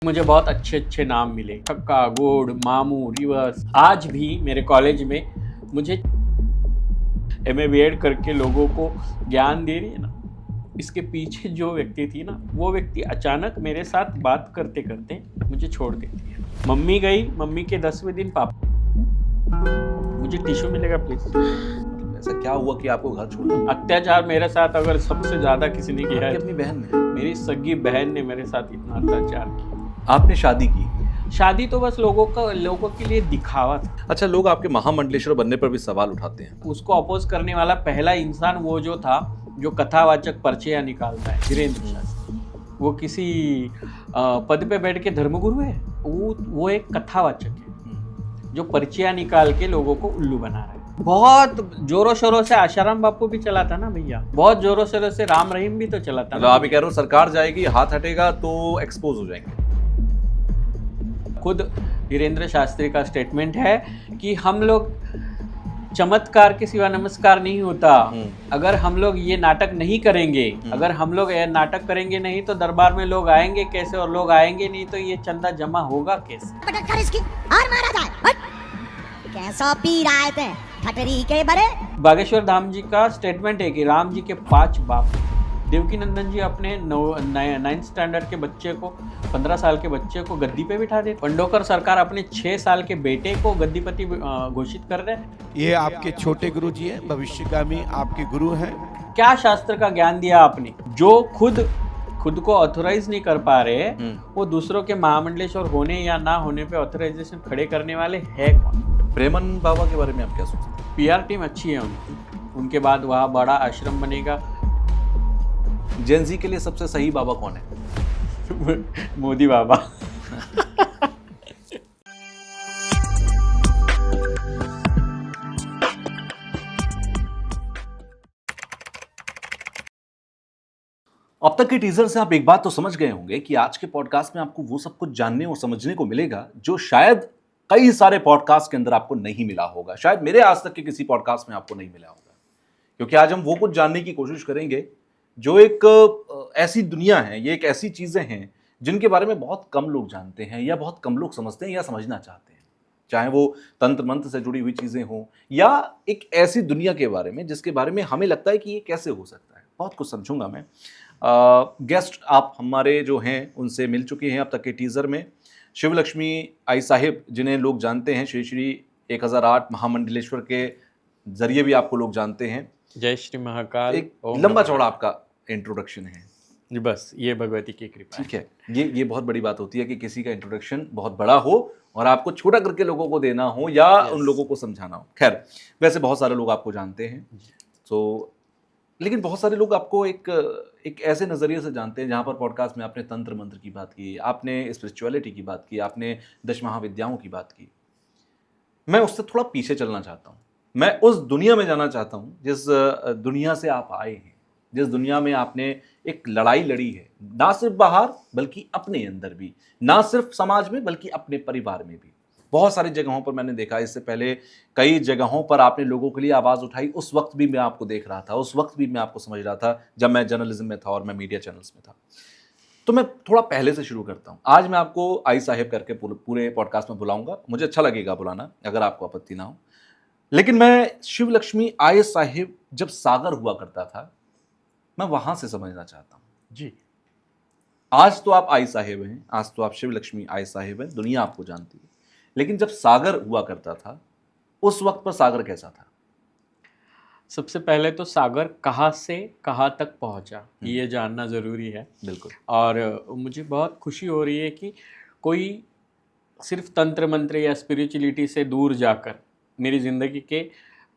मुझे बहुत अच्छे अच्छे नाम मिले, कक्का, गोड, मामू, रिवर्स। आज भी मेरे कॉलेज में मुझे MA BEd करके लोगों को ज्ञान दे रही है ना, इसके पीछे जो व्यक्ति थी ना, वो व्यक्ति अचानक मेरे साथ बात करते करते मुझे छोड़ देती है। मम्मी गई, मम्मी के 10वें दिन पापा, मुझे टिश्यू मिलेगा प्लीज। ऐसा क्या हुआ कि आपको घर छोड़ना? अत्याचार मेरे साथ अगर सबसे ज्यादा किसी ने किया है, अपनी बहन ने? मेरी सगी बहन ने मेरे साथ इतना अत्याचार किया। आपने शादी की? शादी तो बस लोगों के लिए दिखावा था। अच्छा, लोग आपके महामंडलेश्वर बनने पर भी सवाल उठाते हैं। उसको अपोज करने वाला पहला इंसान वो जो था, जो कथावाचक पर्चियां निकालता है, धीरेन्द्र शास्त्री। वो किसी पद पे बैठ के धर्मगुरु है, वो एक कथावाचक है जो पर्चियां निकाल के लोगों को उल्लू बना रहा है। बहुत जोरों शोरों से आशाराम बापू भी चला था ना भैया, बहुत जोरों शोरों से राम रहीम भी तो चला था। मतलब आप ये कह रहे हो सरकार जाएगी, हाथ हटेगा तो एक्सपोज हो जाएंगे? खुद धीरेन्द्र शास्त्री का स्टेटमेंट है कि हम लोग चमत्कार के सिवा नमस्कार नहीं होता। अगर हम लोग ये नाटक नहीं करेंगे, अगर हम लोग ये नाटक करेंगे नहीं तो दरबार में लोग आएंगे कैसे, और लोग आएंगे नहीं तो ये चंदा जमा होगा कैसे। इसकी हार मारा जाए। कैसा पी रहा है ठटरी के बड़े। बागेश्वर धाम जी का स्टेटमेंट है कि राम जी के 5 बाप। देवकी नंदन जी अपने 9th स्टैंडर्ड के बच्चे को, 15 साल के बच्चे को गद्दी पे बिठा दे। पंडोकर सरकार अपने 6 साल के बेटे को गद्दीपति घोषित कर रहे। ये आपके छोटे गुरु जी हैं, भविष्यगामी आपके गुरु हैं। क्या शास्त्र का ज्ञान दिया आपने? जो खुद को ऑथोराइज नहीं कर पा रहे, वो दूसरों के महामंडलेश्वर होने या ना होने पे ऑथराइजेशन खड़े करने वाले है कौन? प्रेमन बाबा के बारे में आप क्या सोचते हैं? PR टीम अच्छी है उनकी, उनके बाद वहाँ बड़ा आश्रम बनेगा। जेन जी के लिए सबसे सही बाबा कौन है? मोदी बाबा। अब तक के टीजर से आप एक बात तो समझ गए होंगे कि आज के पॉडकास्ट में आपको वो सब कुछ जानने और समझने को मिलेगा जो शायद कई सारे पॉडकास्ट के अंदर आपको नहीं मिला होगा, शायद मेरे आज तक के किसी पॉडकास्ट में आपको नहीं मिला होगा। क्योंकि आज हम वो कुछ जानने की कोशिश करेंगे जो एक ऐसी दुनिया है, ये एक ऐसी चीजें हैं जिनके बारे में बहुत कम लोग जानते हैं या बहुत कम लोग समझते हैं या समझना चाहते हैं। चाहे वो तंत्र मंत्र से जुड़ी हुई चीजें हों या एक ऐसी दुनिया के बारे में जिसके बारे में हमें लगता है कि ये कैसे हो सकता है। बहुत कुछ समझूंगा मैं। गेस्ट आप हमारे जो हैं उनसे मिल चुके हैं अब तक के टीजर में। शिवलक्ष्मी आई साहिब, जिन्हें लोग जानते हैं श्री श्री 1008 महामंडलेश्वर के जरिए भी आपको लोग जानते हैं। जय श्री महाकाल। एक लंबा चौड़ा आपका इंट्रोडक्शन है जी, बस ये भगवती की कृपा। ठीक है, ये बहुत बड़ी बात होती है कि किसी का इंट्रोडक्शन बहुत बड़ा हो और आपको छोटा करके लोगों को देना हो या उन लोगों को समझाना हो। खैर, वैसे बहुत सारे लोग आपको जानते हैं, तो लेकिन बहुत सारे लोग आपको एक ऐसे नज़रिए से जानते हैं जहाँ पर पॉडकास्ट में आपने तंत्र मंत्र की बात की, आपने स्पिरिचुअलिटी की बात की, आपने 10 महाविद्याओं की बात की। मैं उससे थोड़ा पीछे चलना चाहता हूँ। मैं उस दुनिया में जाना चाहता हूँ जिस दुनिया से आप आए हैं, जिस दुनिया में आपने एक लड़ाई लड़ी है, ना सिर्फ बाहर बल्कि अपने अंदर भी, ना सिर्फ समाज में बल्कि अपने परिवार में भी। बहुत सारी जगहों पर मैंने देखा, इससे पहले कई जगहों पर आपने लोगों के लिए आवाज़ उठाई। उस वक्त भी मैं आपको देख रहा था, उस वक्त भी मैं आपको समझ रहा था जब मैं जर्नलिज्म में था और मैं मीडिया चैनल्स में था। तो मैं थोड़ा पहले से शुरू करता हूँ। आज मैं आपको आई साहिब करके पूरे पॉडकास्ट में बुलाऊंगा, मुझे अच्छा लगेगा बुलाना अगर आपको आपत्ति ना हो। लेकिन मैं शिवलक्ष्मी आई साहिब जब सागर हुआ करता था, मैं वहां से समझना चाहता हूँ जी। आज तो आप आई साहिब हैं, आज तो आप शिवलक्ष्मी आई साहिब हैं, दुनिया आपको जानती है। लेकिन जब सागर हुआ करता था, उस वक्त पर सागर कैसा था? सबसे पहले तो सागर कहाँ से कहाँ तक पहुँचा, ये जानना ज़रूरी है। बिल्कुल। और मुझे बहुत खुशी हो रही है कि कोई सिर्फ तंत्र मंत्र या स्पिरिचुअलिटी से दूर जाकर मेरी ज़िंदगी के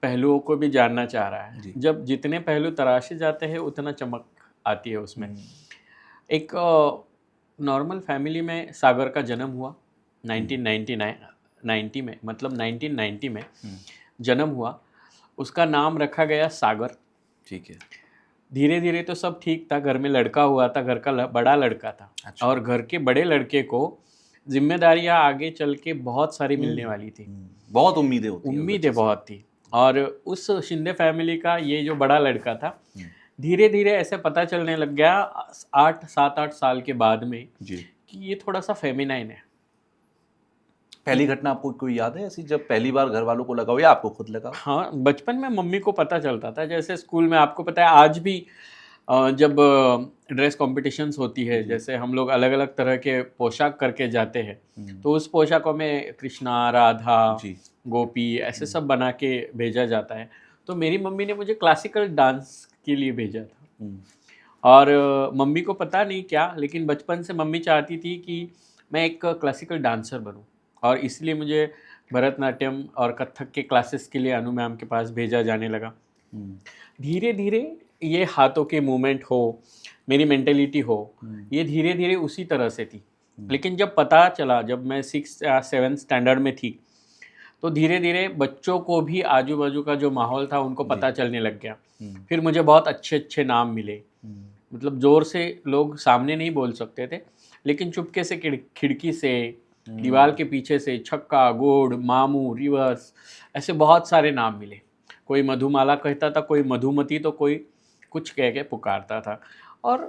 पहलुओं को भी जानना चाह रहा है। जब जितने पहलू तराशे जाते हैं उतना चमक आती है उसमें। एक नॉर्मल फैमिली में सागर का जन्म हुआ 1990 में, मतलब 1990 में जन्म हुआ। उसका नाम रखा गया सागर। ठीक है। धीरे धीरे तो सब ठीक था, घर में लड़का हुआ था, घर का बड़ा लड़का था। अच्छा। और घर के बड़े लड़के को जिम्मेदारियां आगे चल के बहुत सारी मिलने वाली थी। बहुत उम्मीदें होती हैं, उम्मीदें बहुत थी। और उस शिंदे फैमिली का ये जो बड़ा लड़का था, धीरे धीरे ऐसे पता चलने लग गया 7-8 साल के बाद में जी कि ये थोड़ा सा फेमिनाइन है। पहली घटना आपको कोई याद है ऐसी जब पहली बार घर वालों को लगा हो या आपको खुद लगा हो? हाँ, बचपन में मम्मी को पता चलता था, जैसे स्कूल में आपको पता है आज भी जब ड्रेस कॉम्पिटिशन्स होती है, जैसे हम लोग अलग अलग तरह के पोशाक करके जाते हैं, तो उस पोशाकों में कृष्णा, राधा, जी। गोपी ऐसे सब बना के भेजा जाता है। तो मेरी मम्मी ने मुझे क्लासिकल डांस के लिए भेजा था। और मम्मी को पता नहीं क्या, लेकिन बचपन से मम्मी चाहती थी कि मैं एक क्लासिकल डांसर बनूं, और इसलिए मुझे भरतनाट्यम और कथक के क्लासेस के लिए अनु मैम के पास भेजा जाने लगा। धीरे धीरे ये हाथों के मूवमेंट हो, मेरी मेंटेलिटी हो, ये धीरे धीरे उसी तरह से थी। लेकिन जब पता चला, जब मैं 6 या 7 स्टैंडर्ड में थी, तो धीरे धीरे बच्चों को भी आजू बाजू का जो माहौल था उनको पता चलने लग गया। फिर मुझे बहुत अच्छे अच्छे नाम मिले, मतलब ज़ोर से लोग सामने नहीं बोल सकते थे, लेकिन चुपके से खिड़की से, दीवार के पीछे से छक्का, गोड़, मामू, रिवर्स, ऐसे बहुत सारे नाम मिले। कोई मधुमाला कहता था, कोई मधुमती, तो कोई कुछ कह के पुकारता था। और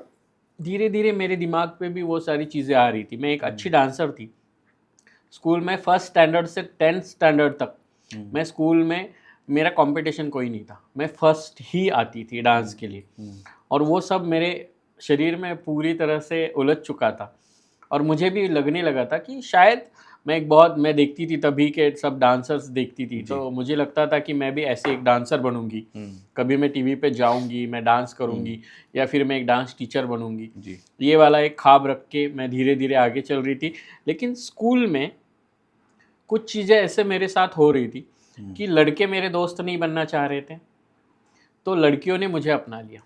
धीरे धीरे मेरे दिमाग पे भी वो सारी चीज़ें आ रही थी। मैं एक अच्छी डांसर थी। स्कूल में 1st स्टैंडर्ड से 10th स्टैंडर्ड तक मैं स्कूल में, मेरा कंपटीशन कोई नहीं था, मैं फर्स्ट ही आती थी डांस के लिए। और वो सब मेरे शरीर में पूरी तरह से उलझ चुका था, और मुझे भी लगने लगा था कि शायद मैं देखती थी तभी के सब डांसर्स देखती थी, तो मुझे लगता था कि मैं भी ऐसे एक डांसर बनूंगी, कभी मैं टीवी पे जाऊंगी, मैं डांस करूंगी, या फिर मैं एक डांस टीचर बनूंगी। ये वाला एक ख्वाब रख के मैं धीरे धीरे आगे चल रही थी। लेकिन स्कूल में कुछ चीज़ें ऐसे मेरे साथ हो रही थी कि लड़के मेरे दोस्त नहीं बनना चाह रहे थे, तो लड़कियों ने मुझे अपना लिया।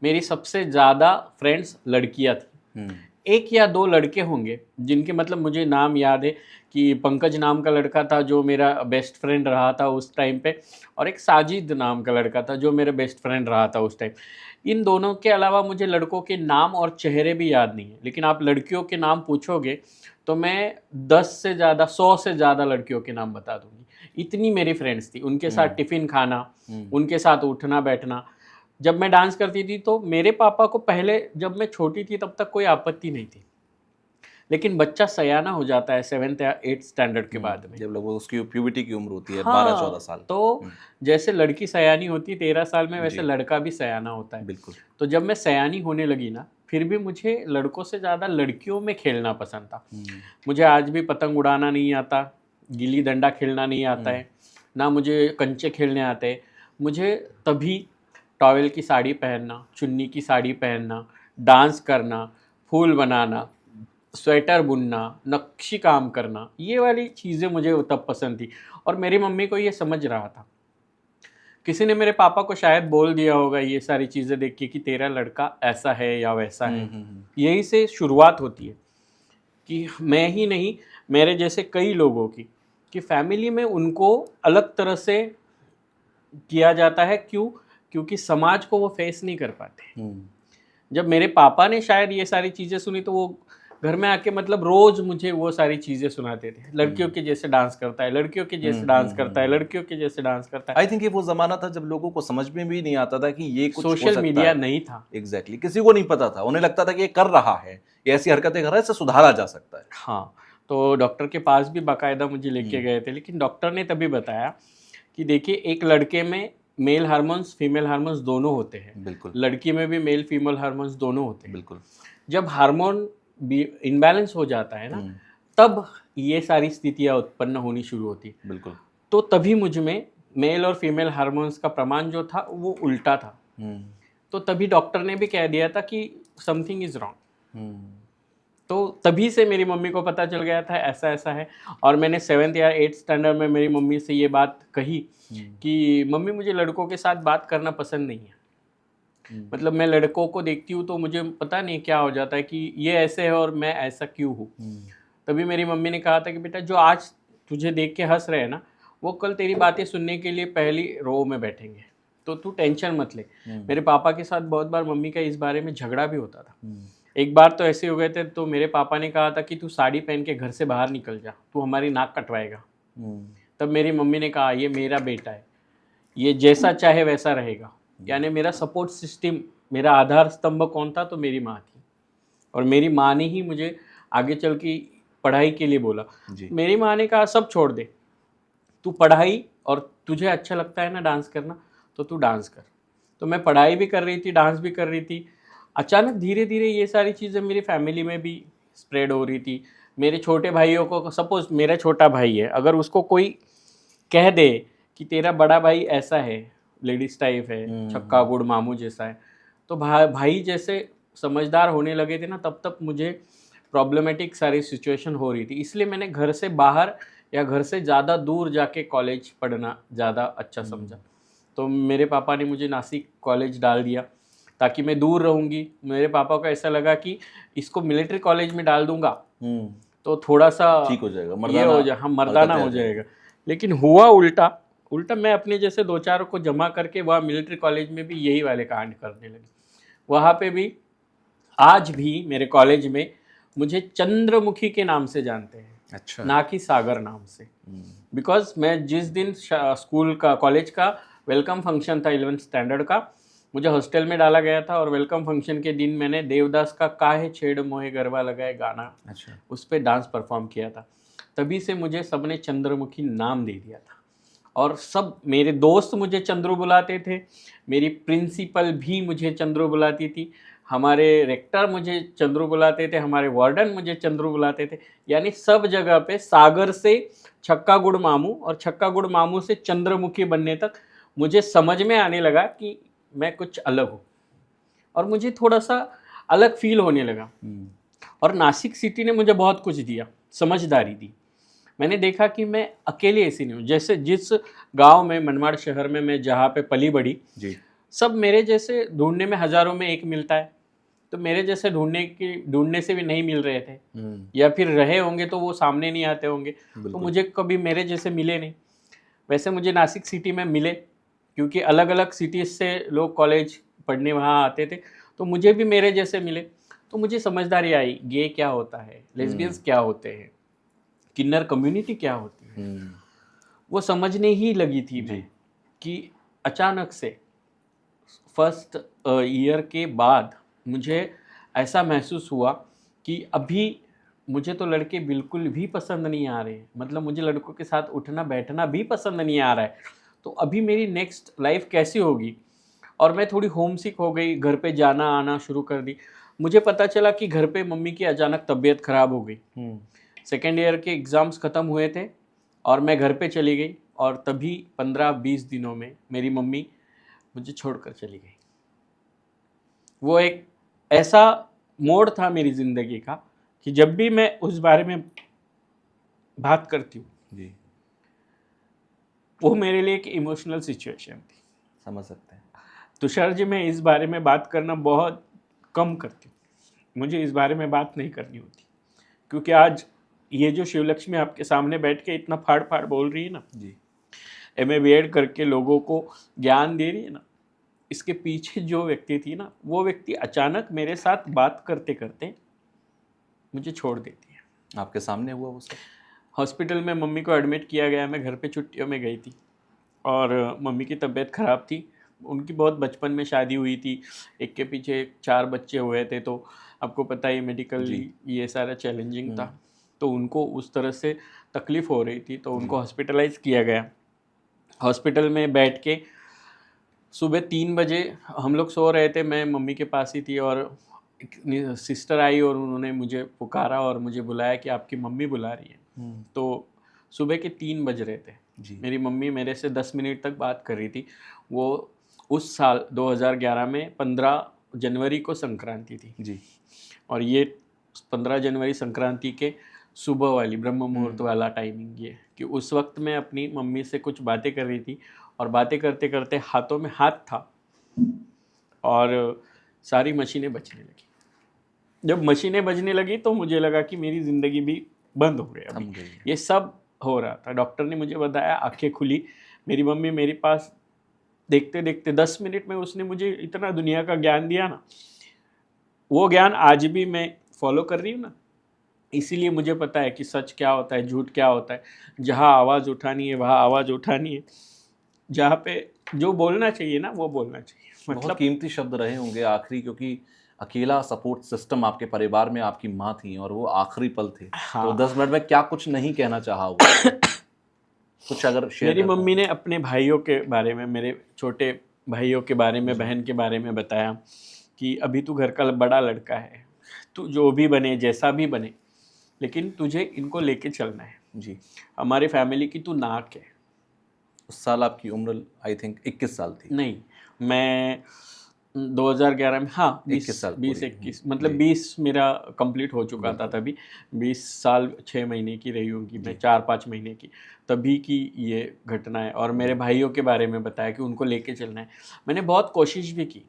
मेरी सबसे ज़्यादा फ्रेंड्स लड़कियां थी। 1 या 2 लड़के होंगे जिनके, मतलब मुझे नाम याद है कि पंकज नाम का लड़का था जो मेरा बेस्ट फ्रेंड रहा था उस टाइम पे, और एक साजिद नाम का लड़का था जो मेरा बेस्ट फ्रेंड रहा था उस टाइम। इन दोनों के अलावा मुझे लड़कों के नाम और चेहरे भी याद नहीं है, लेकिन आप लड़कियों के नाम पूछोगे तो मैं 10 से ज़्यादा, 100 से ज़्यादा लड़कियों के नाम बता दूंगी। इतनी मेरी फ्रेंड्स थी। उनके साथ टिफ़िन खाना, उनके साथ उठना बैठना। जब मैं डांस करती थी तो मेरे पापा को पहले, जब मैं छोटी थी तब तक कोई आपत्ति नहीं थी, लेकिन बच्चा सयाना हो जाता है 7th या 8th स्टैंडर्ड के बाद में, जब लोगों उसकी प्यूबर्टी की उम्र होती है, हाँ, 12-14 साल। तो जैसे लड़की सयानी होती है 13 साल में, वैसे लड़का भी सयाना होता है। बिल्कुल। तो जब मैं सयानी होने लगी ना, फिर भी मुझे लड़कों से ज़्यादा लड़कियों में खेलना पसंद था। मुझे आज भी पतंग उड़ाना नहीं आता, गिल्ली डंडा खेलना नहीं आता है, ना मुझे कंचे खेलने आते हैं। मुझे तभी टॉवेल की साड़ी पहनना, चुन्नी की साड़ी पहनना, डांस करना, फूल बनाना, स्वेटर बुनना, नक्शी काम करना, ये वाली चीज़ें मुझे तब पसंद थी। और मेरी मम्मी को ये समझ रहा था। किसी ने मेरे पापा को शायद बोल दिया होगा ये सारी चीज़ें देख के कि तेरा लड़का ऐसा है या वैसा है। यही से शुरुआत होती है कि मैं ही नहीं, मेरे जैसे कई लोगों की, कि फैमिली में उनको अलग तरह से किया जाता है। क्यों? क्योंकि समाज को वो फेस नहीं कर पाते। जब मेरे पापा ने शायद ये सारी चीज़ें सुनी तो वो घर में आके, मतलब रोज मुझे वो सारी चीज़ें सुनाते थे, लड़कियों के जैसे डांस करता है, लड़कियों के जैसे डांस करता है, लड़कियों के जैसे डांस करता है। आई थिंक ये वो ज़माना था जब लोगों को समझ में भी नहीं आता था कि ये कुछ हो सकता है। सोशल मीडिया नहीं था। एग्जैक्टली, किसी को नहीं पता था। उन्हें लगता था कि ये कर रहा है, ये ऐसी हरकतें कर रहा है, इससे सुधारा जा सकता है। हाँ, तो डॉक्टर के पास भी बाकायदा मुझे लेके गए थे, लेकिन डॉक्टर ने तभी बताया कि देखिए, एक लड़के में मेल हार्मोन्स, फीमेल हार्मोन्स दोनों होते हैं। बिल्कुल। लड़की में भी मेल फीमेल हार्मोन्स दोनों होते हैं। बिल्कुल। जब हार्मोन इनबैलेंस हो जाता है ना, तब ये सारी स्थितियाँ उत्पन्न होनी शुरू होती। बिल्कुल। तो तभी मुझ में मेल और फीमेल हार्मोन्स का प्रमाण जो था वो उल्टा था। तो तभी डॉक्टर ने भी कह दिया था कि समथिंग इज रॉन्ग। तो तभी से मेरी मम्मी को पता चल गया था ऐसा ऐसा है। और मैंने 7th या 8th स्टैंडर्ड में मेरी मम्मी से ये बात कही कि मम्मी, मुझे लड़कों के साथ बात करना पसंद नहीं है। मतलब मैं लड़कों को देखती हूँ तो मुझे पता नहीं क्या हो जाता है कि ये ऐसे है और मैं ऐसा क्यों हूँ। तभी मेरी मम्मी ने कहा था कि बेटा, जो आज तुझे देख के हंस रहे हैं ना, वो कल तेरी बातें सुनने के लिए पहली रो में बैठेंगे, तो तू टेंशन मत ले। मेरे पापा के साथ बहुत बार मम्मी का इस बारे में झगड़ा भी होता था। एक बार तो ऐसे हो गए थे, तो मेरे पापा ने कहा था कि तू साड़ी पहन के घर से बाहर निकल जा, तू हमारी नाक कटवाएगा। तब मेरी मम्मी ने कहा, ये मेरा बेटा है, ये जैसा चाहे वैसा रहेगा। यानी मेरा सपोर्ट सिस्टम, मेरा आधार स्तंभ कौन था? तो मेरी माँ थी। और मेरी माँ ने ही मुझे आगे चल के पढ़ाई के लिए बोला। जी। मेरी माँ ने कहा सब छोड़ दे, तू पढ़ाई और तुझे अच्छा लगता है ना डांस करना, तो तू डांस कर। तो मैं पढ़ाई भी कर रही थी, डांस भी कर रही थी। अचानक धीरे धीरे ये सारी चीज़ें मेरी फैमिली में भी स्प्रेड हो रही थी। मेरे छोटे भाइयों को, सपोज मेरा छोटा भाई है, अगर उसको कोई कह दे कि तेरा बड़ा भाई ऐसा है, लेडीज टाइप है, छक्का गुड़ मामू जैसा है, तो भाई जैसे समझदार होने लगे थे ना, तब तक मुझे प्रॉब्लमेटिक सारी सिचुएशन हो रही थी। इसलिए मैंने घर से बाहर या घर से ज़्यादा दूर जाके कॉलेज पढ़ना ज़्यादा अच्छा समझा। तो मेरे पापा ने मुझे नासिक कॉलेज डाल दिया ताकि मैं दूर रहूँगी। मेरे पापा को ऐसा लगा कि इसको मिलिट्री कॉलेज में डाल दूँगा तो थोड़ा सा ठीक हो जाएगा, ये हो जाए, हाँ मर्दाना हो जाएगा। लेकिन हुआ उल्टा मैं अपने जैसे 2-4 को जमा करके वहाँ मिलिट्री कॉलेज में भी यही वाले कांड करने लगे। वहाँ पे भी आज भी मेरे कॉलेज में मुझे चंद्रमुखी के नाम से जानते हैं, अच्छा। ना कि सागर नाम से। बिकॉज मैं जिस दिन स्कूल का कॉलेज का वेलकम फंक्शन था 11th स्टैंडर्ड का, मुझे हॉस्टल में डाला गया था और वेलकम फंक्शन के दिन मैंने देवदास का काहे छेड़ मोहे गरबा लगाए गाना, अच्छा। उस पर डांस परफॉर्म किया था। तभी से मुझे सबने चंद्रमुखी नाम दे दिया था और सब मेरे दोस्त मुझे चंद्रू बुलाते थे, मेरी प्रिंसिपल भी मुझे चंद्रू बुलाती थी, हमारे रेक्टर मुझे चंद्रू बुलाते थे, हमारे वार्डन मुझे चंद्रू बुलाते थे। यानी सब जगह पे सागर से छक्का गुड़ मामू और छक्का गुड़ मामू से चंद्रमुखी बनने तक मुझे समझ में आने लगा कि मैं कुछ अलग हूँ और मुझे थोड़ा सा अलग फील होने लगा। और नासिक सिटी ने मुझे बहुत कुछ दिया, समझदारी दी। मैंने देखा कि मैं अकेले ऐसी नहीं हूँ। जैसे जिस गांव में, मनमाड़ शहर में मैं जहाँ पे पली बड़ी जी। सब मेरे जैसे ढूंढने में हज़ारों में एक मिलता है, तो मेरे जैसे ढूंढने से भी नहीं मिल रहे थे, या फिर रहे होंगे तो वो सामने नहीं आते होंगे, तो मुझे कभी मेरे जैसे मिले नहीं। वैसे मुझे नासिक सिटी में मिले, क्योंकि अलग अलग सिटीज़ से लोग कॉलेज पढ़ने वहाँ आते थे, तो मुझे भी मेरे जैसे मिले। तो मुझे समझदारी आई, गे क्या होता है, लेस्बियंस क्या होते हैं, किन्नर कम्युनिटी क्या होती है, वो समझने ही लगी थी मैं। कि अचानक से फर्स्ट ईयर के बाद मुझे ऐसा महसूस हुआ कि अभी मुझे तो लड़के बिल्कुल भी पसंद नहीं आ रहे, मतलब मुझे लड़कों के साथ उठना बैठना भी पसंद नहीं आ रहा है। तो अभी मेरी नेक्स्ट लाइफ कैसी होगी। और मैं थोड़ी होमसिक हो गई, घर पे जाना आना शुरू कर दी। मुझे पता चला कि घर पे मम्मी की अचानक तबीयत ख़राब हो गई। सेकेंड ईयर के एग्ज़ाम्स ख़त्म हुए थे और मैं घर पे चली गई, और तभी 15-20 दिनों में मेरी मम्मी मुझे छोड़कर चली गई। वो एक ऐसा मोड़ था मेरी ज़िंदगी का कि जब भी मैं उस बारे में बात करती हूँ जी, वो मेरे लिए एक इमोशनल सिचुएशन थी। समझ सकते हैं। तुषार जी, मैं इस बारे में बात करना बहुत कम करती हूँ, मुझे इस बारे में बात नहीं करनी होती, क्योंकि आज ये जो शिवलक्ष्मी आपके सामने बैठ के इतना फाड़ फाड़ बोल रही है ना जी, MA BEd करके लोगों को ज्ञान दे रही है ना, इसके पीछे जो व्यक्ति थी ना, वो व्यक्ति अचानक मेरे साथ बात करते करते मुझे छोड़ देती है। आपके सामने हुआ वो सब? हॉस्पिटल में मम्मी को एडमिट किया गया, मैं घर पे छुट्टियों में गई थी और मम्मी की तबीयत ख़राब थी। उनकी बहुत बचपन में शादी हुई थी, एक के पीछे 4 बच्चे हुए थे, तो आपको पता ही मेडिकली ये सारा चैलेंजिंग था, तो उनको उस तरह से तकलीफ़ हो रही थी, तो उनको हॉस्पिटलाइज किया गया। हॉस्पिटल में बैठ के सुबह 3 बजे हम लोग सो रहे थे, मैं मम्मी के पास ही थी, और एक सिस्टर आई और उन्होंने मुझे पुकारा और मुझे बुलाया कि आपकी मम्मी बुला रही है। तो सुबह के 3 बज रहे थे जी। मेरी मम्मी मेरे से 10 मिनट तक बात कर रही थी। वो उस साल 2011 में 15 जनवरी को संक्रांति थी जी, और ये 15 जनवरी संक्रांति के सुबह वाली ब्रह्म मुहूर्त वाला टाइमिंग ये, कि उस वक्त मैं अपनी मम्मी से कुछ बातें कर रही थी और बातें करते करते हाथों में हाथ था और सारी मशीनें बजने लगी। जब मशीनें बजने लगी तो मुझे लगा कि मेरी ज़िंदगी भी बंद हो गई, अभी ये सब हो रहा था। डॉक्टर ने मुझे बताया, आंखें खुली, मेरी मम्मी मेरे पास देखते देखते 10 मिनट में उसने मुझे इतना दुनिया का ज्ञान दिया ना, वो ज्ञान आज भी मैं फॉलो कर रही हूँ ना। इसीलिए मुझे पता है कि सच क्या होता है, झूठ क्या होता है, जहाँ आवाज़ उठानी है वहाँ आवाज़ उठानी है, जहाँ पे जो बोलना चाहिए ना वो बोलना चाहिए। बहुत कीमती शब्द रहे होंगे आखिरी, क्योंकि अकेला सपोर्ट सिस्टम आपके परिवार में आपकी माँ थी और वो आखिरी पल थे, हाँ। तो 10 मिनट में क्या कुछ नहीं कहना चाहा होगा? कुछ अगर शेयर मेरी करना मम्मी ने अपने भाइयों के बारे में, मेरे छोटे भाइयों के बारे में, बहन के बारे में बताया कि अभी तू घर का बड़ा लड़का है, तू जो भी बने, जैसा भी बने, लेकिन तुझे इनको लेके चलना है। जी। हमारी फैमिली की तू नाक है। उस साल आपकी उम्र आई थिंक 21 साल थी। नहीं, मैं 2011 में, हाँ 21 साल 20 पूरी। 21 मतलब जी। 20 मेरा कंप्लीट हो चुका था तभी। 20 साल 6 महीने की रही होंगी मैं, 4-5 महीने की, तभी की ये घटना है। और मेरे भाइयों के बारे में बताया कि उनको लेके चलना है। मैंने बहुत कोशिश भी की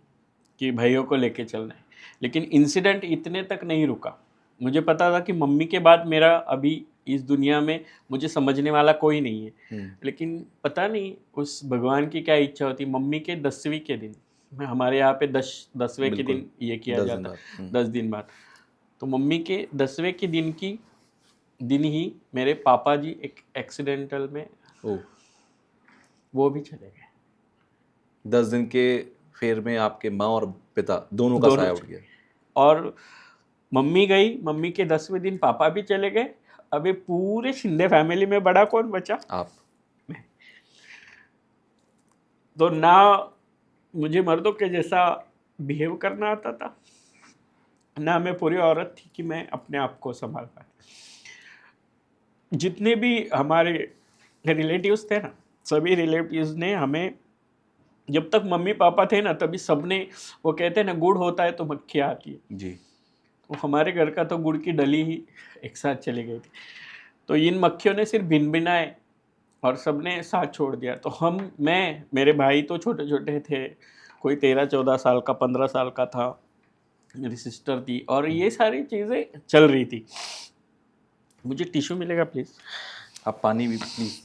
कि भाइयों को लेके चलना है, लेकिन इंसिडेंट इतने तक नहीं रुका। मुझे पता था कि मम्मी के बाद मेरा अभी इस दुनिया में मुझे समझने वाला कोई नहीं है, लेकिन पता नहीं उस भगवान की क्या इच्छा होती। मम्मी के 10वीं के दिन, हमारे यहाँ पे 10वें के दिन ये किया 10 दिन जाता, बाद। 10 दिन बाद। तो मम्मी के 10वें के दिन ही मेरे पापा जी एक एक्सीडेंटल में ओह, वो भी चले गए। 10 दिन के फेर में आपके माँ और पिता दोनों का दोनों साया उठ गया। और मम्मी गई, मम्मी के 10वें दिन पापा भी चले गए। अभी पूरे शिंदे फैमिली में बड़ा कौन बचा? आप। तो ना मुझे मर्दों के जैसा बिहेव करना आता था, ना मैं पूरी औरत थी कि मैं अपने आप को संभाल पाए। जितने भी हमारे रिलेटिव्स थे ना, सभी रिलेटिव्स ने हमें, जब तक मम्मी पापा थे ना, तभी सबने, वो कहते हैं ना गुड़ होता है तो मक्खियाँ आती है, जी। तो हमारे घर का तो गुड़ की डली ही एक साथ चली गई थी। तो इन मक्खियों ने सिर्फ भिनभिनाए और सबने साथ छोड़ दिया। तो मेरे भाई तो छोटे छोटे थे, कोई 13-14 साल का, 15 साल का था, मेरी सिस्टर थी, और ये सारी चीज़ें चल रही थी। मुझे टिश्यू मिलेगा प्लीज़? आप पानी भी प्लीज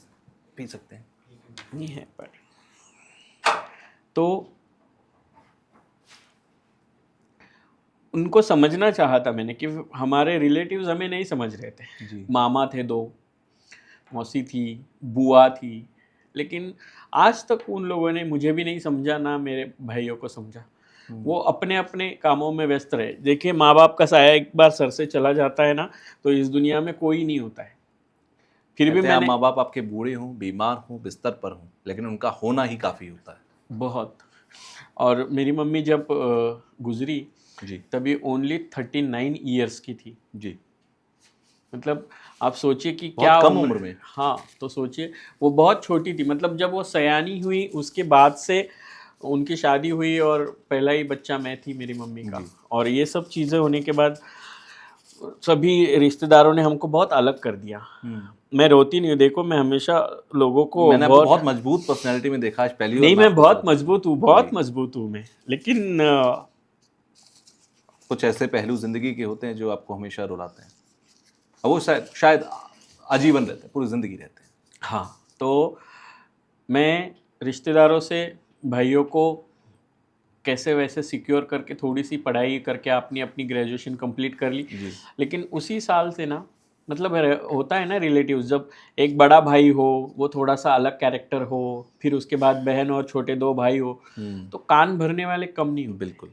पी सकते हैं। नहीं है पानी। तो उनको समझना चाहा था मैंने कि हमारे रिलेटिव्स हमें नहीं समझ रहे थे। जी। मामा थे 2, मौसी थी, बुआ थी, लेकिन आज तक उन लोगों ने मुझे भी नहीं समझा, ना मेरे भाइयों को समझा। वो अपने अपने कामों में व्यस्त रहे। देखिए, माँ बाप का साया एक बार सर से चला जाता है ना, तो इस दुनिया में कोई नहीं होता है। फिर भी कहते हैं, मैंने माँ बाप आपके बूढ़े हों, बीमार हों, बिस्तर पर हों, लेकिन उनका होना ही काफ़ी होता है। बहुत। और मेरी मम्मी जब गुजरी जी। तभी ओनली 39 ईयर्स की थी। जी। मतलब आप सोचिए कि बहुत क्या कम उम्र में। हाँ, तो सोचिए वो बहुत छोटी थी। मतलब जब वो सयानी हुई उसके बाद से उनकी शादी हुई, और पहला ही बच्चा मैं थी मेरी मम्मी का। जी। और ये सब चीज़ें होने के बाद सभी रिश्तेदारों ने हमको बहुत अलग कर दिया। मैं रोती नहीं हूँ, देखो मैं हमेशा लोगों को मैंने आपको बहुत मजबूत पर्सनैलिटी में देखा, आज पहली बार नहीं, मैं आपको बहुत सोचा। मजबूत हूँ, बहुत जी। मजबूत हूँ मैं, लेकिन कुछ ऐसे पहलू जिंदगी के होते हैं जो आपको हमेशा रुलाते हैं, और वो शायद आजीवन रहते हैं, पूरी जिंदगी रहते हैं। हाँ, तो मैं रिश्तेदारों से भाइयों को कैसे वैसे सिक्योर करके थोड़ी सी पढ़ाई करके अपनी अपनी ग्रेजुएशन कंप्लीट कर ली। जी। लेकिन उसी साल से ना, मतलब होता है ना रिलेटिव्स, जब एक बड़ा भाई हो वो थोड़ा सा अलग कैरेक्टर हो, फिर उसके बाद बहन और छोटे 2 भाई हो, तो कान भरने वाले कम नहीं होते। बिल्कुल।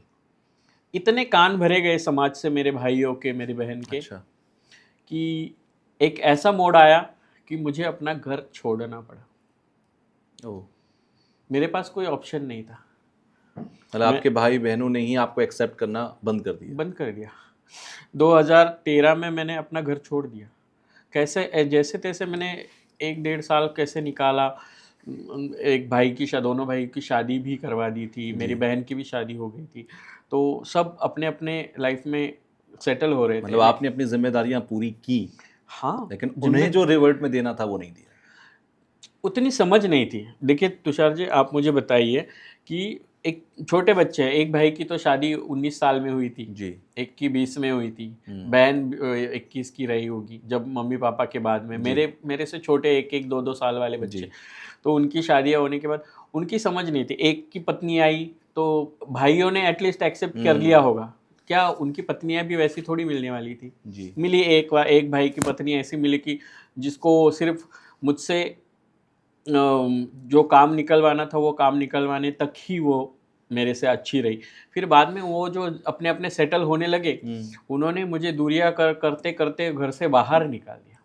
इतने कान भरे गए समाज से मेरे भाइयों के, मेरी बहन के, अच्छा। कि एक ऐसा मोड़ आया कि मुझे अपना घर छोड़ना पड़ा। ओह, मेरे पास कोई ऑप्शन नहीं था। मतलब आपके भाई बहनों ने ही आपको एक्सेप्ट करना बंद कर दिया। बंद कर दिया। 2013 में मैंने अपना घर छोड़ दिया। कैसे, जैसे तैसे मैंने 1-1.5 साल कैसे निकाला। एक भाई की दोनों भाई की शादी भी करवा दी थी, मेरी बहन की भी शादी हो गई थी, तो सब अपने अपने लाइफ में सेटल हो रहे थे। मतलब आपने अपनी जिम्मेदारियां पूरी की, हाँ, लेकिन उन्हें जो रिवर्ट में देना था वो नहीं दिया। उतनी समझ नहीं थी। देखिए तुषार जी, आप मुझे बताइए कि एक छोटे बच्चे हैं, एक भाई की तो शादी 19 साल में हुई थी, जी। एक की 20 में हुई थी, बहन 21 की रही होगी जब मम्मी पापा के बाद में। मेरे से छोटे 1-1, 2-2 साल वाले बच्चे, तो उनकी शादियाँ होने के बाद उनकी समझ नहीं थी। एक की पत्नी आई तो भाइयों ने एटलीस्ट एक्सेप्ट कर लिया होगा। क्या उनकी पत्नियां भी वैसी थोड़ी मिलने वाली थी? जी। मिली एक भाई की पत्नी ऐसी मिली कि जिसको सिर्फ मुझसे जो काम निकलवाना था वो काम निकलवाने तक ही वो मेरे से अच्छी रही। फिर बाद में वो जो अपने अपने सेटल होने लगे, उन्होंने मुझे दूरिया करते करते घर से बाहर निकाल दिया,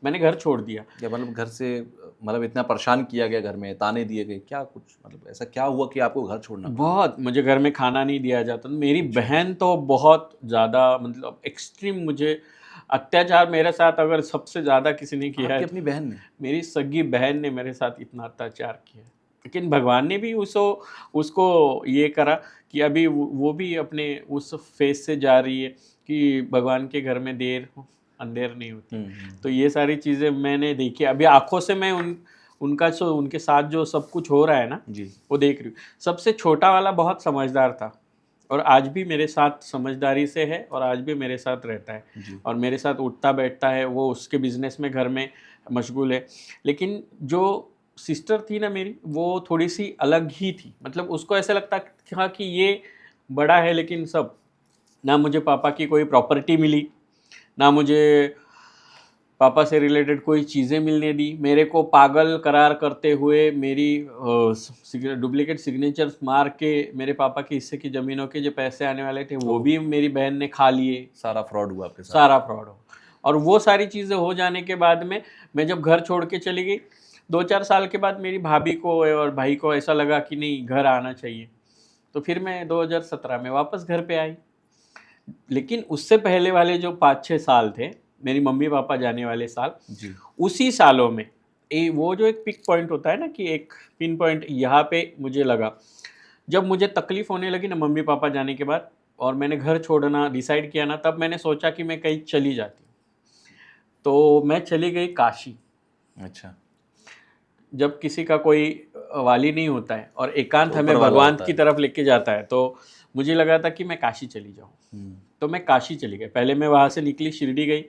मैंने घर छोड़ दिया। या मतलब घर से मतलब इतना परेशान किया गया, घर में ताने दिए गए, क्या कुछ मतलब ऐसा क्या हुआ कि आपको घर छोड़ना पड़ा? बहुत, मुझे घर में खाना नहीं दिया जाता। मेरी बहन तो बहुत ज़्यादा मतलब एक्सट्रीम, मुझे अत्याचार मेरे साथ अगर सबसे ज़्यादा किसी ने किया आपकी है, अपनी बहन ने? मेरी सगी बहन ने मेरे साथ इतना अत्याचार किया। लेकिन भगवान ने भी उसको ये करा कि अभी वो भी अपने उस फेज से जा रही है कि भगवान के घर में देर हो अंधेर नहीं होती। तो ये सारी चीज़ें मैंने देखी, अभी आंखों से मैं उनके साथ जो सब कुछ हो रहा है ना, जी। वो देख रही हूँ। सबसे छोटा वाला बहुत समझदार था और आज भी मेरे साथ समझदारी से है और आज भी मेरे साथ रहता है जी। और मेरे साथ उठता बैठता है। वो उसके बिजनेस में घर में मशगूल है। लेकिन जो सिस्टर थी ना मेरी, वो थोड़ी सी अलग ही थी। मतलब उसको ऐसा लगता था कि ये बड़ा है, लेकिन सब ना, मुझे पापा की कोई प्रॉपर्टी मिली, ना मुझे पापा से रिलेटेड कोई चीज़ें मिलने दी। मेरे को पागल करार करते हुए मेरी डुप्लीकेट सिग्नेचर्स मार के मेरे पापा के हिस्से की ज़मीनों के जो पैसे आने वाले थे वो भी मेरी बहन ने खा लिए। सारा फ्रॉड हुआ आपके साथ? सारा फ्रॉड हो। और वो सारी चीज़ें हो जाने के बाद में मैं जब घर छोड़ के चली गई, 2-4 साल के बाद मेरी भाभी को और भाई को ऐसा लगा कि नहीं, घर आना चाहिए। तो फिर मैं 2017 में वापस घर पे आई। लेकिन उससे पहले वाले जो 5-6 साल थे, मेरी मम्मी पापा जाने वाले साल, जी। उसी सालों में वो जो एक पिक पॉइंट होता है ना, कि एक पिन पॉइंट यहाँ पे मुझे लगा। जब मुझे तकलीफ होने लगी ना मम्मी पापा जाने के बाद, और मैंने घर छोड़ना डिसाइड किया ना, तब मैंने सोचा कि मैं कहीं चली जाती। तो मैं चली गई काशी। अच्छा। जब किसी का कोई वाली नहीं होता है और एकांत तो हमें ऊपर वाला भगवान होता की है। तरफ लेके जाता है, तो मुझे लगा था कि मैं काशी चली जाऊँ। तो मैं काशी चली गई। पहले मैं वहाँ से निकली, शिरडी गई।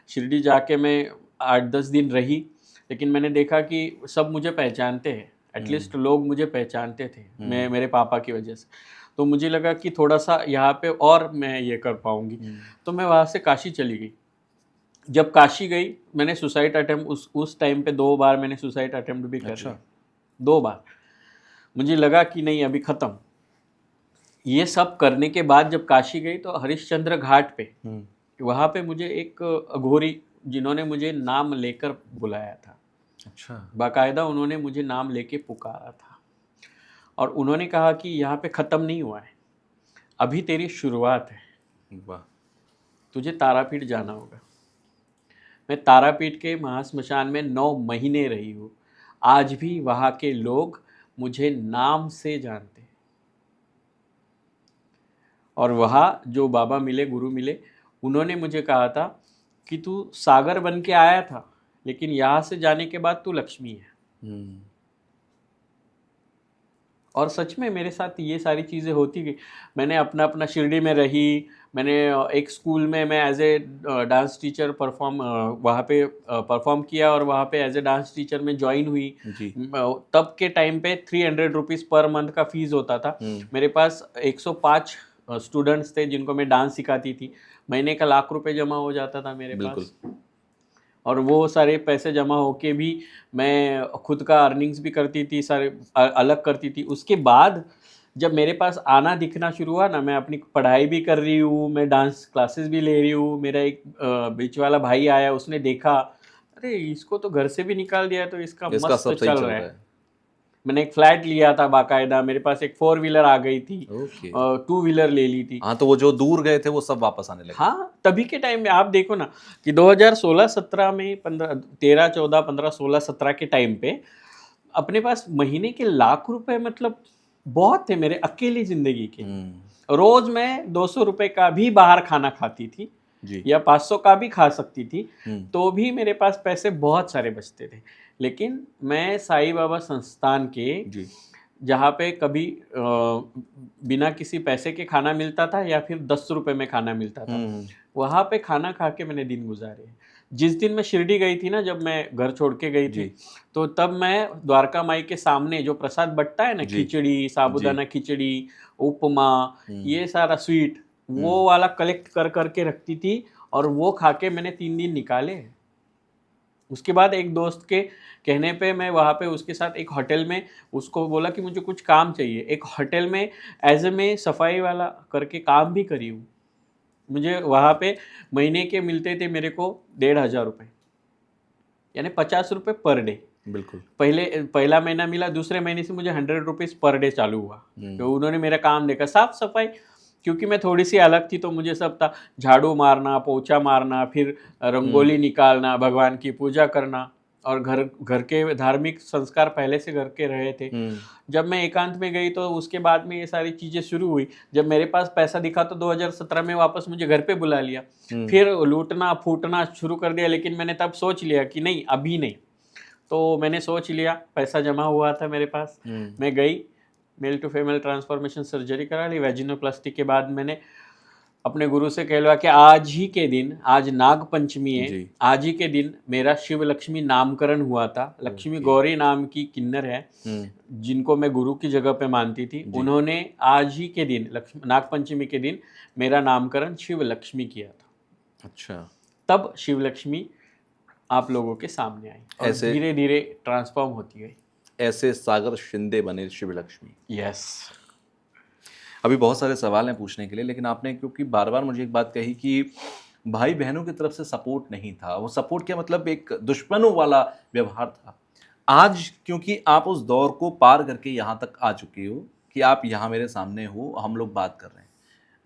शिरडी जाके मैं 8-10 दिन रही। लेकिन मैंने देखा कि सब मुझे पहचानते हैं, एटलीस्ट लोग मुझे पहचानते थे मैं मेरे पापा की वजह से। तो मुझे लगा कि थोड़ा सा यहाँ पे और मैं ये कर पाऊँगी। तो मैं वहाँ से काशी चली गई। जब काशी गई, मैंने सुसाइड अटेम्प्ट उस टाइम पे 2 बार मैंने सुसाइड अटेम्प्ट भी कर लिया। 2 बार। मुझे लगा कि नहीं, अभी ख़त्म। ये सब करने के बाद जब काशी गई, तो हरिश्चंद्र घाट पे, वहाँ पे मुझे एक अघोरी, जिन्होंने मुझे नाम लेकर बुलाया था। अच्छा। बाकायदा उन्होंने मुझे नाम लेके पुकारा था और उन्होंने कहा कि यहाँ पे ख़त्म नहीं हुआ है, अभी तेरी शुरुआत है, वाह। तुझे तारापीठ जाना होगा। मैं तारापीठ के महाश्मशान में 9 महीने रही हूँ। आज भी वहाँ के लोग मुझे नाम से जानते हैं। और वहाँ जो बाबा मिले, गुरु मिले, उन्होंने मुझे कहा था कि तू सागर बन के आया था, लेकिन यहाँ से जाने के बाद तू लक्ष्मी है। और सच में मेरे साथ ये सारी चीज़ें होती गई। मैंने अपना अपना शिरडी में रही। मैंने एक स्कूल में मैं एज ए डांस टीचर वहाँ पे परफॉर्म किया और वहाँ पे एज ए डांस टीचर में ज्वाइन हुई। जी। तब के टाइम पे 300 रुपीज़ पर मंथ का फीस होता था। मेरे पास 105 स्टूडेंट्स थे जिनको मैं डांस सिखाती थी। महीने का ₹1,00,000 जमा हो जाता था मेरे पास। और वो सारे पैसे जमा होके भी मैं खुद का अर्निंग्स भी करती थी, सारे अलग करती थी। उसके बाद जब मेरे पास आना दिखना शुरू हुआ ना, मैं अपनी पढ़ाई भी कर रही हूँ, मैं डांस क्लासेस भी ले रही हूँ। मेरा एक बीच वाला भाई आया, उसने देखा, अरे इसको तो घर से भी निकाल दिया, तो इसका मस्त सब सही चल रहा है। मैंने एक फ्लैट लिया था बाकायदा, मेरे पास एक 4 व्हीलर आ गई थी, 2 व्हीलर ले ली थी। हाँ, तो वो जो दूर गए थे वो सब वापस आने लगे। हाँ, तभी के टाइम में आप देखो ना कि 2016-17 में 13-14-15-16-17 के टाइम पे अपने पास महीने के ₹1,00,000 मतलब बहुत थे मेरे अकेली ज़िंदगी के। रोज़ मैं 200 रुपये का भी बाहर खाना खाती थी जी। या 500 का भी खा सकती थी, तो भी मेरे पास पैसे बहुत सारे बचते थे। लेकिन मैं साईं बाबा संस्थान के, जहाँ पे कभी बिना किसी पैसे के खाना मिलता था या फिर 10 रुपये में खाना मिलता था, वहाँ पे खाना खा के मैंने दिन गुजारे। जिस दिन मैं शिरडी गई थी ना, जब मैं घर छोड़ के गई थी, तो तब मैं द्वारका माई के सामने जो प्रसाद बंटता है ना, खिचड़ी, साबूदाना खिचड़ी, उपमा, ये सारा स्वीट, वो वाला कलेक्ट कर करके रखती थी और वो खा के मैंने 3 दिन निकाले। उसके बाद एक दोस्त के कहने पे मैं वहाँ पे उसके साथ एक होटल में उसको बोला कि मुझे कुछ काम चाहिए, एक होटल में एज ए मैं सफाई वाला करके काम भी करी हूँ। मुझे वहाँ पे महीने के मिलते थे मेरे को 1,500 रुपये, यानी 50 रुपये पर डे। बिल्कुल। पहला महीना मिला, दूसरे महीने से मुझे 100 रुपीज़ पर डे चालू हुआ। तो उन्होंने मेरा काम देखा, साफ सफाई, क्योंकि मैं थोड़ी सी अलग थी तो मुझे सब था, झाड़ू मारना, पोछा मारना, फिर रंगोली निकालना, भगवान की पूजा करना, और घर के धार्मिक संस्कार पहले से घर के रहे थे। जब मैं एकांत में गई तो उसके बाद में ये सारी चीज़ें शुरू हुई। जब मेरे पास पैसा दिखा तो 2017 में वापस मुझे घर पे बुला लिया, फिर लूटना फूटना शुरू कर दिया। लेकिन मैंने तब सोच लिया कि नहीं, अभी नहीं। तो मैंने सोच लिया, पैसा जमा हुआ था मेरे पास, मैं गई, male to female transformation surgery करा ली। वेजिनोप्लास्टी के बाद मैंने अपने गुरु से कहलवा कि आज ही के दिन, आज नाग पंचमी है, आज ही के दिन मेरा शिव लक्ष्मी नामकरण हुआ था। लक्ष्मी गौरी नाम की किन्नर है जिनको मैं गुरु की जगह पे मानती थी, उन्होंने आज ही के दिन नाग पंचमी के दिन मेरा नामकरण शिव लक्ष्मी किया था। अच्छा। तब शिव लक्ष्मी आप लोगों के सामने आई और ऐसे धीरे धीरे ट्रांसफॉर्म होती गई। ऐसे सागर शिंदे बने शिव लक्ष्मी। यस। अभी बहुत सारे सवाल हैं पूछने के लिए, लेकिन आपने क्योंकि बार बार मुझे एक बात कही कि भाई बहनों की तरफ से सपोर्ट नहीं था, वो सपोर्ट क्या मतलब एक दुश्मनों वाला व्यवहार था। आज क्योंकि आप उस दौर को पार करके यहाँ तक आ चुके हो कि आप यहाँ मेरे सामने हो, हम लोग बात कर रहे हैं,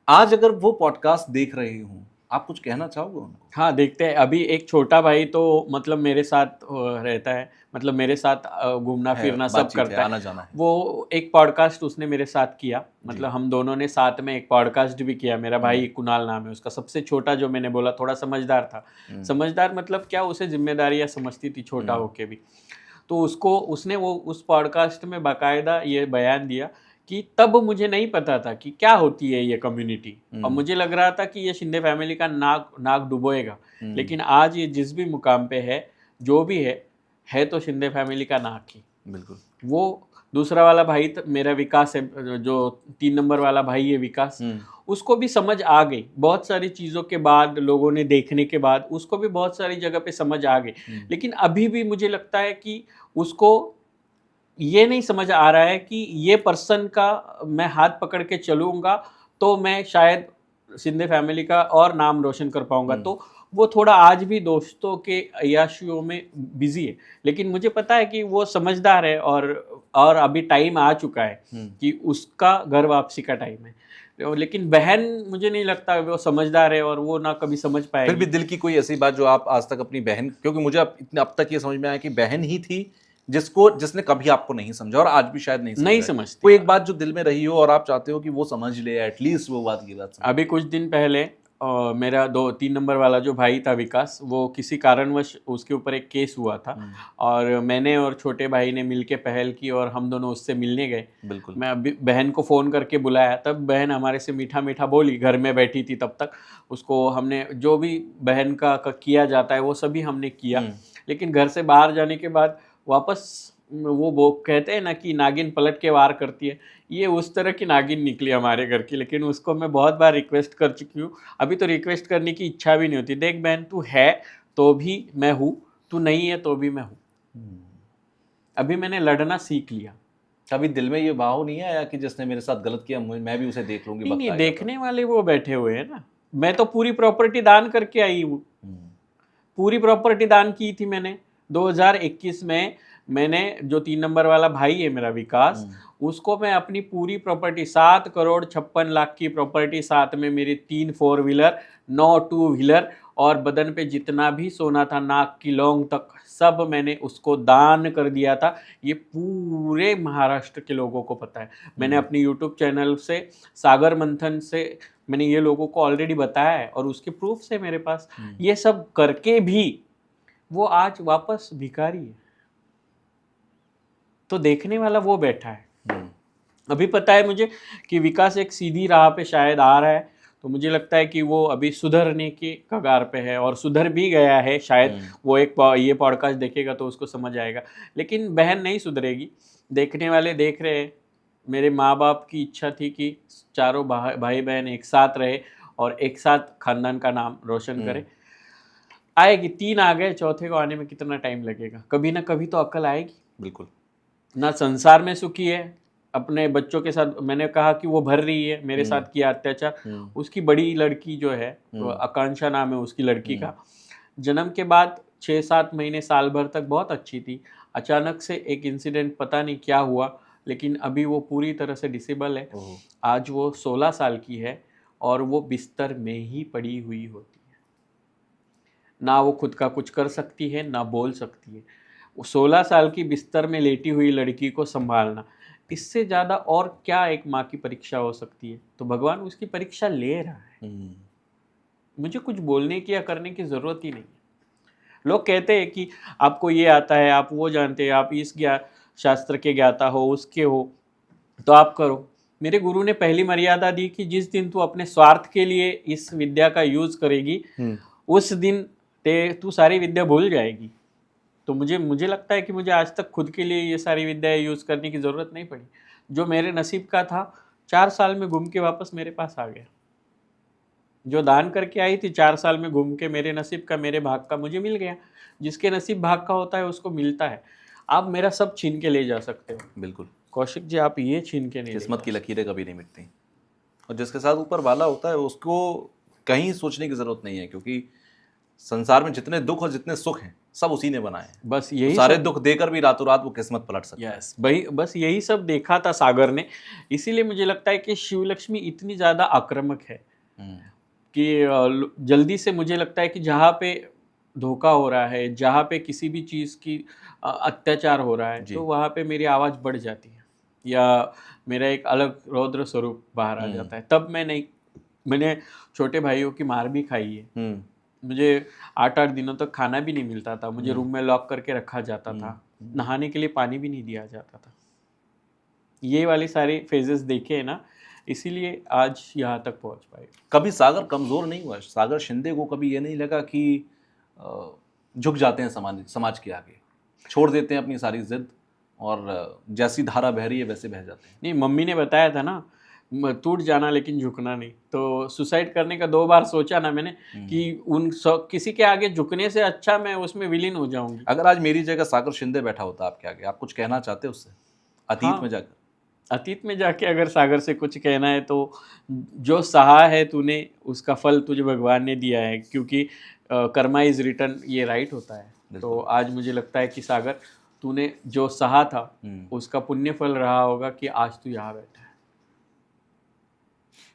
आज अगर वो पॉडकास्ट देख रहे हो, आप कुछ कहना चाहोगे उनको? हाँ, देखते हैं। अभी एक छोटा भाई तो मतलब मेरे साथ रहता है, मतलब मेरे साथ घूमना फिरना सब करता है, आना जाना है। वो एक पॉडकास्ट उसने मेरे साथ किया, मतलब हम दोनों ने साथ में एक पॉडकास्ट भी किया। मेरा भाई कुणाल नाम है उसका, सबसे छोटा, जो मैंने बोला थोड़ा समझदार था। समझदार मतलब क्या, उसे जिम्मेदारियाँ समझती थी छोटा होके भी। तो उसने वो उस पॉडकास्ट में बाकायदा ये बयान दिया कि तब मुझे नहीं पता था कि क्या होती है ये कम्युनिटी, और मुझे लग रहा था कि ये शिंदे फैमिली का नाक डुबोएगा। लेकिन आज ये जिस भी मुकाम पे है, जो भी है तो शिंदे फैमिली का नाक ही। बिल्कुल। वो दूसरा वाला भाई मेरा विकास है, जो 3 नंबर वाला भाई है विकास, उसको भी समझ आ गई बहुत सारी चीज़ों के बाद, लोगों ने देखने के बाद उसको भी बहुत सारी जगह पे समझ आ गई। लेकिन अभी भी मुझे लगता है कि उसको ये नहीं समझ आ रहा है कि ये पर्सन का मैं हाथ पकड़ के चलूँगा तो मैं शायद शिंदे फैमिली का और नाम रोशन कर पाऊँगा। तो वो थोड़ा आज भी दोस्तों के अय्याशियों में बिजी है, लेकिन मुझे पता है कि वो समझदार है, और अभी टाइम आ चुका है कि उसका घर वापसी का टाइम है। लेकिन बहन मुझे नहीं लगता वो समझदार है, और वो ना कभी समझ पाएगी। फिर भी दिल की कोई ऐसी बात जो आप आज तक अपनी बहन, क्योंकि मुझे अब तक ये समझ में आया कि बहन ही थी जिसने कभी आपको नहीं समझा, और आज भी शायद नहीं समझती। कोई एक बात जो दिल में रही हो और आप चाहते हो कि वो समझ ले, एटलीस्ट वो बात की बात समझ। अभी कुछ दिन पहले मेरा 3 नंबर वाला जो भाई था विकास, वो किसी कारणवश उसके ऊपर एक केस हुआ था, और मैंने और छोटे भाई ने मिलके पहल की और हम दोनों उससे मिलने गए। बिल्कुल। मैं अभी बहन को फ़ोन करके बुलाया, तब बहन हमारे से मीठा मीठा बोली, घर में बैठी थी तब तक। उसको हमने जो भी बहन का किया जाता है वो सभी हमने किया। लेकिन घर से बाहर जाने के बाद वापस वो कहते हैं ना कि नागिन पलट के वार करती है, ये उस तरह की नागिन निकली हमारे घर की। लेकिन उसको मैं बहुत बार रिक्वेस्ट कर चुकी हूँ, अभी तो रिक्वेस्ट करने की इच्छा भी नहीं होती। देख बहन, तू है तो भी मैं हूँ, तू नहीं है तो भी मैं हूँ। अभी मैंने लड़ना सीख लिया। कभी दिल में ये भाव नहीं आया कि जिसने मेरे साथ गलत किया मैं भी उसे देख लूंगी? नहीं, देखने वाले वो बैठे हुए हैं ना। मैं तो पूरी प्रॉपर्टी दान करके आई हूँ, पूरी प्रॉपर्टी दान की थी मैंने 2021 में। मैंने जो 3 नंबर वाला भाई है मेरा विकास, उसको मैं अपनी पूरी प्रॉपर्टी 7,56,00,000 की प्रॉपर्टी, साथ में मेरी 3 4 व्हीलर, 9 2 व्हीलर, और बदन पे जितना भी सोना था नाक की लौंग तक, सब मैंने उसको दान कर दिया था। ये पूरे महाराष्ट्र के लोगों को पता है। मैंने अपनी यूट्यूब चैनल से, सागर मंथन से मैंने ये लोगों को ऑलरेडी बताया है, और उसके प्रूफ है मेरे पास। ये सब करके भी वो आज वापस भिखारी है, तो देखने वाला वो बैठा है। अभी पता है मुझे कि विकास एक सीधी राह पे शायद आ रहा है, तो मुझे लगता है कि वो अभी सुधरने के कगार पे है, और सुधर भी गया है शायद। वो ये पॉडकास्ट देखेगा तो उसको समझ आएगा। लेकिन बहन नहीं सुधरेगी, देखने वाले देख रहे हैं। मेरे माँ बाप की इच्छा थी कि चारों भाई बहन एक साथ रहे और एक साथ खानदान का नाम रोशन करें। आएगी, 3 आ गए, चौथे को आने में कितना टाइम लगेगा? कभी ना कभी तो अक्ल आएगी। बिल्कुल। ना संसार में सुखी है, अपने बच्चों के साथ, मैंने कहा कि वो भर रही है, मेरे साथ किया अत्याचार। उसकी बड़ी लड़की जो है, तो आकांक्षा नाम है उसकी लड़की का, जन्म के बाद 6-7 महीने, साल भर तक बहुत अच्छी थी। अचानक से एक इंसिडेंट, पता नहीं क्या हुआ, लेकिन अभी वो पूरी तरह से डिसेबल है। आज वो 16 साल की है और वो बिस्तर में ही पड़ी हुई होती है। ना वो खुद का कुछ कर सकती है, ना बोल सकती है। वो 16 साल की बिस्तर में लेटी हुई लड़की को संभालना, इससे ज़्यादा और क्या एक माँ की परीक्षा हो सकती है? तो भगवान उसकी परीक्षा ले रहा है। मुझे कुछ बोलने की या करने की ज़रूरत ही नहीं है। लोग कहते हैं कि आपको ये आता है, आप वो जानते हैं, आप इस शास्त्र के ज्ञाता हो, उसके हो, तो आप करो। मेरे गुरु ने पहली मर्यादा दी कि जिस दिन तू अपने स्वार्थ के लिए इस विद्या का यूज़ करेगी, उस दिन तू सारी विद्या भूल जाएगी। तो मुझे लगता है कि मुझे आज तक खुद के लिए ये सारी विद्याएं यूज़ करने की ज़रूरत नहीं पड़ी। जो मेरे नसीब का था, 4 साल में घूम के वापस मेरे पास आ गया। जो दान करके आई थी, 4 साल में घूम के मेरे नसीब का, मेरे भाग का मुझे मिल गया। जिसके नसीब भाग का होता है उसको मिलता है। आप मेरा सब छीन के ले जा सकते हो, बिल्कुल। कौशिक जी आप ये छीन के नहीं ले किस्मत जा की लकीरें कभी नहीं मिटती, और जिसके साथ ऊपर वाला होता है उसको कहीं सोचने की जरूरत नहीं है, क्योंकि संसार में जितने दुख और जितने सुख हैं सब उसी ने बनाए हैं। बस यही तो सारे सब- दुख देकर भी रातों रात वो किस्मत पलट सकता है। यस भाई, बस यही सब देखा था सागर ने। इसीलिए मुझे लगता है कि शिवलक्ष्मी इतनी ज़्यादा आक्रामक है कि जल्दी से, मुझे लगता है कि जहाँ पे धोखा हो रहा है, जहाँ पे किसी भी चीज़ की अत्याचार हो रहा है, तो वहाँ पे मेरी आवाज़ बढ़ जाती है, या मेरा एक अलग रौद्र स्वरूप बाहर आ जाता है। तब मैंने छोटे भाइयों की मार भी खाई है। मुझे 8-8 दिनों तक खाना भी नहीं मिलता था, मुझे रूम में लॉक करके रखा जाता था, नहाने के लिए पानी भी नहीं दिया जाता था। ये वाली सारी फेजेस देखे हैं ना, इसीलिए आज यहाँ तक पहुँच पाए। कभी सागर कमजोर नहीं हुआ? सागर शिंदे को कभी ये नहीं लगा कि झुक जाते हैं समाज के आगे, छोड़ देते हैं अपनी सारी जिद, और जैसी धारा बह रही है वैसे बह जाते हैं? नहीं, मम्मी ने बताया था ना, टूट जाना लेकिन झुकना नहीं। तो सुसाइड करने का 2 बार सोचा ना मैंने कि किसी के आगे झुकने से अच्छा मैं उसमें विलीन हो जाऊंगी। अगर आज मेरी जगह सागर शिंदे बैठा होता आपके आगे, आप कुछ कहना चाहते उससे अतीत हाँ, में जाकर? अतीत में जाके अगर सागर से कुछ कहना है तो, जो सहा है तूने उसका फल तुझे भगवान ने दिया है, क्योंकि कर्मा इज रिटर्न, ये राइट होता है। तो आज मुझे लगता है कि सागर, तूने जो सहा था उसका पुण्य फल रहा होगा कि आज तू यहाँ बैठा है।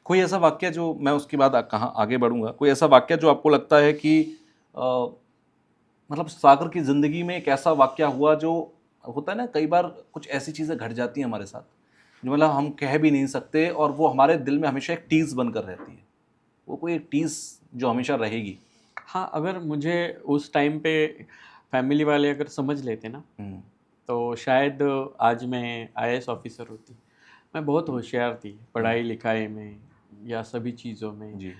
कोई ऐसा वाक्य जो, मैं उसके बाद कहाँ आगे बढ़ूंगा, कोई ऐसा वाक्य जो आपको लगता है कि मतलब सागर की ज़िंदगी में एक ऐसा वाक्य हुआ जो होता है ना, कई बार कुछ ऐसी चीज़ें घट जाती हैं हमारे साथ जो मतलब हम कह भी नहीं सकते, और वो हमारे दिल में हमेशा एक टीस बनकर रहती है, वो कोई एक टीस जो हमेशा रहेगी? हाँ, अगर मुझे उस टाइम पे फैमिली वाले अगर समझ लेते ना, तो शायद आज मैं IAS ऑफिसर होती। मैं बहुत होशियार थी पढ़ाई लिखाई में या सभी चीज़ों में जी।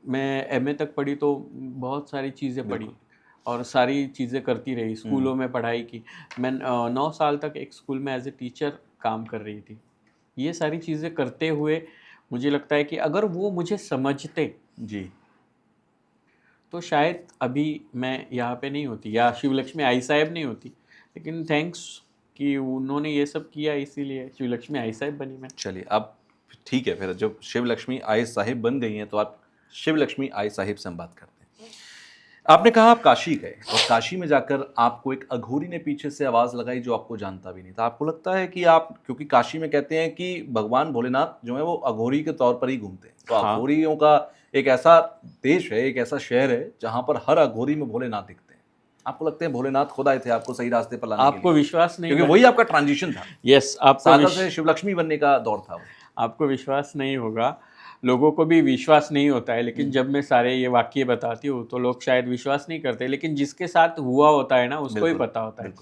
मैं MA तक पढ़ी, तो बहुत सारी चीज़ें पढ़ी और सारी चीज़ें करती रही, स्कूलों में पढ़ाई की। मैं 9 साल तक एक स्कूल में एज ए टीचर काम कर रही थी। ये सारी चीज़ें करते हुए मुझे लगता है कि अगर वो मुझे समझते जी, तो शायद अभी मैं यहाँ पे नहीं होती, या शिवलक्ष्मी आई साहेब नहीं होती। लेकिन थैंक्स कि उन्होंने ये सब किया, इसीलिए शिवलक्ष्मी आई साहेब बनी मैं। चलिए अब ठीक है, फिर जब शिवलक्ष्मी आई साहिब बन गई हैं तो आप शिवलक्ष्मी आई साहिब से हम बात करते हैं। आपने कहा आप काशी गए, और काशी में जाकर आपको एक अघोरी ने पीछे से आवाज़ लगाई जो आपको जानता भी नहीं था। आपको लगता है कि आप, क्योंकि काशी में कहते हैं कि भगवान भोलेनाथ जो है वो अघोरी के तौर पर ही घूमते हैं, तो हाँ। अघोरियों का एक ऐसा देश है, एक ऐसा शहर है जहाँ पर हर अघोरी में भोलेनाथ दिखते हैं। आपको लगता है भोलेनाथ खुद आए थे आपको सही रास्ते पर लाने के आपको लिए? विश्वास नहीं, क्योंकि वही आपका ट्रांजिशन था, यस, सागर से शिवलक्ष्मी बनने का दौर था वो। आपको विश्वास नहीं होगा, लोगों को भी विश्वास नहीं होता है, लेकिन जब मैं सारे ये वाक्य बताती हूँ तो लोग शायद विश्वास नहीं करते, लेकिन जिसके साथ हुआ होता है ना उसको ही पता होता है।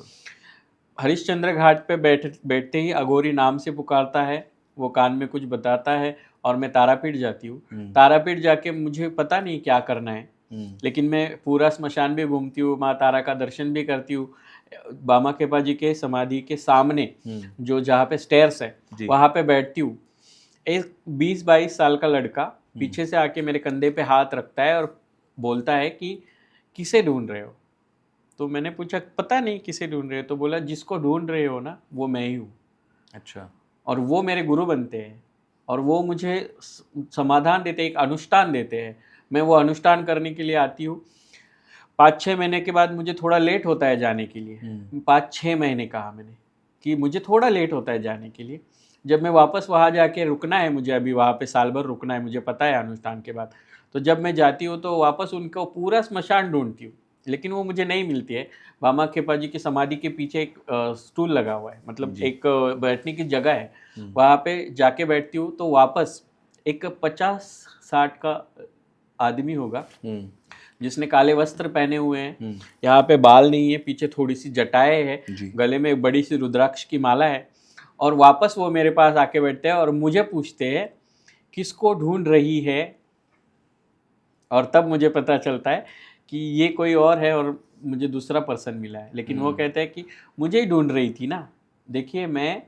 हरिश्चंद्र घाट पे बैठते ही अघोरी नाम से पुकारता है, वो कान में कुछ बताता है और मैं तारापीठ जाती हूँ। तारापीठ जाके मुझे पता नहीं क्या करना है, लेकिन मैं पूरा स्मशान भी घूमती हूँ, माँ तारा का दर्शन भी करती हूँ। बामा केपा जी के समाधि के सामने जो जहाँ पे स्टेयर्स है वहाँ पे बैठती हूँ। एक 20-22 साल का लड़का पीछे से आके मेरे कंधे पे हाथ रखता है और बोलता है कि किसे ढूंढ रहे हो? तो मैंने पूछा पता नहीं किसे ढूंढ रहे हो, तो बोला जिसको ढूंढ रहे हो ना वो मैं ही हूँ, अच्छा। और वो मेरे गुरु बनते हैं और वो मुझे समाधान देते हैं, एक अनुष्ठान देते हैं। मैं वो अनुष्ठान करने के लिए आती हूँ। 5-6 महीने के बाद मुझे थोड़ा लेट होता है जाने के लिए। 5-6 महीने कहा मैंने कि मुझे थोड़ा लेट होता है जाने के लिए। जब मैं वापस वहाँ जाके रुकना है, मुझे अभी वहाँ पे साल भर रुकना है, मुझे पता है अनुष्ठान के बाद। तो जब मैं जाती हूँ तो वापस उनको पूरा श्मशान ढूंढती हूँ, लेकिन वो मुझे नहीं मिलती है। बामा खेपा जी की समाधि के पीछे एक स्टूल लगा हुआ है, मतलब जी। एक बैठने की जगह है। वहाँ पे जाके बैठती हूँ तो वापस एक 50-60 का आदमी होगा जिसने काले वस्त्र पहने हुए हैं, यहाँ पे बाल नहीं है, पीछे थोड़ी सी जटाएं है, जी। गले में एक बड़ी सी रुद्राक्ष की माला है, और वापस वो मेरे पास आके बैठते हैं और मुझे पूछते हैं किसको ढूंढ रही है। और तब मुझे पता चलता है कि ये कोई और है और मुझे दूसरा पर्सन मिला है, लेकिन वो कहते हैं कि मुझे ही ढूंढ रही थी ना, देखिए मैं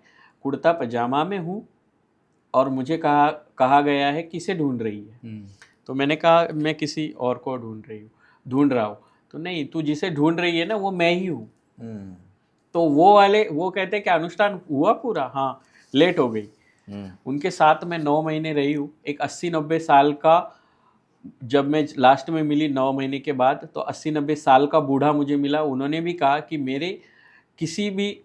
कुर्ता पजामा में हूँ और मुझे कहा गया है किसे ढूंढ रही है। तो मैंने कहा मैं किसी और को ढूंढ रहा हूँ। तो नहीं, तू जिसे ढूंढ रही है ना वो मैं ही हूँ। तो वो कहते हैं कि अनुष्ठान हुआ पूरा? हाँ, लेट हो गई। उनके साथ मैं 9 महीने रही हूँ। एक 80-90 साल का, जब मैं लास्ट में मिली 9 महीने के बाद, तो 80-90 साल का बूढ़ा मुझे मिला। उन्होंने भी कहा कि मेरे किसी भी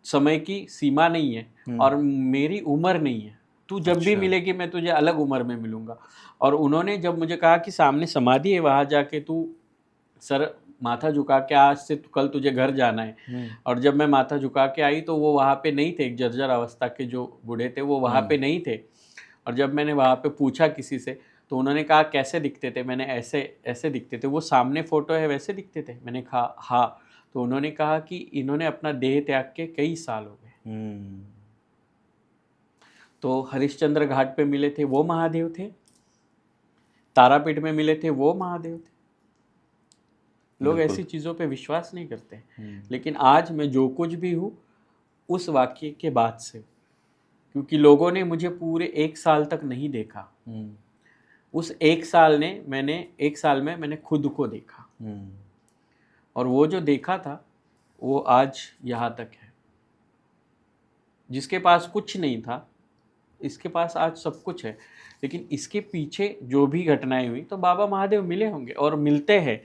समय की सीमा नहीं है और मेरी उम्र नहीं है, तू जब भी मिलेगी मैं तुझे अलग उम्र में मिलूंगा। और उन्होंने जब मुझे कहा कि सामने समाधि है, वहाँ जाके तू सर माथा झुका के, आज से कल तुझे घर जाना है। और जब मैं माथा झुका के आई तो वो वहाँ पे नहीं थे, एक जर्जर अवस्था के जो बूढ़े थे वो वहाँ पे नहीं थे। और जब मैंने वहाँ पे पूछा किसी से तो उन्होंने कहा कैसे दिखते थे? मैंने ऐसे दिखते थे। वो सामने फोटो है वैसे दिखते थे? मैंने कहा हाँ। तो उन्होंने कहा कि इन्होंने अपना देह त्याग के कई साल हो गए। तो हरिश्चंद्र घाट पे मिले थे वो महादेव थे, तारापीठ में मिले थे वो महादेव थे। लोग ऐसी चीज़ों पे विश्वास नहीं करते। लेकिन आज मैं जो कुछ भी हूँ उस वाक्य के बाद से, क्योंकि लोगों ने मुझे पूरे 1 साल तक नहीं देखा। उस 1 साल में मैंने खुद को देखा, और वो जो देखा था वो आज यहाँ तक है। जिसके पास कुछ नहीं था, इसके पास आज सब कुछ है। लेकिन इसके पीछे जो भी घटनाएं हुई तो बाबा महादेव मिले होंगे और मिलते हैं।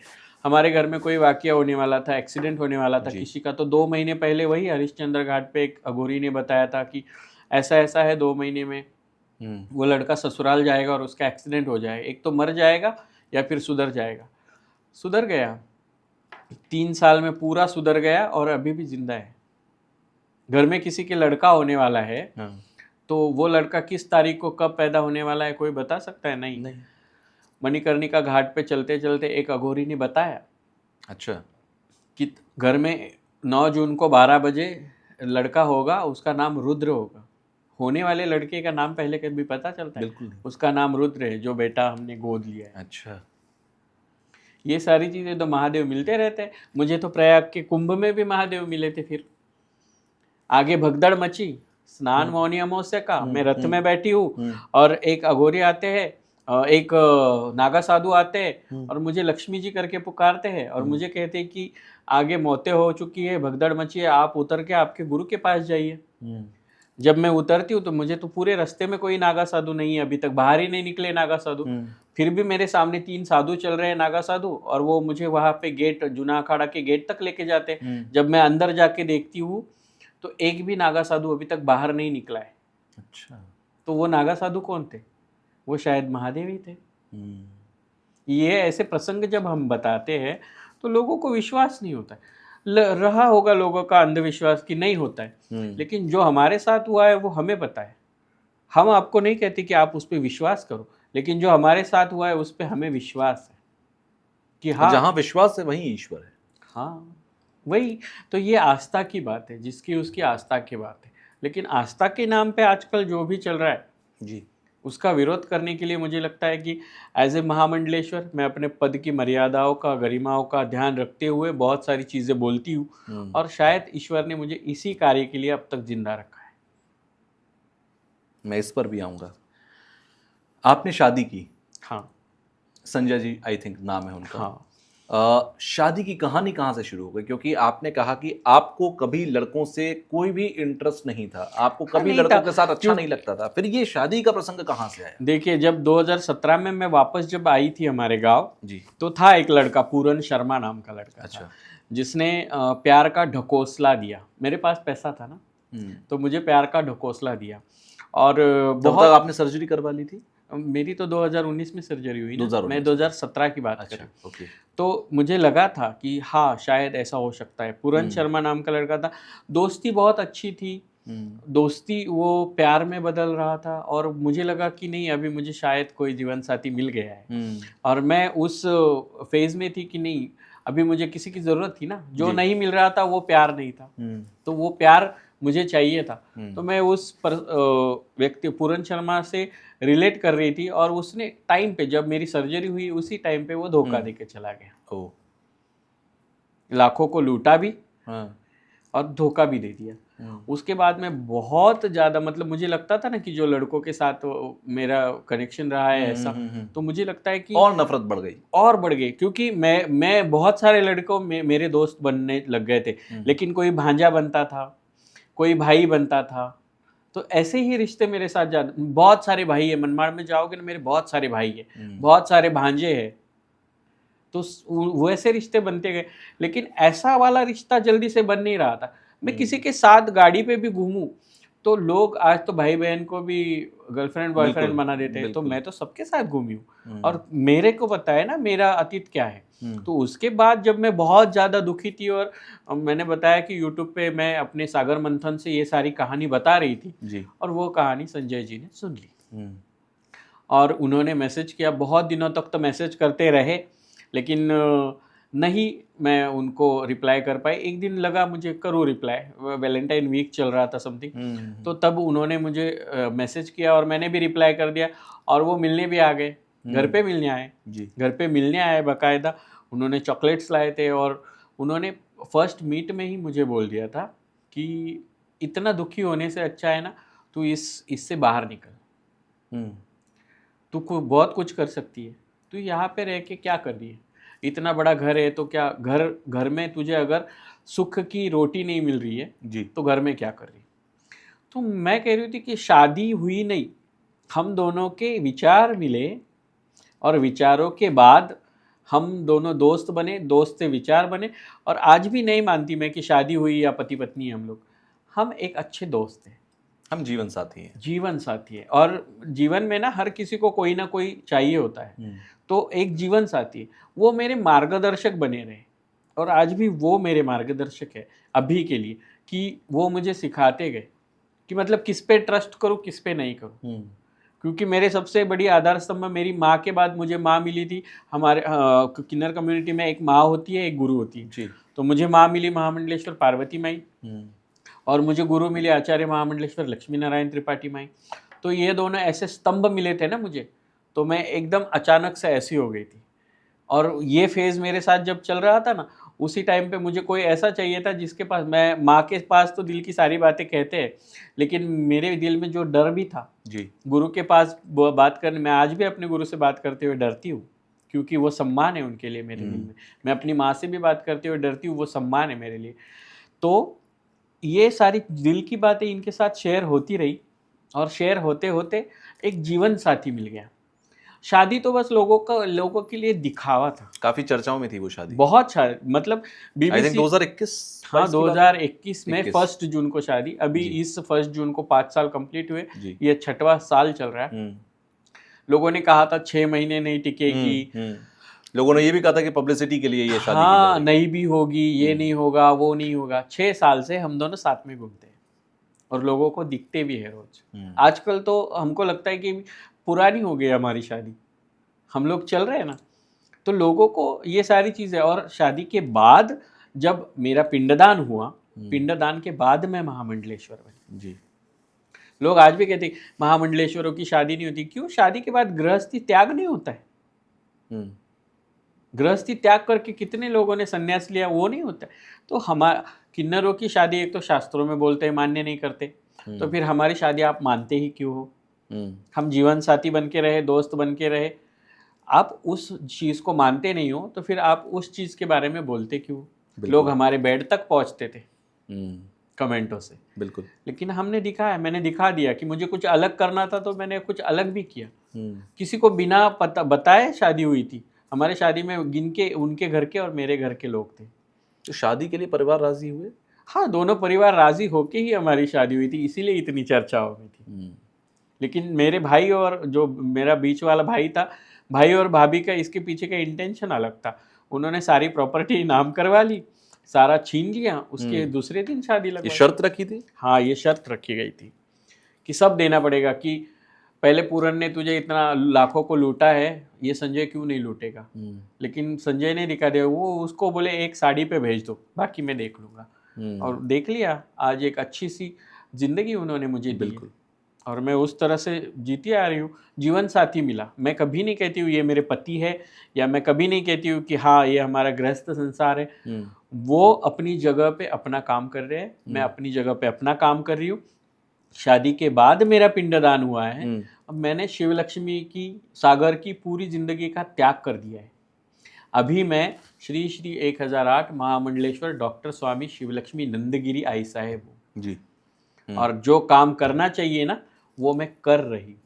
हमारे घर में कोई वाकया होने वाला था, एक्सीडेंट होने वाला था किसी का, तो 2 महीने पहले वही हरिश्चंद्र घाट पे एक अघोरी ने बताया था कि ऐसा ऐसा है, 2 महीने में वो लड़का ससुराल जाएगा और उसका एक्सीडेंट हो जाएगा, एक तो मर जाएगा या फिर सुधर जाएगा। सुधर गया, 3 साल में पूरा सुधर गया और अभी भी जिंदा है। घर में किसी के लड़का होने वाला है, तो वो लड़का किस तारीख को कब पैदा होने वाला है कोई बता सकता है? नहीं। मणिकर्णिका घाट पे चलते चलते एक अघोरी ने बताया अच्छा कि घर में 9 जून को 12 बजे लड़का होगा, उसका नाम रुद्र होगा। होने वाले लड़के का नाम पहले कभी पता चलता है? बिल्कुल नहीं। उसका नाम रुद्र है, जो बेटा हमने गोद लिया है। अच्छा। ये सारी चीज़ें तो महादेव मिलते रहते हैं। मुझे तो प्रयाग के कुंभ में भी महादेव मिले थे। फिर आगे भगदड़ मची, स्नान मौनी अमावस्या का, मैं रथ में बैठी हूँ और एक अघोरी आते हैं, एक नागा साधु आते हैं और मुझे लक्ष्मी जी करके पुकारते हैं और मुझे कहते हैं कि आगे मौतें हो चुकी है, भगदड़ मची है, आप उतर के आपके गुरु के पास जाइए। जब मैं उतरती हूँ तो मुझे तो पूरे रास्ते में कोई नागा साधु नहीं है, अभी तक बाहर ही नहीं निकले नागा साधु। फिर भी मेरे सामने 3 साधु चल रहे हैं नागा साधु, और वो मुझे वहाँ पे गेट, जूना अखाड़ा के गेट तक लेके जाते हैं। जब मैं अंदर जाके देखती हूँ तो एक भी नागा साधु अभी तक बाहर नहीं निकला है। अच्छा। तो वो नागा साधु कौन थे? वो शायद महादेव ही थे। ये ऐसे प्रसंग जब हम बताते हैं तो लोगों को विश्वास नहीं होता है। रहा होगा लोगों का अंधविश्वास कि नहीं होता है, लेकिन जो हमारे साथ हुआ है वो हमें पता है। हम आपको नहीं कहते कि आप उस पर विश्वास करो, लेकिन जो हमारे साथ हुआ है उस पर हमें विश्वास है कि हाँ, जहाँ विश्वास है वहीं ईश्वर है। हाँ, वही तो। ये आस्था की बात है, जिसकी उसकी आस्था की बात है। लेकिन आस्था के नाम पे आजकल जो भी चल रहा है जी, उसका विरोध करने के लिए मुझे लगता है कि एज ए महामंडलेश्वर मैं अपने पद की मर्यादाओं का, गरिमाओं का ध्यान रखते हुए बहुत सारी चीज़ें बोलती हूँ, और शायद ईश्वर ने मुझे इसी कार्य के लिए अब तक जिंदा रखा है। मैं इस पर भी आऊँगा। आपने शादी की? हाँ। संजय जी आई थिंक नाम है उनका। हाँ। शादी की कहानी कहाँ से शुरू हो गई? क्योंकि आपने कहा कि आपको कभी लड़कों से कोई भी इंटरेस्ट नहीं था, आपको कभी नहीं लड़कों था। के साथ अच्छा नहीं लगता था, फिर ये शादी का प्रसंग कहाँ से आया? देखिए, जब 2017 में मैं वापस जब आई थी हमारे गांव, जी। तो था एक लड़का, पूरन शर्मा नाम का लड़का अच्छा। था, जिसने प्यार का ढकोसला दिया। मेरे पास पैसा था ना, तो मुझे प्यार का ढकोसला दिया। और तब बहुत तक आपने सर्जरी करवा ली थी? मेरी तो 2019 में सर्जरी हुई ना, 2019 मैं 2017 की बात कर रहा हूँ। ओके। तो मुझे लगा था कि हाँ, शायद ऐसा हो सकता है। पूरन शर्मा नाम का लड़का था, दोस्ती बहुत अच्छी थी, दोस्ती वो प्यार में बदल रहा था, और मुझे लगा कि नहीं, अभी मुझे शायद कोई जीवन साथी मिल गया है। और मैं उस फेज में थी कि नहीं, अभी मुझे किसी की ज़रूरत थी ना, जो नहीं मिल रहा था वो प्यार नहीं था, तो वो प्यार मुझे चाहिए था। तो मैं उस व्यक्ति पूरन शर्मा से रिलेट कर रही थी, और उसने टाइम पे, जब मेरी सर्जरी हुई उसी टाइम पे वो धोखा दे के चला गया। ओ। लाखों को लूटा भी हाँ। और धोखा भी दे दिया। उसके बाद में बहुत ज़्यादा, मतलब मुझे लगता था ना कि जो लड़कों के साथ मेरा कनेक्शन रहा है ऐसा, तो मुझे लगता है कि और नफरत बढ़ गई। और बढ़ गई, क्योंकि मैं बहुत सारे लड़कों में मेरे दोस्त बनने लग गए थे, लेकिन कोई भांजा बनता था, कोई भाई बनता था। तो ऐसे ही रिश्ते मेरे साथ ज्यादा, बहुत सारे भाई है, मनमाड़ में जाओगे ना, मेरे बहुत सारे भाई है, बहुत सारे भांजे हैं, तो वैसे रिश्ते बनते गए। लेकिन ऐसा वाला रिश्ता जल्दी से बन नहीं रहा था। मैं किसी के साथ गाड़ी पे भी घूमूं तो लोग, आज तो भाई बहन को भी गर्लफ्रेंड बॉयफ्रेंड बना देते हैं, तो मैं तो सबके साथ घूमी हूँ, और मेरे को पता है ना मेरा अतीत क्या है। तो उसके बाद जब मैं बहुत ज़्यादा दुखी थी, और मैंने बताया कि यूट्यूब पे मैं अपने सागर मंथन से ये सारी कहानी बता रही थी जी। और वो कहानी संजय जी ने सुन ली, और उन्होंने मैसेज किया। बहुत दिनों तक तो मैसेज करते रहे, लेकिन नहीं मैं उनको रिप्लाई कर पाई। एक दिन लगा मुझे करूँ रिप्लाई, वैलेंटाइन वीक चल रहा था समथिंग, तो तब उन्होंने मुझे मैसेज किया और मैंने भी रिप्लाई कर दिया, और वो मिलने भी आ गए, घर पे मिलने आए जी। घर पे मिलने आए बाकायदा। उन्होंने चॉकलेट्स लाए थे, और उन्होंने फर्स्ट मीट में ही मुझे बोल दिया था कि इतना दुखी होने से अच्छा है ना तू इससे बाहर निकल, तू बहुत कुछ कर सकती है, तू यहाँ पे रह के क्या कर रही है, इतना बड़ा घर है तो क्या, घर में तुझे अगर सुख की रोटी नहीं मिल रही है जी। तो घर में क्या कर रही है। तो मैं कह रही थी कि शादी हुई नहीं, हम दोनों के विचार मिले, और विचारों के बाद हम दोनों दोस्त बने, दोस्त से विचार बने, और आज भी नहीं मानती मैं कि शादी हुई या पति पत्नी हम एक अच्छे दोस्त हैं, हम जीवन साथी हैं। जीवन साथी है। और जीवन में ना हर किसी को कोई ना कोई चाहिए होता है, तो एक जीवन साथी है, वो मेरे मार्गदर्शक बने रहे, और आज भी वो मेरे मार्गदर्शक है अभी के लिए, कि वो मुझे सिखाते गए कि मतलब किस पे ट्रस्ट करूँ, किस पे नहीं करूँ। क्योंकि मेरे सबसे बड़ी आधार स्तंभ मेरी माँ के बाद मुझे माँ मिली थी। हमारे किन्नर कम्युनिटी में एक माँ होती है, एक गुरु होती है जी। तो मुझे माँ मिली महामंडलेश्वर पार्वती माई, और मुझे गुरु मिले आचार्य महामंडलेश्वर लक्ष्मी नारायण त्रिपाठी माई। तो ये दोनों ऐसे स्तंभ मिले थे ना मुझे, तो मैं एकदम अचानक से ऐसी हो गई थी। और ये फेज़ मेरे साथ जब चल रहा था ना, उसी टाइम पे मुझे कोई ऐसा चाहिए था जिसके पास, मैं माँ के पास तो दिल की सारी बातें कहते हैं, लेकिन मेरे दिल में जो डर भी था जी। गुरु के पास बात करने, मैं आज भी अपने गुरु से बात करते हुए डरती हूँ, क्योंकि वो सम्मान है उनके लिए मेरे दिल में। मैं अपनी माँ से भी बात करते हुए डरती हूँ, वो सम्मान है मेरे लिए। तो ये सारी दिल की बातें इनके साथ शेयर होती रही, और शेयर होते होते एक जीवन साथी मिल गया। शादी तो बस लोगों के लिए दिखावा था। काफी चर्चाओं में थी वो शादी। बहुत मतलब आई थिंक बीबीसी 2021। हाँ 2021 में 21 1 जून को शादी, अभी इस 1 जून को 5 साल कंप्लीट हुए, जी। ये 6वां साल चल रहा है। लोगों ने कहा था 6 महीने नहीं टिकेगी, लोगों ने ये भी कहा था कि पब्लिसिटी के लिए ये शादी हाँ नहीं भी होगी, ये नहीं होगा, वो नहीं होगा। 6 साल से हम दोनों साथ में घूमते हैं और लोगों को दिखते भी है रोज। आजकल तो हमको लगता है कि पुरानी हो गई हमारी शादी, हम लोग चल रहे हैं ना, तो लोगों को ये सारी चीज़ें। और शादी के बाद जब मेरा पिंडदान हुआ, पिंडदान के बाद मैं महामंडलेश्वर बनी जी। लोग आज भी कहते हैं महामंडलेश्वरों की शादी नहीं होती। क्यों? शादी के बाद गृहस्थी त्याग नहीं होता है। गृहस्थी त्याग करके कितने लोगों ने संन्यास लिया, वो नहीं होता है। तो हमारा किन्नरों की शादी एक तो शास्त्रों में बोलते हैं मान्य नहीं करते, तो फिर हमारी शादी आप मानते ही क्यों हो? हम जीवन साथी बन के रहे, दोस्त बन के रहे। आप उस चीज़ को मानते नहीं हो तो फिर आप उस चीज़ के बारे में बोलते क्यों? बिल्कुल। लोग हमारे बेड तक पहुंचते थे हम्म, कमेंटों से, बिल्कुल। लेकिन हमने दिखाया, मैंने दिखा दिया कि मुझे कुछ अलग करना था तो मैंने कुछ अलग भी किया। हम्म, किसी को बिना पता बताए शादी हुई थी हमारे शादी में, गिन के उनके घर के और मेरे घर के लोग थे। तो शादी के लिए परिवार राजी हुए? हाँ, दोनों परिवार राजी होके ही हमारी शादी हुई थी, इसीलिए इतनी चर्चा हो गई थी। हम्म, लेकिन मेरे भाई और जो मेरा बीच वाला भाई था, भाई और भाभी का इसके पीछे का इंटेंशन अलग था। उन्होंने सारी प्रॉपर्टी नाम करवा ली, सारा छीन लिया, उसके दूसरे दिन शादी ये लगवा शर्त रखी थी? हाँ, ये शर्त रखी गई थी कि सब देना पड़ेगा, कि पहले पूरन ने तुझे इतना लाखों को लूटा है, ये संजय क्यों नहीं लूटेगा। लेकिन संजय ने दिखा दिया, वो उसको बोले एक साड़ी पे भेज दो, बाकी मैं देख लूँगा। और देख लिया, आज एक अच्छी सी जिंदगी उन्होंने मुझे दी है। बिल्कुल। और मैं उस तरह से जीती आ रही हूँ। जीवन साथी मिला, मैं कभी नहीं कहती हूँ ये मेरे पति है, या मैं कभी नहीं कहती हूँ कि हाँ ये हमारा गृहस्थ संसार है। वो अपनी जगह पे अपना काम कर रहे हैं, मैं अपनी जगह पे अपना काम कर रही हूँ। शादी के बाद मेरा पिंडदान हुआ है, अब मैंने शिव लक्ष्मी की, सागर की पूरी जिंदगी का त्याग कर दिया है। अभी मैं श्री श्री 1008 महामंडलेश्वर डॉक्टर स्वामी शिवलक्ष्मी नंदगिरी आई साहेब हूँ जी। और जो काम करना चाहिए ना वो मैं कर रही हूँ।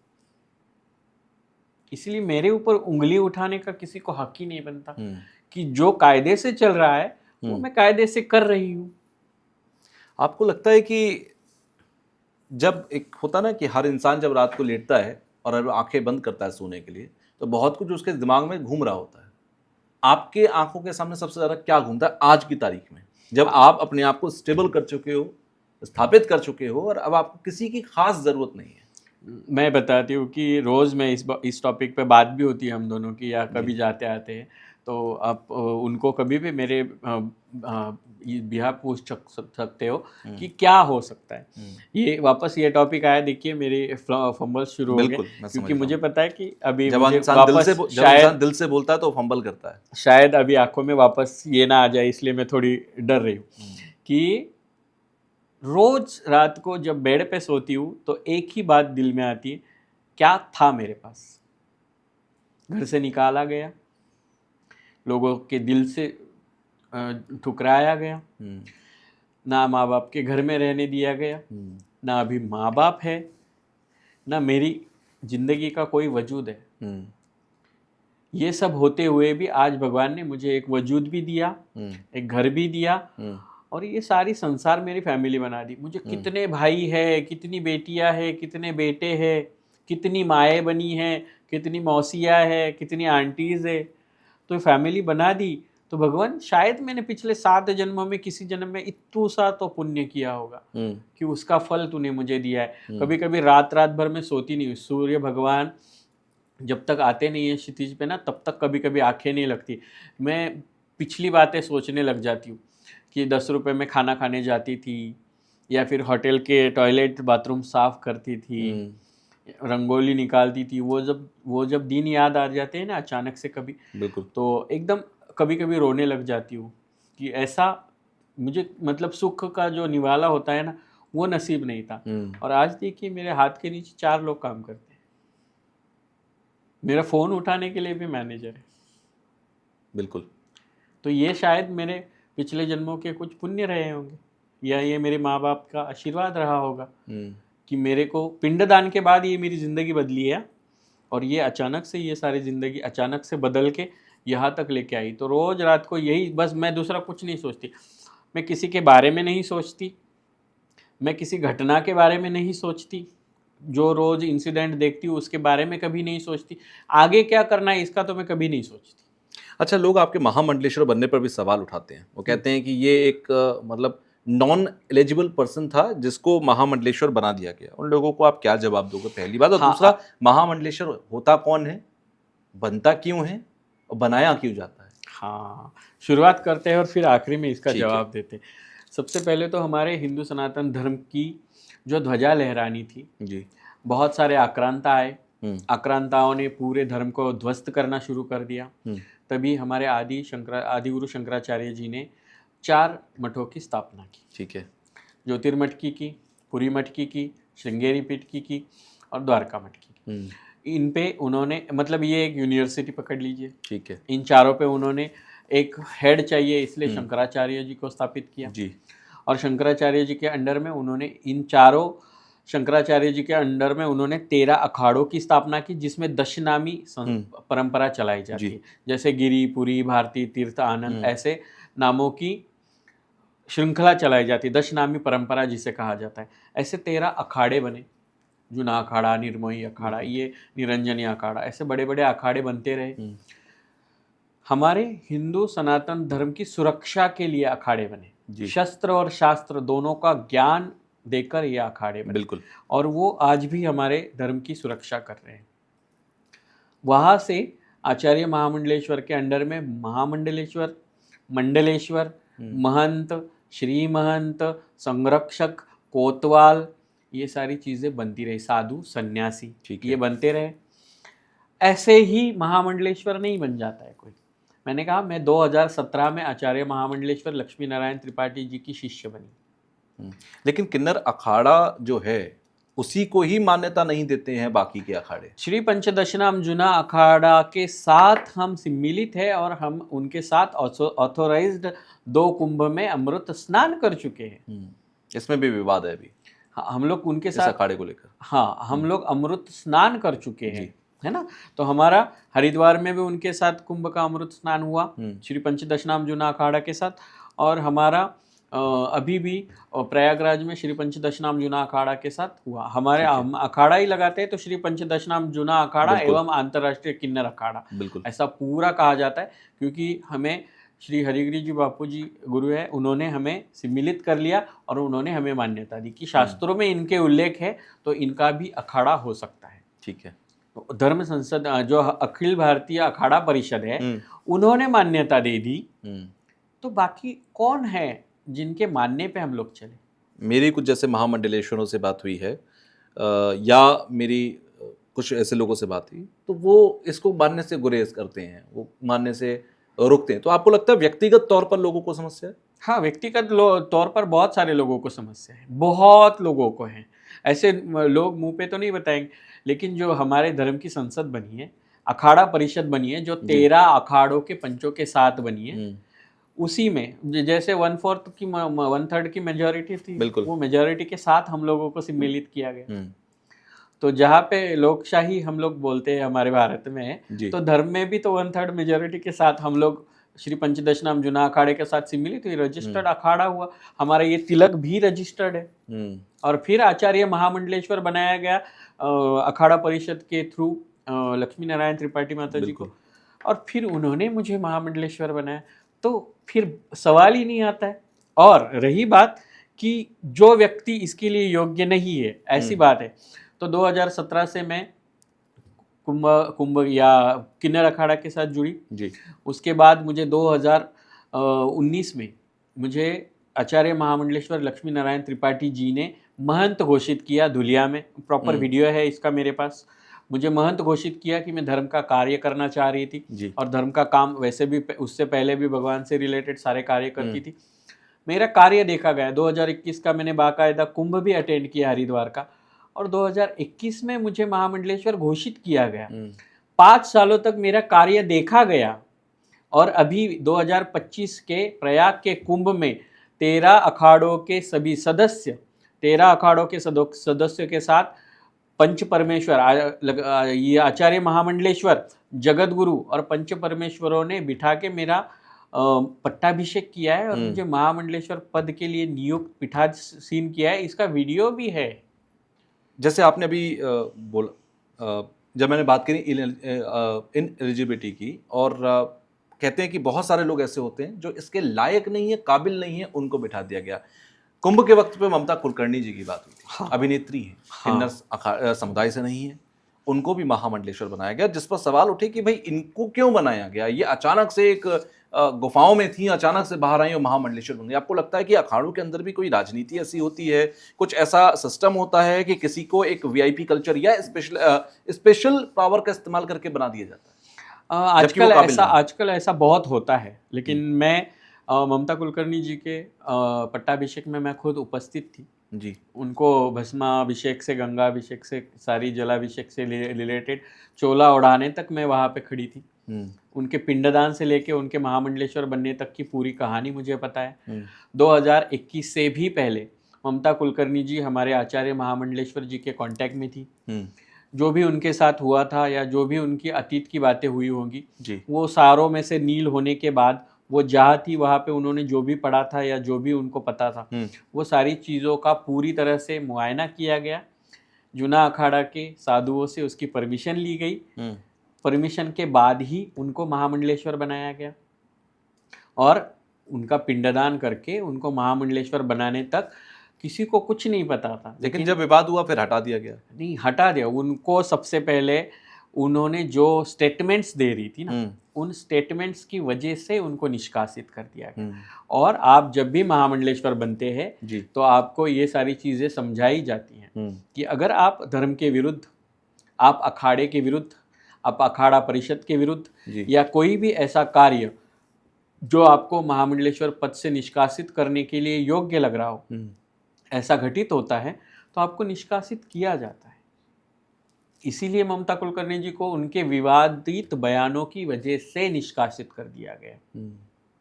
इसलिए मेरे ऊपर उंगली उठाने का किसी को हक ही नहीं बनता कि जो कायदे से चल रहा है वो मैं कायदे से कर रही हूँ। आपको लगता है कि जब एक होता ना कि हर इंसान जब रात को लेटता है और अब आंखें बंद करता है सोने के लिए, तो बहुत कुछ उसके दिमाग में घूम रहा होता है। आपके आंखों के सामने सबसे ज़्यादा क्या घूमता है आज की तारीख में, जब आप अपने आप को स्टेबल कर चुके हो, स्थापित कर चुके हो और अब आपको किसी की खास ज़रूरत नहीं है? मैं बताती हूँ कि रोज़ में इस टॉपिक पे बात भी होती है हम दोनों की, या कभी जाते आते हैं तो आप उनको कभी भी मेरे बिहार पूछ सकते हो कि क्या हो सकता है। ये वापस ये टॉपिक आया, देखिए मेरे फंबल शुरू हो गए, क्योंकि मुझे पता है कि अभी जब मुझे इंसान शायद दिल से बोलता है तो फंबल करता है, शायद अभी आंखों में वापस ये ना आ जाए, इसलिए मैं थोड़ी डर रही हूँ कि रोज रात को जब बेड पे सोती हूँ तो एक ही बात दिल में आती है, क्या था मेरे पास? घर से निकाला गया, लोगों के दिल से ठुकराया गया, ना माँ बाप के घर में रहने दिया गया, ना अभी माँ बाप है, ना मेरी जिंदगी का कोई वजूद है। ये सब होते हुए भी आज भगवान ने मुझे एक वजूद भी दिया, एक घर भी दिया, और ये सारी संसार मेरी फैमिली बना दी। मुझे कितने भाई है, कितनी बेटियां है, कितने बेटे हैं, कितनी माएँ बनी हैं, कितनी मौसियाँ है, कितनी आंटीज़ है, तो फैमिली बना दी। तो भगवान शायद मैंने पिछले 7 जन्मों में किसी जन्म में इतू सा तो पुण्य किया होगा कि उसका फल तूने मुझे दिया है। कभी कभी रात भर में सोती नहीं, सूर्य भगवान जब तक आते नहीं है क्षितिज पे ना, तब तक कभी कभी आंखें नहीं लगती। मैं पिछली बातें सोचने लग जाती हूँ कि 10 रुपये में खाना खाने जाती थी, या फिर होटल के टॉयलेट बाथरूम साफ करती थी, रंगोली निकालती थी। वो जब दिन याद आ जाते हैं ना अचानक से कभी, बिल्कुल, तो एकदम कभी कभी रोने लग जाती हूँ कि ऐसा मुझे, मतलब सुख का जो निवाला होता है ना वो नसीब नहीं था। और आज देखिए मेरे हाथ के नीचे 4 लोग काम करते हैं, मेरा फ़ोन उठाने के लिए भी मैनेजर है। बिल्कुल। तो ये शायद मेरे पिछले जन्मों के कुछ पुण्य रहे होंगे, या ये मेरे माँ बाप का आशीर्वाद रहा होगा कि मेरे को पिंडदान के बाद ये मेरी ज़िंदगी बदली है, और ये अचानक से, ये सारी ज़िंदगी अचानक से बदल के यहाँ तक लेके आई। तो रोज़ रात को यही बस, मैं दूसरा कुछ नहीं सोचती, मैं किसी के बारे में नहीं सोचती, मैं किसी घटना के बारे में नहीं सोचती, जो रोज़ इंसिडेंट देखती हूँ उसके बारे में कभी नहीं सोचती, आगे क्या करना है इसका तो मैं कभी नहीं सोचती। अच्छा, लोग आपके महामंडलेश्वर बनने पर भी सवाल उठाते हैं, वो कहते हैं कि ये एक मतलब नॉन एलिजिबल पर्सन था जिसको महामंडलेश्वर बना दिया गया। उन लोगों को आप क्या जवाब दोगे, पहली बात? और दूसरा, महामंडलेश्वर होता कौन है, बनता क्यों है, और बनाया क्यों जाता है? हाँ, शुरुआत करते हैं और फिर आखिरी में इसका जवाब देते हैं। सबसे पहले तो हमारे हिंदू सनातन धर्म की जो ध्वजा लहरानी थी जी, बहुत सारे आक्रांता आए, आक्रांताओं ने पूरे धर्म को ध्वस्त करना शुरू कर दिया। तभी हमारे आदिगुरु शंकराचार्य जी ने 4 मठों की स्थापना की। ठीक है। ज्योतिर्मठ की, पुरी मठ की, श्रृंगेरी पीठ की और द्वारका मठ की। इन पे उन्होंने, मतलब ये एक यूनिवर्सिटी पकड़ लीजिए, ठीक है इन चारों पे उन्होंने एक हेड चाहिए, इसलिए शंकराचार्य जी को स्थापित किया। जी। और शंकराचार्य जी के अंडर में उन्होंने इन चारों शंकराचार्य जी के अंडर में उन्होंने 13 अखाड़ों की स्थापना की, जिसमें दशनामी परंपरा चलाई जाती जी। है। जैसे गिरी, पुरी, भारती, तीर्थ, आनंद, ऐसे नामों की श्रृंखला चलाई जाती है, दशनामी परंपरा जिसे कहा जाता है। ऐसे 13 अखाड़े बने, जूना अखाड़ा, निर्मोही अखाड़ा, ये निरंजनी अखाड़ा, ऐसे बड़े बड़े अखाड़े बनते रहे। हमारे हिंदू सनातन धर्म की सुरक्षा के लिए अखाड़े बने, शस्त्र और शास्त्र दोनों का ज्ञान देकर ये अखाड़े बने, बिल्कुल। और वो आज भी हमारे धर्म की सुरक्षा कर रहे हैं। वहाँ से आचार्य महामंडलेश्वर के अंडर में महामंडलेश्वर, मंडलेश्वर, महंत, श्री महंत, संरक्षक, कोतवाल, ये सारी चीज़ें बनती रही, साधु, सन्यासी, ये बनते रहे। ऐसे ही महामंडलेश्वर नहीं बन जाता है कोई। मैंने कहा मैं 2017 में आचार्य महामंडलेश्वर लक्ष्मी नारायण त्रिपाठी जी की शिष्य बनी। लेकिन किन्नर अखाड़ा जो है उसी को ही मान्यता नहीं देते हैं बाकी के अखाड़े। श्री पंचदशनाम जूना अखाड़ा के साथ हम सम्मिलित है, और हम उनके साथ ऑथोराइज्ड 2 कुंभ में अमृत स्नान कर चुके हैं। इसमें भी विवाद है अभी। हाँ, हम लोग उनके साथ अखाड़े को लेकर, हाँ, हम लोग अमृत स्नान कर चुके हैं, है ना। तो हमारा हरिद्वार में भी उनके साथ कुंभ का अमृत स्नान हुआ श्री पंचदशनाम जूना अखाड़ा के साथ, और हमारा अभी भी प्रयागराज में श्री पंचदशनाम जूना अखाड़ा के साथ हुआ। हमारे हम अखाड़ा ही लगाते हैं तो श्री पंचदशनाम जूना अखाड़ा एवं अंतर्राष्ट्रीय किन्नर अखाड़ा, ऐसा पूरा कहा जाता है, क्योंकि हमें श्री हरिगिरी जी बापू जी गुरु है, उन्होंने हमें सम्मिलित कर लिया और उन्होंने हमें मान्यता दी कि शास्त्रों में इनके उल्लेख है तो इनका भी अखाड़ा हो सकता है। ठीक है। धर्म संसद जो अखिल भारतीय अखाड़ा परिषद है, उन्होंने मान्यता दे दी, तो बाकी कौन है जिनके मानने पे हम लोग चले। मेरी कुछ जैसे महामंडलेश्वरों से बात हुई है या मेरी कुछ ऐसे लोगों से बात हुई, तो वो इसको मानने से गुरेज करते हैं, वो मानने से रुकते हैं। तो आपको लगता है व्यक्तिगत तौर पर लोगों को समस्या है? हाँ, व्यक्तिगत तौर पर बहुत सारे लोगों को समस्या है, बहुत लोगों को है। ऐसे लोग मुंह पे तो नहीं बताएंगे, लेकिन जो हमारे धर्म की संसद बनी है, अखाड़ा परिषद बनी है, जो 13 अखाड़ों के पंचों के साथ बनी है, उसी में जैसे 1/3 की मेजॉरिटी थी, वो मेजॉरिटी के साथ हम लोगों को सम्मिलित किया गया। तो जहाँ पे लोकशाही हम लोग बोलते हैं हमारे भारत में, तो धर्म में भी तो 1/3 मेजॉरिटी के साथ हम लोग श्री पंचदशनाम जूना अखाड़े के साथ सम्मिलित हुई, रजिस्टर्ड अखाड़ा हुआ। हमारा ये तिलक भी रजिस्टर्ड है। और फिर आचार्य महामंडलेश्वर बनाया गया अखाड़ा परिषद के थ्रू लक्ष्मी नारायण त्रिपाठी माता जी को, और फिर उन्होंने मुझे महामंडलेश्वर बनाया। तो फिर सवाल ही नहीं आता है। और रही बात कि जो व्यक्ति इसके लिए योग्य नहीं है, ऐसी बात है, तो 2017 से मैं कुंभ या किन्नर अखाड़ा के साथ जुड़ी जी। उसके बाद मुझे 2019 में मुझे आचार्य महामंडलेश्वर लक्ष्मी नारायण त्रिपाठी जी ने महंत घोषित किया धुलिया में। प्रॉपर वीडियो है इसका मेरे पास। मुझे महंत घोषित किया कि मैं धर्म का कार्य करना चाह रही थी जी। और धर्म का काम वैसे भी उससे पहले भी भगवान से रिलेटेड सारे कार्य करती थी। मेरा कार्य देखा गया। 2021 का मैंने बाकायदा कुंभ भी अटेंड किया हरिद्वार का, और 2021 में मुझे महामंडलेश्वर घोषित किया गया। 5 सालों तक मेरा कार्य देखा गया, और अभी 2025 के प्रयाग के कुंभ में 13 अखाड़ों के सभी सदस्य, 13 अखाड़ों के सदस्यों के साथ पंच परमेश्वर, ये आचार्य महामंडलेश्वर, जगत गुरु और पंच परमेश्वरों ने बिठा के मेरा पट्टाभिषेक किया है और मुझे महामंडलेश्वर पद के लिए नियुक्त पीठासीन किया है। इसका वीडियो भी है। जैसे आपने अभी जब मैंने बात करी इन एलिजिबिलिटी की, और कहते हैं कि बहुत सारे लोग ऐसे होते हैं जो इसके लायक नहीं है, काबिल नहीं है, उनको बिठा दिया गया। कुंभ के वक्त पे ममता कुलकर्णी जी की बात हुई थी। हाँ। अभिनेत्री है, किन्नर समुदाय से नहीं है, उनको भी महामंडलेश्वर बनाया गया, जिस पर सवाल उठे कि भाई इनको क्यों बनाया गया। ये अचानक से एक गुफाओं में थी, अचानक से बाहर आई और महामंडलेश्वर बन गई। आपको लगता है कि अखाड़ों के अंदर भी कोई राजनीति ऐसी होती है, कुछ ऐसा सिस्टम होता है कि किसी को एक वीआईपी कल्चर या स्पेशल पावर का इस्तेमाल करके बना दिया जाता है? आजकल ऐसा बहुत होता है, लेकिन मैं ममता कुलकर्णी जी के पट्टाभिषेक में मैं खुद उपस्थित थी। जी। उनको भस्माभिषेक से, गंगाभिषेक से, सारी जलाभिषेक से रिलेटेड चोला उड़ाने तक मैं वहाँ पे खड़ी थी। उनके पिंडदान से लेके उनके महामंडलेश्वर बनने तक की पूरी कहानी मुझे पता है। 2021 से भी पहले ममता कुलकर्णी जी हमारे आचार्य महामंडलेश्वर जी के कांटेक्ट में थी। जो भी उनके साथ हुआ था या जो भी उनकी अतीत की बातें हुई होंगी, वो सारों में से नील होने के बाद वो जहाँ थी वहाँ पे उन्होंने जो भी पढ़ा था या जो भी उनको पता था, वो सारी चीज़ों का पूरी तरह से मुआयना किया गया। जूना अखाड़ा के साधुओं से उसकी परमिशन ली गई। परमिशन के बाद ही उनको महामंडलेश्वर बनाया गया और उनका पिंडदान करके उनको महामंडलेश्वर बनाने तक किसी को कुछ नहीं पता था। लेकिन जब विवाद हुआ फिर हटा दिया गया। नहीं, हटा दिया। उनको सबसे पहले उन्होंने जो स्टेटमेंट्स दे रही थी ना, उन स्टेटमेंट्स की वजह से उनको निष्कासित कर दिया गया। और आप जब भी महामंडलेश्वर बनते हैं तो आपको ये सारी चीज़ें समझाई जाती हैं कि अगर आप धर्म के विरुद्ध, आप अखाड़े के विरुद्ध, आप अखाड़ा परिषद के विरुद्ध या कोई भी ऐसा कार्य जो आपको महामंडलेश्वर पद से निष्कासित करने के लिए योग्य लग रहा हो, ऐसा घटित होता है तो आपको निष्कासित किया जाता है। इसीलिए ममता कुलकर्णी जी को उनके विवादित बयानों की वजह से निष्कासित कर दिया गया,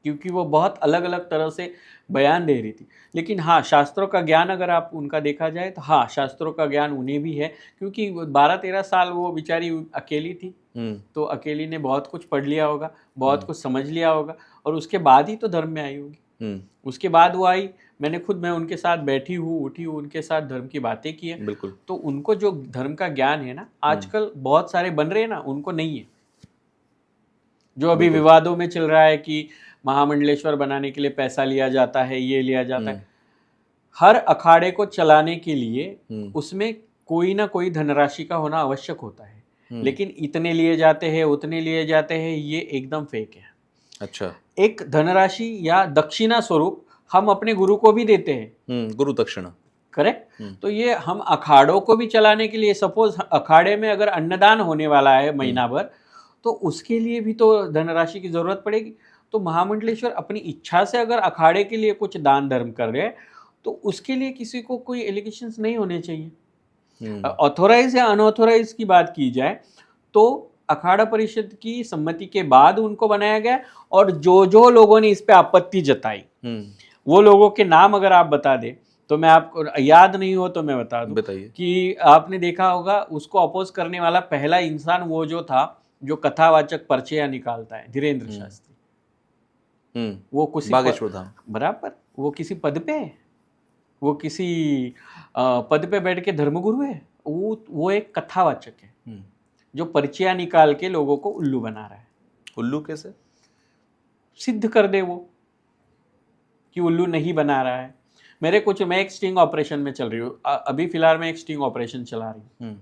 क्योंकि वो बहुत अलग अलग तरह से बयान दे रही थी। लेकिन हाँ, शास्त्रों का ज्ञान अगर आप उनका देखा जाए तो हाँ, शास्त्रों का ज्ञान उन्हें भी है, क्योंकि 12-13 साल वो बेचारी अकेली थी। तो अकेली ने बहुत कुछ पढ़ लिया होगा, बहुत कुछ समझ लिया होगा और उसके बाद ही तो धर्म में आई होगी। उसके बाद वो आई, मैं उनके साथ बैठी हूँ, उठी हूँ, उनके साथ धर्म की बातें की है। बिल्कुल। तो उनको जो धर्म का ज्ञान है ना, आजकल बहुत सारे बन रहे हैं ना, उनको नहीं है। जो अभी विवादों में चल रहा है कि महामंडलेश्वर बनाने के लिए पैसा लिया जाता है, ये लिया जाता है। हर अखाड़े को चलाने के लिए उसमें कोई ना कोई धनराशि का होना आवश्यक होता है, लेकिन इतने लिए जाते हैं, उतने लिए जाते हैं, ये एकदम फेक है। अच्छा। एक धनराशि या दक्षिणा स्वरूप हम अपने गुरु को भी देते हैं, गुरु दक्षिणा, करेक्ट। तो ये हम अखाड़ों को भी चलाने के लिए, सपोज अखाड़े में अगर अन्नदान होने वाला है महीना भर, तो उसके लिए भी तो धनराशि की जरूरत पड़ेगी। तो महामंडलेश्वर अपनी इच्छा से अगर अखाड़े के लिए कुछ दान धर्म कर रहे हैं तो उसके लिए किसी को कोई एलिगेशंस नहीं होने चाहिए। ऑथोराइज या अनऑथोराइज की बात की जाए तो अखाड़ा परिषद की सम्मति के बाद उनको बनाया गया, और जो लोगों ने इस पे आपत्ति जताई वो लोगों के नाम अगर आप बता दें तो मैं आपको, याद नहीं हो तो मैं बता दूं। बताइए। कि आपने देखा होगा उसको अपोज करने वाला पहला इंसान वो जो था जो कथावाचक पर्चियां निकालता है, धीरेन्द्र शास्त्री। वो किसी बागेश्वर धाम, बराबर, वो किसी पद पे है, वो किसी पद पे बैठ के धर्मगुरु है, वो एक कथावाचक है जो पर्चियां निकाल के लोगों को उल्लू बना रहा है। उल्लू कैसे सिद्ध कर दे वो कि उल्लू नहीं बना रहा है। मैं एक स्टिंग ऑपरेशन में चल रही हूँ, अभी फिलहाल मैं एक स्टिंग ऑपरेशन चला रही हूँ।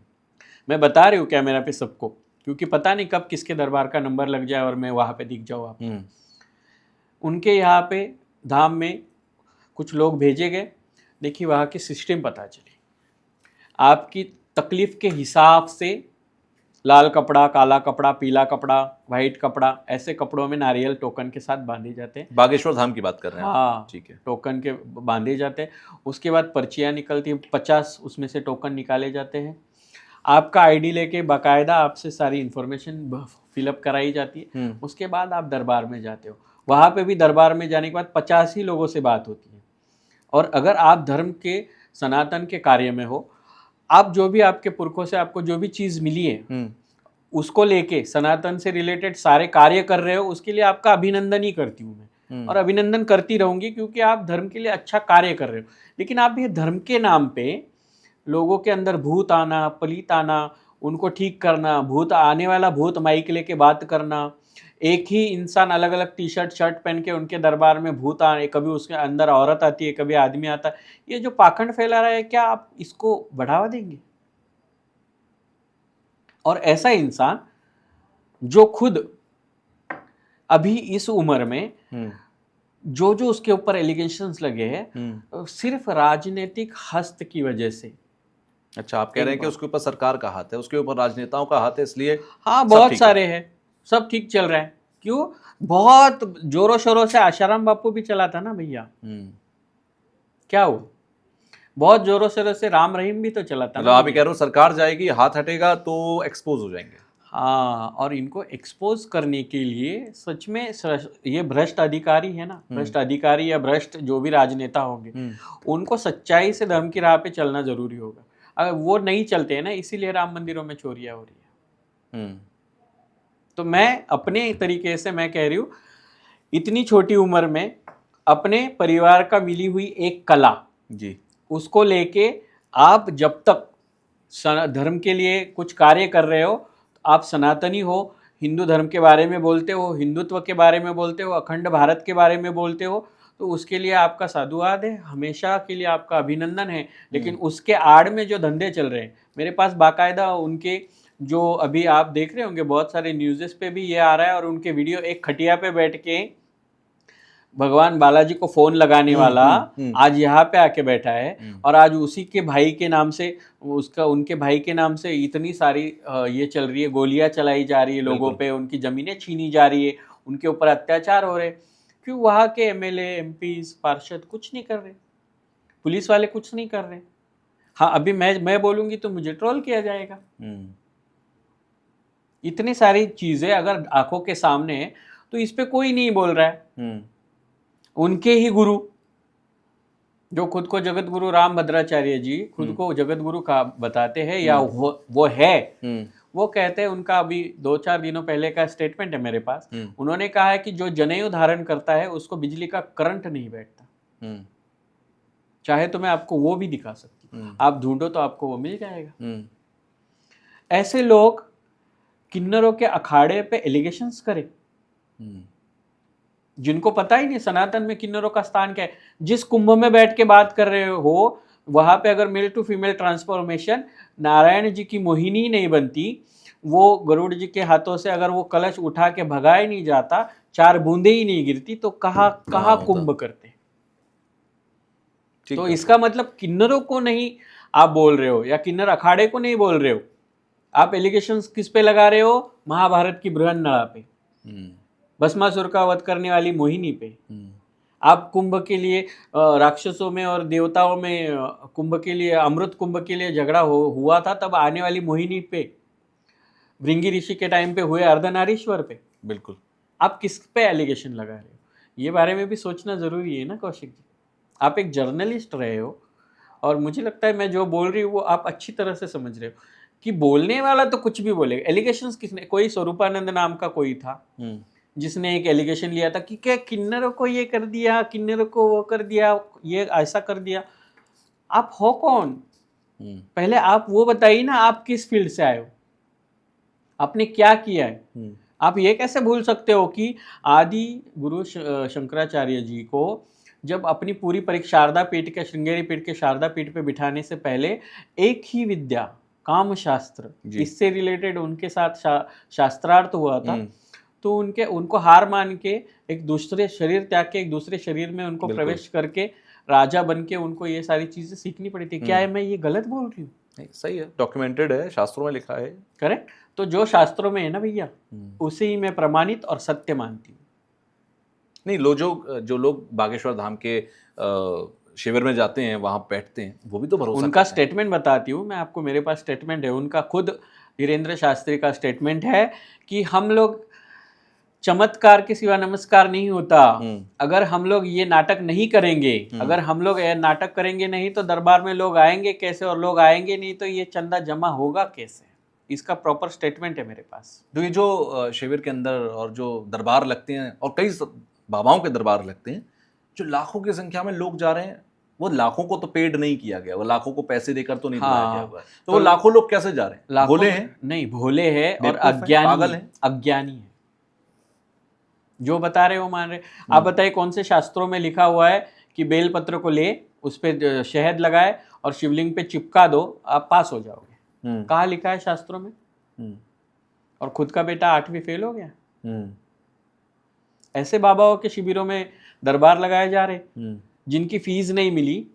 मैं बता रही हूँ कैमरा पे सबको, क्योंकि पता नहीं कब किसके दरबार का नंबर लग जाए और मैं वहाँ पे दिख जाऊँ आपको। उनके यहाँ पे धाम में कुछ लोग भेजे गए, देखिए वहाँ की सिस्टम पता चली। आपकी तकलीफ के हिसाब से लाल कपड़ा, काला कपड़ा, पीला कपड़ा, वाइट कपड़ा, ऐसे कपड़ों में नारियल टोकन के साथ बांधे जाते हैं। बागेश्वर धाम की बात कर रहे हैं? हाँ, ठीक है। टोकन के बांधे जाते हैं। उसके बाद पर्चियाँ निकलती हैं, 50 उसमें से टोकन निकाले जाते हैं। आपका आईडी लेके बाकायदा आपसे सारी इन्फॉर्मेशन फिलअप कराई जाती है। उसके बाद आप दरबार में जाते हो। वहाँ पे भी दरबार में जाने के बाद 50 ही लोगों से बात होती है। और अगर आप धर्म के सनातन के कार्य में हो, आप जो भी आपके पुरखों से आपको जो भी चीज़ मिली है उसको लेके सनातन से रिलेटेड सारे कार्य कर रहे हो, उसके लिए आपका अभिनंदन ही करती हूँ मैं, और अभिनंदन करती रहूँगी, क्योंकि आप धर्म के लिए अच्छा कार्य कर रहे हो। लेकिन आप ये धर्म के नाम पे लोगों के अंदर भूत आना, पलीत आना, उनको ठीक करना, भूत आने वाला भूत माइक लेके बात करना, एक ही इंसान अलग अलग टी शर्ट शर्ट पहन के उनके दरबार में भूत आने, कभी उसके अंदर औरत आती है, कभी आदमी आता है, ये जो पाखंड फैला रहा है, क्या आप इसको बढ़ावा देंगे? और ऐसा इंसान जो खुद अभी इस उम्र में जो उसके ऊपर एलिगेशंस लगे हैं सिर्फ राजनीतिक हस्त की वजह से। अच्छा, आप कह रहे हैं कि उसके ऊपर सरकार का हाथ है, उसके ऊपर राजनेताओं का हाथ है, इसलिए हाँ, बहुत सारे हैं, सब ठीक चल रहा है। क्यों? बहुत जोरों शोरों से आशाराम बापू भी चला था ना भैया। क्या हुआ? बहुत जोरों शोरों से राम रहीम भी तो चला था मतलब आप ये कह रहे हो सरकार जाएगी, हाथ हटेगा तो एक्सपोज हो जाएंगे। हाँ, और इनको एक्सपोज करने के लिए सच में ये भ्रष्ट अधिकारी है ना, भ्रष्ट अधिकारी या भ्रष्ट जो भी राजनेता होंगे, उनको सच्चाई से धर्म की राह पे चलना जरूरी होगा। अगर वो नहीं चलते हैं ना, इसीलिए राम मंदिरों में चोरियां हो रही है। तो मैं अपने तरीके से मैं कह रही हूँ, इतनी छोटी उम्र में अपने परिवार का मिली हुई एक कला जी, उसको लेके आप जब तक धर्म के लिए कुछ कार्य कर रहे हो, आप सनातनी हो, हिंदू धर्म के बारे में बोलते हो, हिंदुत्व के बारे में बोलते हो, अखंड भारत के बारे में बोलते हो, तो उसके लिए आपका साधुवाद है, हमेशा के लिए आपका अभिनंदन है। लेकिन उसके आड़ में जो धंधे चल रहे हैं, मेरे पास बाकायदा उनके जो अभी आप देख रहे होंगे बहुत सारे न्यूज़ेस पे भी ये आ रहा है, और उनके वीडियो, एक खटिया पे बैठ के भगवान बालाजी को फोन लगाने वाला आज यहाँ पे आके बैठा है, और आज उसी के भाई के नाम से उनके भाई के नाम से इतनी सारी ये चल रही है, गोलियां चलाई जा रही है लोगों पे, उनकी जमीनें छीनी जा रही है, उनके ऊपर अत्याचार हो रहे। क्यों वहाँ के एमएलए, एमपीज, पार्षद कुछ नहीं कर रहे, पुलिस वाले कुछ नहीं कर रहे। हाँ, अभी मैं बोलूंगी तो मुझे ट्रोल किया जाएगा। इतनी सारी चीजें अगर आंखों के सामने है तो इस पे कोई नहीं बोल रहा है। उनके ही गुरु जो खुद को जगत गुरु राम भद्राचार्य जी खुद को जगत गुरु का बताते हैं, या वो है, वो कहते हैं, उनका अभी 2-4 दिनों पहले का स्टेटमेंट है मेरे पास, उन्होंने कहा है कि जो जनेऊ धारण करता है उसको बिजली का करंट नहीं बैठता। चाहे तो मैं आपको वो भी दिखा सकती हूँ, आप ढूंढो तो आपको वो मिल जाएगा। ऐसे लोग किन्नरों के अखाड़े पे एलिगेशंस करें, जिनको पता ही नहीं सनातन में किन्नरों का स्थान क्या है। जिस कुंभ में बैठ के बात कर रहे हो, वहां पे अगर male to female transformation Narayan ji की मोहिनी नहीं बनती, वो गरुड़ जी के हाथों से अगर वो कलश उठा के भगाए नहीं जाता, 4 बूंदे ही नहीं गिरती, तो कहाँ कुंभ करते। तो इसका मतलब किन्नरों को नहीं आप बोल रहे हो, या किन्नर अखाड़े को नहीं बोल रहे हो, आप एलिगेशंस किस पे लगा रहे हो? महाभारत की बृहन्नला पे, भस्मासुर का वध करने वाली मोहिनी पे। आप कुंभ के लिए राक्षसों में और देवताओं में कुंभ के लिए, अमृत कुंभ के लिए झगड़ा हुआ था, तब आने वाली मोहिनी पे, भृंगी ऋषि के टाइम पे हुए अर्धनारीश्वर पे। बिल्कुल, आप किस पे एलिगेशन लगा रहे हो? ये बारे में भी सोचना जरूरी है ना कौशिक जी। आप एक जर्नलिस्ट रहे हो, और मुझे लगता है मैं जो बोल रही हूँ वो आप अच्छी तरह से समझ रहे हो कि बोलने वाला तो कुछ भी बोलेगा। एलिगेशंस किसने, कोई स्वरूपानंद नाम का कोई था जिसने एक एलिगेशन लिया था कि क्या किन्नरों को ये कर दिया, किन्नरों को वो कर दिया, ये ऐसा कर दिया। आप हो कौन? पहले आप वो बताइए ना, आप किस फील्ड से आए हो, आपने क्या किया है। आप ये कैसे भूल सकते हो कि आदि गुरु शंकराचार्य जी को जब अपनी पूरी परीक्षा शारदा पीठ के, श्रृंगेरी पीठ के शारदा पीठ पे बिठाने से पहले एक ही विद्या, काम शास्त्र, इससे रिलेटेड उनके साथ शास्त्रार्थ हुआ था, तो उनको हार मान के एक दूसरे शरीर त्याग के एक दूसरे शरीर में उनको प्रवेश करके राजा बन के उनको ये सारी चीजें सीखनी पड़ी थी। क्या है, मैं ये गलत बोल रही हूँ? नहीं, सही है, डॉक्यूमेंटेड है, शास्त्रों में लिखा है। करेक्ट। तो जो शास्त्रों में है ना भैया, उसे ही मैं प्रमाणित और सत्य मानती हूँ। नहीं, जो लोग बागेश्वर धाम के शिविर में जाते हैं, वहां बैठते हैं, वो भी तो भरोसा उनका स्टेटमेंट बताती हूँ मैं आपको, मेरे पास स्टेटमेंट है उनका, खुद वीरेंद्र शास्त्री का स्टेटमेंट है कि हम लोग चमत्कार के सिवा नमस्कार नहीं होता। अगर हम लोग ये नाटक नहीं करेंगे, अगर हम लोग ये नाटक करेंगे नहीं तो दरबार में लोग आएंगे कैसे, और लोग आएंगे नहीं तो ये चंदा जमा होगा कैसे। इसका प्रॉपर स्टेटमेंट है मेरे पास। तो ये जो शिविर के अंदर और जो दरबार लगते हैं, और कई बाबाओं के दरबार लगते हैं, जो लाखों की संख्या में लोग जा रहे हैं, वो लाखों को तो पेड नहीं किया गया, वो लाखों को पैसे देकर तो नहीं दिलाया गया हुआ है। तो वो लाखों लोग कैसे जा रहे हैं? भोले हैं? नहीं, भोले हैं और अज्ञानी है। जो बता रहे हो मान रहे। आप बताइए कौन से शास्त्रों में लिखा हुआ है कि बेल पत्र को ले, उस पे शहद लगाए और शिवलिंग पे चिपका दो, आप पास हो जाओगे? कहाँ लिखा है शास्त्रों में? और खुद का बेटा 8वीं फेल हो गया। ऐसे बाबाओं के शिविरों में दरबार लगाए जा रहे, जिनकी फीस नहीं मिली,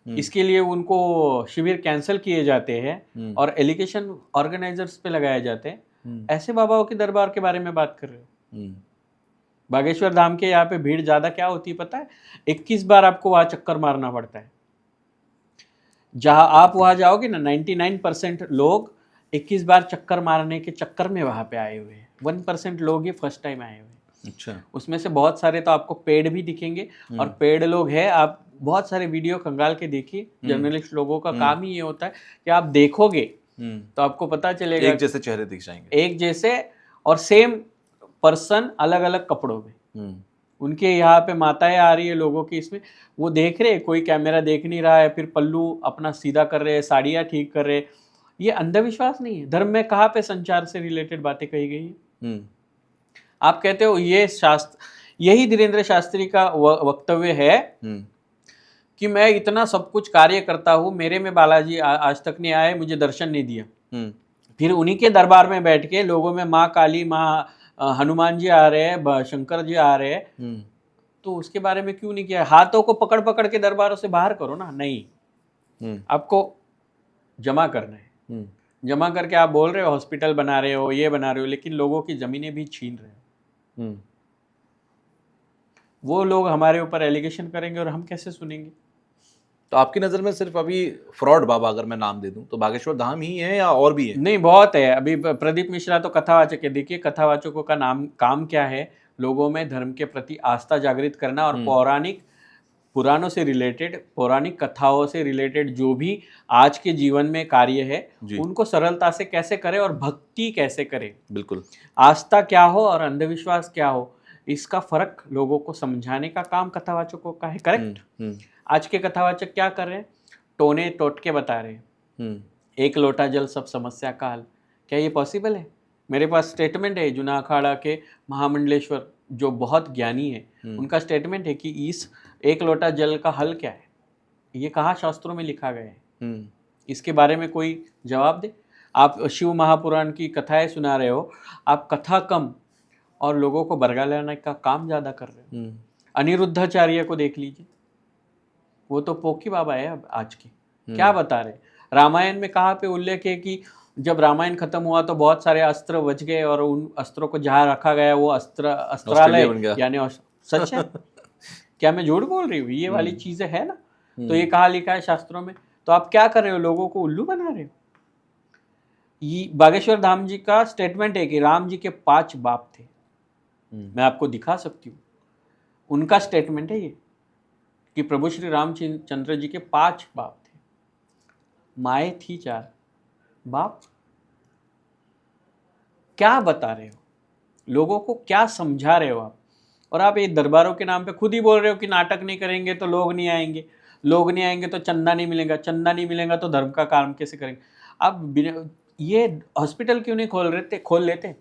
इसके लिए उनको शिविर कैंसिल किए जाते हैं और एलिगेशन ऑर्गेनाइजर्स पे लगाए जाते हैं। ऐसे बाबाओं के दरबार के बारे में बात कर रहे हो? बागेश्वर धाम के यहाँ पे भीड़ ज्यादा क्या होती है पता है? 21 बार आपको वहां चक्कर मारना पड़ता है। जहां आप वहां जाओगे ना 99% लोग 21 बार चक्कर मारने के चक्कर में वहां पे आए हुए हैं, 1% लोग ही फर्स्ट टाइम आए हुए हैं। अच्छा। उसमें से बहुत सारे तो आपको पेड भी दिखेंगे, और पेड लोग हैं, आप बहुत सारे वीडियो खंगाल के देखिए। जर्नलिस्ट लोगों का काम ही ये होता है कि आप देखोगे तो आपको पता चलेगा एक जैसे चेहरे दिख जाएंगे। एक जैसे और सेम पर्सन अलग अलग कपड़ों में। उनके यहाँ पे माताएं आ रही है लोगों की, इसमें वो देख रहे हैं, कोई कैमरा देख नहीं रहा है, फिर पल्लू अपना सीधा कर रहे हैं, साड़ियाँ ठीक कर रहे हैं। ये अंधविश्वास नहीं है। धर्म में कहाँ पे संचार से रिलेटेड बातें कही गई है? आप कहते हो ये शास्त्र, यही धीरेन्द्र शास्त्री का वक्तव्य है कि मैं इतना सब कुछ कार्य करता हूँ, मेरे में बालाजी आज तक नहीं आए, मुझे दर्शन नहीं दिया। फिर उन्हीं के दरबार में बैठ के लोगों में माँ काली, माँ हनुमान जी आ रहे हैं, शंकर जी आ रहे हैं, तो उसके बारे में क्यों नहीं किया? हाथों को पकड़ पकड़ के दरबारों से बाहर करो ना। नहीं, आपको जमा करना है। जमा करके आप बोल रहे हो हॉस्पिटल बना रहे हो, ये बना रहे हो, लेकिन लोगों की जमीनें भी छीन रहे हो। वो लोग हमारे ऊपर एलिगेशन करेंगे और हम कैसे सुनेंगे? तो आपकी नज़र में सिर्फ अभी फ्रॉड बाबा अगर मैं नाम दे दूं तो बागेश्वर धाम ही है या और भी है? नहीं, बहुत है। अभी प्रदीप मिश्रा तो कथावाचक है। देखिए कथावाचकों का काम क्या है? लोगों में धर्म के प्रति आस्था जागृत करना और पौराणिक पुराणों से रिलेटेड, पौराणिक कथाओं से रिलेटेड जो भी आज के जीवन में कार्य है उनको सरलता से कैसे करें और भक्ति कैसे करें। बिल्कुल। आस्था क्या हो और अंधविश्वास क्या हो, इसका फर्क लोगों को समझाने का काम कथावाचकों का है। करेक्ट। आज के कथावाचक क्या कर रहे हैं? टोने टोटके बता रहे हैं। एक लोटा जल सब समस्या का हल। क्या ये पॉसिबल है? मेरे पास स्टेटमेंट है जुना अखाड़ा के महामंडलेश्वर जो बहुत ज्ञानी है, उनका स्टेटमेंट है कि इस एक लोटा जल का हल क्या है। ये कहाँ शास्त्रों में लिखा गया है? इसके बारे में कोई जवाब दे। आप शिव महापुराण की कथाएं सुना रहे हो, आप कथा कम और लोगों को बरगा लाने का काम ज़्यादा कर रहे हो। अनिरुद्धाचार्य को देख लीजिए, वो तो पोकी बाबा है अब आज के। क्या बता रहे? रामायण में कहाँ पे उल्लेख है कि जब रामायण खत्म हुआ तो बहुत सारे अस्त्र बच गए और उन अस्त्रों को जहाँ रखा गया वो अस्त्रालय यानी सच है? क्या मैं झूठ बोल रही हूँ? ये वाली चीजें है ना, तो ये कहाँ लिखा है शास्त्रों में? तो आप क्या कर रहे हो? लोगों को उल्लू बना रहे हो। ये बागेश्वर धाम जी का स्टेटमेंट है कि राम जी के 5 बाप थे। मैं आपको दिखा सकती हूँ, उनका स्टेटमेंट है ये कि प्रभु श्री रामचंद्र जी के 5 बाप थे, माए थी 4, बाप। क्या बता रहे हो? लोगों को क्या समझा रहे हो आप? और आप ये दरबारों के नाम पे खुद ही बोल रहे हो कि नाटक नहीं करेंगे तो लोग नहीं आएंगे, लोग नहीं आएंगे तो चंदा नहीं मिलेगा, चंदा नहीं मिलेगा तो धर्म का काम कैसे करेंगे? आप ये हॉस्पिटल क्यों नहीं खोल लेते?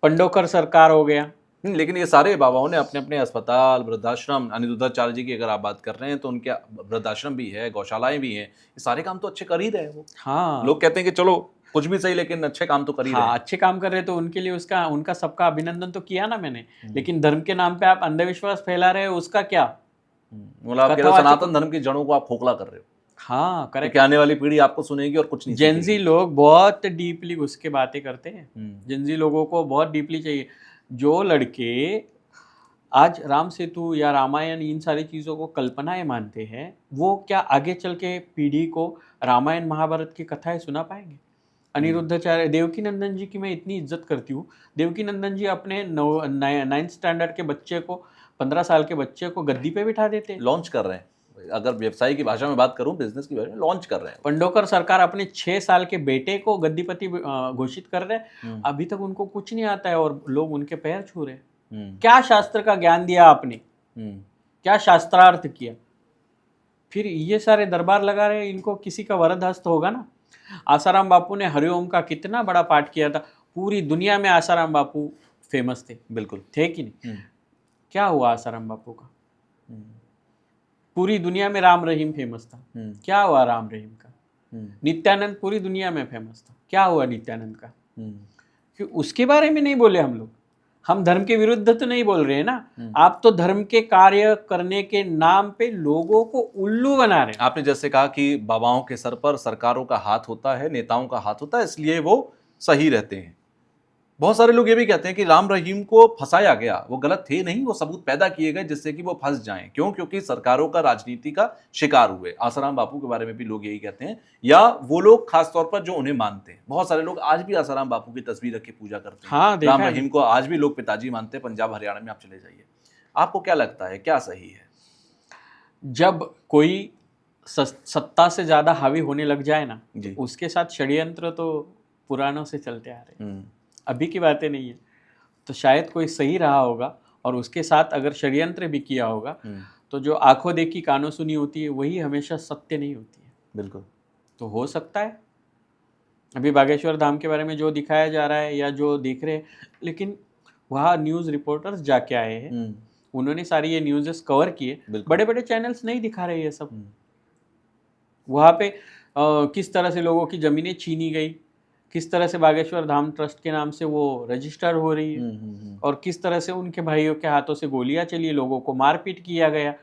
पंडोकर सरकार हो गया। लेकिन ये सारे बाबाओं ने अपने अपने अस्पताल, वृद्धाश्रम, अनिरुद्धाचार्य जी की अगर आप बात कर रहे हैं तो उनके वृद्धाश्रम भी है, गौशालाएं भी हैं, ये सारे काम तो अच्छे कर ही रहे हैं वो। हाँ, लोग कहते हैं कि चलो कुछ भी सही लेकिन अच्छे काम तो कर ही रहे हैं। अच्छे काम कर रहे तो उनके लिए उनका सबका अभिनंदन तो किया ना मैंने। लेकिन धर्म के नाम पे आप अंधविश्वास फैला रहे हो, उसका क्या? मतलब आप कह रहे हो सनातन धर्म की जड़ों को आप खोखला कर रहे हो। हाँ, करेक्ट। आने वाली पीढ़ी आपको सुनेगी और कुछ नहीं। जेनजी लोग बहुत डीपली घुस के बातें करते हैं। जेनजी लोगों को बहुत डीपली चाहिए। जो लड़के आज राम सेतु या रामायण इन सारी चीज़ों को कल्पनाएं मानते हैं, वो क्या आगे चल के पीढ़ी को रामायण महाभारत की कथाएं सुना पाएंगे? अनिरुद्धाचार्य, देवकी नंदन जी की मैं इतनी इज्जत करती हूँ। देवकी नंदन जी अपने 9th स्टैंडर्ड के बच्चे को, 15 साल के बच्चे को गद्दी पे बिठा देते हैं। लॉन्च कर रहे हैं, अगर व्यवसाय की भाषा में बात करूं, बिजनेस की भाषा में लॉन्च कर रहे हैं। पंडोकर सरकार अपने 6 साल के बेटे को गद्दीपति घोषित कर रहे हैं। अभी तक उनको कुछ नहीं आता है और लोग उनके पैर छू रहे हैं। क्या शास्त्र का ज्ञान दिया आपने? क्या शास्त्रार्थ किया? फिर ये सारे दरबार लगा रहे हैं, इनको किसी का वरद हस्त होगा ना। आसाराम बापू ने हरिओम का कितना बड़ा पाठ किया था, पूरी दुनिया में आसाराम बापू फेमस थे। बिल्कुल थे कि नहीं? क्या हुआ आसाराम बापू का? पूरी दुनिया में राम रहीम फेमस था। क्या हुआ राम रहीम का? नित्यानंद पूरी दुनिया में फेमस था। क्या हुआ नित्यानंद का? कि उसके बारे में नहीं बोले हम लोग। हम धर्म के विरुद्ध तो नहीं बोल रहे हैं ना। आप तो धर्म के कार्य करने के नाम पे लोगों को उल्लू बना रहे हैं। आपने जैसे कहा कि बाबाओं के सर पर सरकारों का हाथ होता है, नेताओं का हाथ होता है, इसलिए वो सही रहते हैं। बहुत सारे लोग ये भी कहते हैं कि राम रहीम को फंसाया गया, वो गलत थे नहीं, वो सबूत पैदा किए गए जिससे कि वो फंस जाएं। क्यों? क्योंकि सरकारों का राजनीति का शिकार हुए। आसाराम बापू के बारे में भी लोग यही कहते हैं, या वो लोग खासतौर पर जो उन्हें मानते हैं। बहुत सारे लोग आज भी आसाराम बापू की तस्वीर रख के पूजा करते हैं। हाँ, देखा राम है। रहीम को आज भी लोग पिताजी मानते हैं। पंजाब हरियाणा में आप चले जाइए, आपको क्या लगता है क्या सही है? जब कोई सत्ता से ज्यादा हावी होने लग जाए ना, जी। उसके साथ षड्यंत्र तो पुरानों से चलते आ रहे हैं, हम्म, अभी की बातें नहीं है। तो शायद कोई सही रहा होगा, और उसके साथ अगर षड्यंत्र भी किया होगा, तो जो आंखों देखी कानों सुनी होती है वही हमेशा सत्य नहीं होती है। बिल्कुल। तो हो सकता है अभी बागेश्वर धाम के बारे में जो दिखाया जा रहा है या जो देख रहे हैं, लेकिन वहाँ न्यूज़ रिपोर्टर्स जाके आए हैं, उन्होंने सारी ये न्यूज़ कवर किए। बिल्कुल। बड़े बड़े चैनल्स नहीं दिखा रहे ये सब। वहाँ पे किस तरह से लोगों की ज़मीनें छीनी गई, किस तरह से बागेश्वर धाम ट्रस्ट के नाम से वो रजिस्टर हो रही है, और किस तरह से उनके भाइयों के हाथों से गोलियां चली, लोगों को मारपीट किया गया,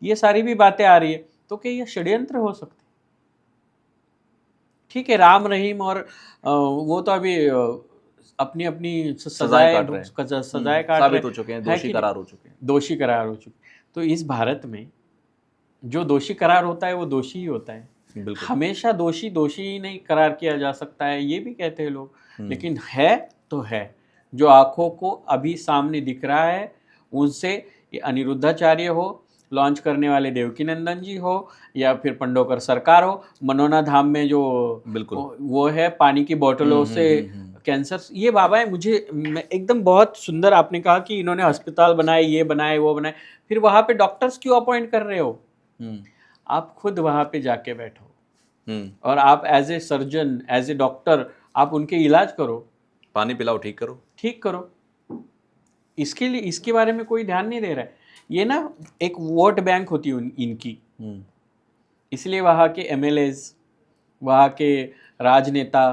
ये सारी भी बातें आ रही है। तो क्या ये षड्यंत्र हो सकते? ठीक है, राम रहीम और वो तो अभी अपनी अपनी सजाएं काट रहे हैं। सजाएं काट साबित रहे हो चुके हैं, है दोषी कि करार हो चुके हैं। दोषी करार हो चुके। तो इस भारत में जो दोषी करार होता है वो दोषी ही होता है। बिल्कुल। हमेशा दोषी दोषी ही नहीं करार किया जा सकता है, ये भी कहते हैं लोग, लेकिन है तो है। जो आंखों को अभी सामने दिख रहा है, उनसे ये अनिरुद्धाचार्य हो, लॉन्च करने वाले देवकीनंदन जी हो, या फिर पंडोकर सरकार हो, मनोना धाम में जो बिल्कुल। वो है पानी की बोतलों से कैंसर, ये बाबा है। मुझे एकदम बहुत सुंदर आपने कहा कि इन्होंने अस्पताल बनाए, ये बनाए, वो बनाए, फिर वहाँ पे डॉक्टर्स क्यों अपॉइंट कर रहे हो? आप खुद वहाँ पे जाके बैठो और आप as a surgeon, as a doctor, आप उनके इलाज करो, पानी पिलाओ, ठीक करो। ठीक करो। इसके लिए इसके बारे में कोई ध्यान नहीं दे रहा है। ये ना एक वोट बैंक होती है इनकी, इसलिए वहाँ के एमएलएज, वहाँ के राजनेता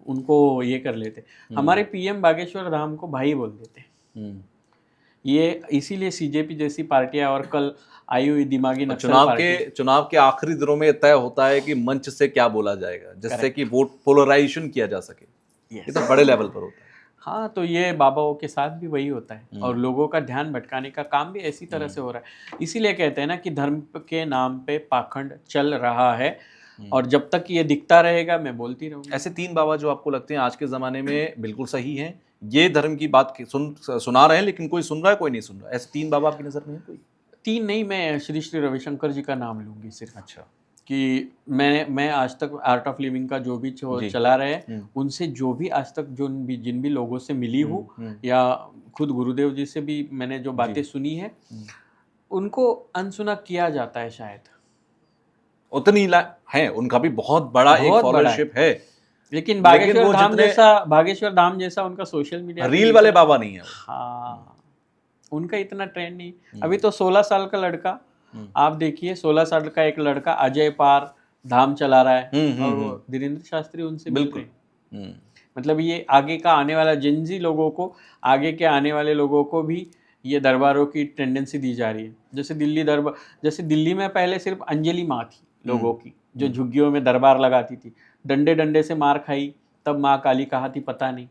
उनको ये कर लेते। हमारे पीएम बागेश्वर धाम को भाई बोल देते। ये इसीलिए सीजेपी जैसी पार्टियां, और कल आई हुई दिमागी नक्सल पार्टी, चुनाव के आखिरी दिनों में तय होता है कि मंच से क्या बोला जाएगा, जिससे कि वोट पोलराइजेशन किया जा सके। ये तो बड़े लेवल पर होता है। हाँ, तो ये बाबाओं के साथ भी वही होता है, और लोगों का ध्यान भटकाने का काम भी ऐसी तरह से हो रहा है। इसीलिए कहते हैं ना कि धर्म के नाम पे पाखंड चल रहा है, और जब तक ये दिखता रहेगा मैं बोलती रहूंगी। ऐसे 3 बाबा जो आपको लगते हैं आज के ज़माने में बिल्कुल सही हैं, ये धर्म की बात सुना रहे हैं, लेकिन कोई सुन रहा है, कोई नहीं सुन रहा। ऐसे 3 बाबा आपकी नज़र में है कोई? 3 नहीं, मैं श्री श्री रविशंकर जी का नाम लूंगी सिर्फ। अच्छा। कि मैं आज तक आर्ट ऑफ लिविंग का जो भी चला रहे हैं, उनसे जो भी आज तक जिन भी लोगों से मिली हूँ, या खुद गुरुदेव जी से भी मैंने जो बातें सुनी है, उनको अनसुना किया जाता है शायद। उतनी है, उनका भी बहुत बड़ा एक फॉलोअरशिप है, लेकिन बागेश्वर धाम जैसा उनका सोशल मीडिया रील वाले बाबा नहीं है। हाँ, उनका इतना ट्रेंड नहीं। अभी तो 16 साल का लड़का, आप देखिए, 16 साल का एक लड़का अजय पार धाम चला रहा है, और वो धीरेन्द्र शास्त्री उनसे बिल्कुल। मतलब ये आगे का आने वाला जिनजी लोगों को, आगे के आने वाले लोगों को भी ये दरबारों की टेंडेंसी दी जा रही है। जैसे दिल्ली में पहले सिर्फ अंजलि माँ थी लोगों की, जो झुग्गियों में दरबार लगाती थी, डंडे डंडे से मार खाई तब माँ काली कहा थी पता नहीं,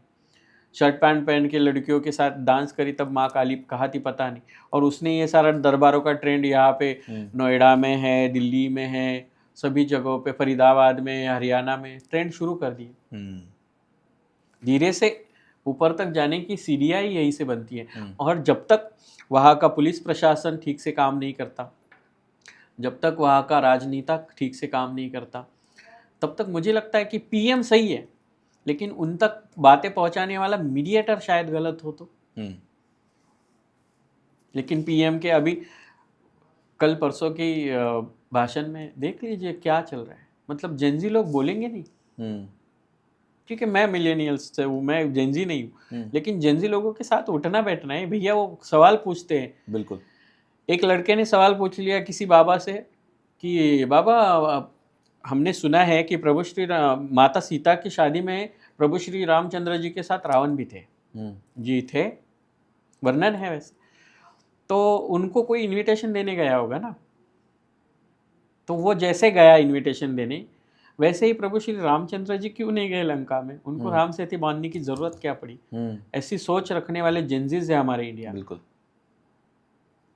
शर्ट पैंट पहन के लड़कियों के साथ डांस करी तब माँ काली कहा थी पता नहीं। और उसने ये सारा दरबारों का ट्रेंड यहाँ पे नोएडा में है, दिल्ली में है, सभी जगहों पे, फरीदाबाद में, हरियाणा में ट्रेंड शुरू कर दिए। धीरे से ऊपर तक जाने की सीढ़ियाँ ही यही से बनती हैं। और जब तक वहाँ का पुलिस प्रशासन ठीक से काम नहीं करता, जब तक वहाँ का राजनीतिक ठीक से काम नहीं करता, तब तक मुझे लगता है कि पीएम सही है, लेकिन उन तक बातें पहुंचाने वाला मीडिएटर शायद गलत हो। तो लेकिन पीएम के अभी कल परसों की भाषण में देख लीजिए क्या चल रहा है। मतलब जेनजी लोग बोलेंगे नहीं, क्योंकि मैं मिलेनियल्स से हूँ, मैं जेनजी नहीं हूँ, लेकिन जेनजी लोगों के साथ उठना बैठना है भैया। वो सवाल पूछते हैं। बिल्कुल। एक लड़के ने सवाल पूछ लिया किसी बाबा से कि बाबा, हमने सुना है कि प्रभु श्री माता सीता की शादी में प्रभु श्री रामचंद्र जी के साथ रावण भी थे। जी थे, वर्णन है वैसे। तो उनको कोई इनविटेशन देने गया होगा ना, तो वो जैसे गया इनविटेशन देने, वैसे ही प्रभु श्री रामचंद्र जी क्यों नहीं गए लंका में? उनको राम सेतु बांधने की जरूरत क्या पड़ी? ऐसी सोच रखने वाले जेंजीज है हमारे इंडिया में, बिल्कुल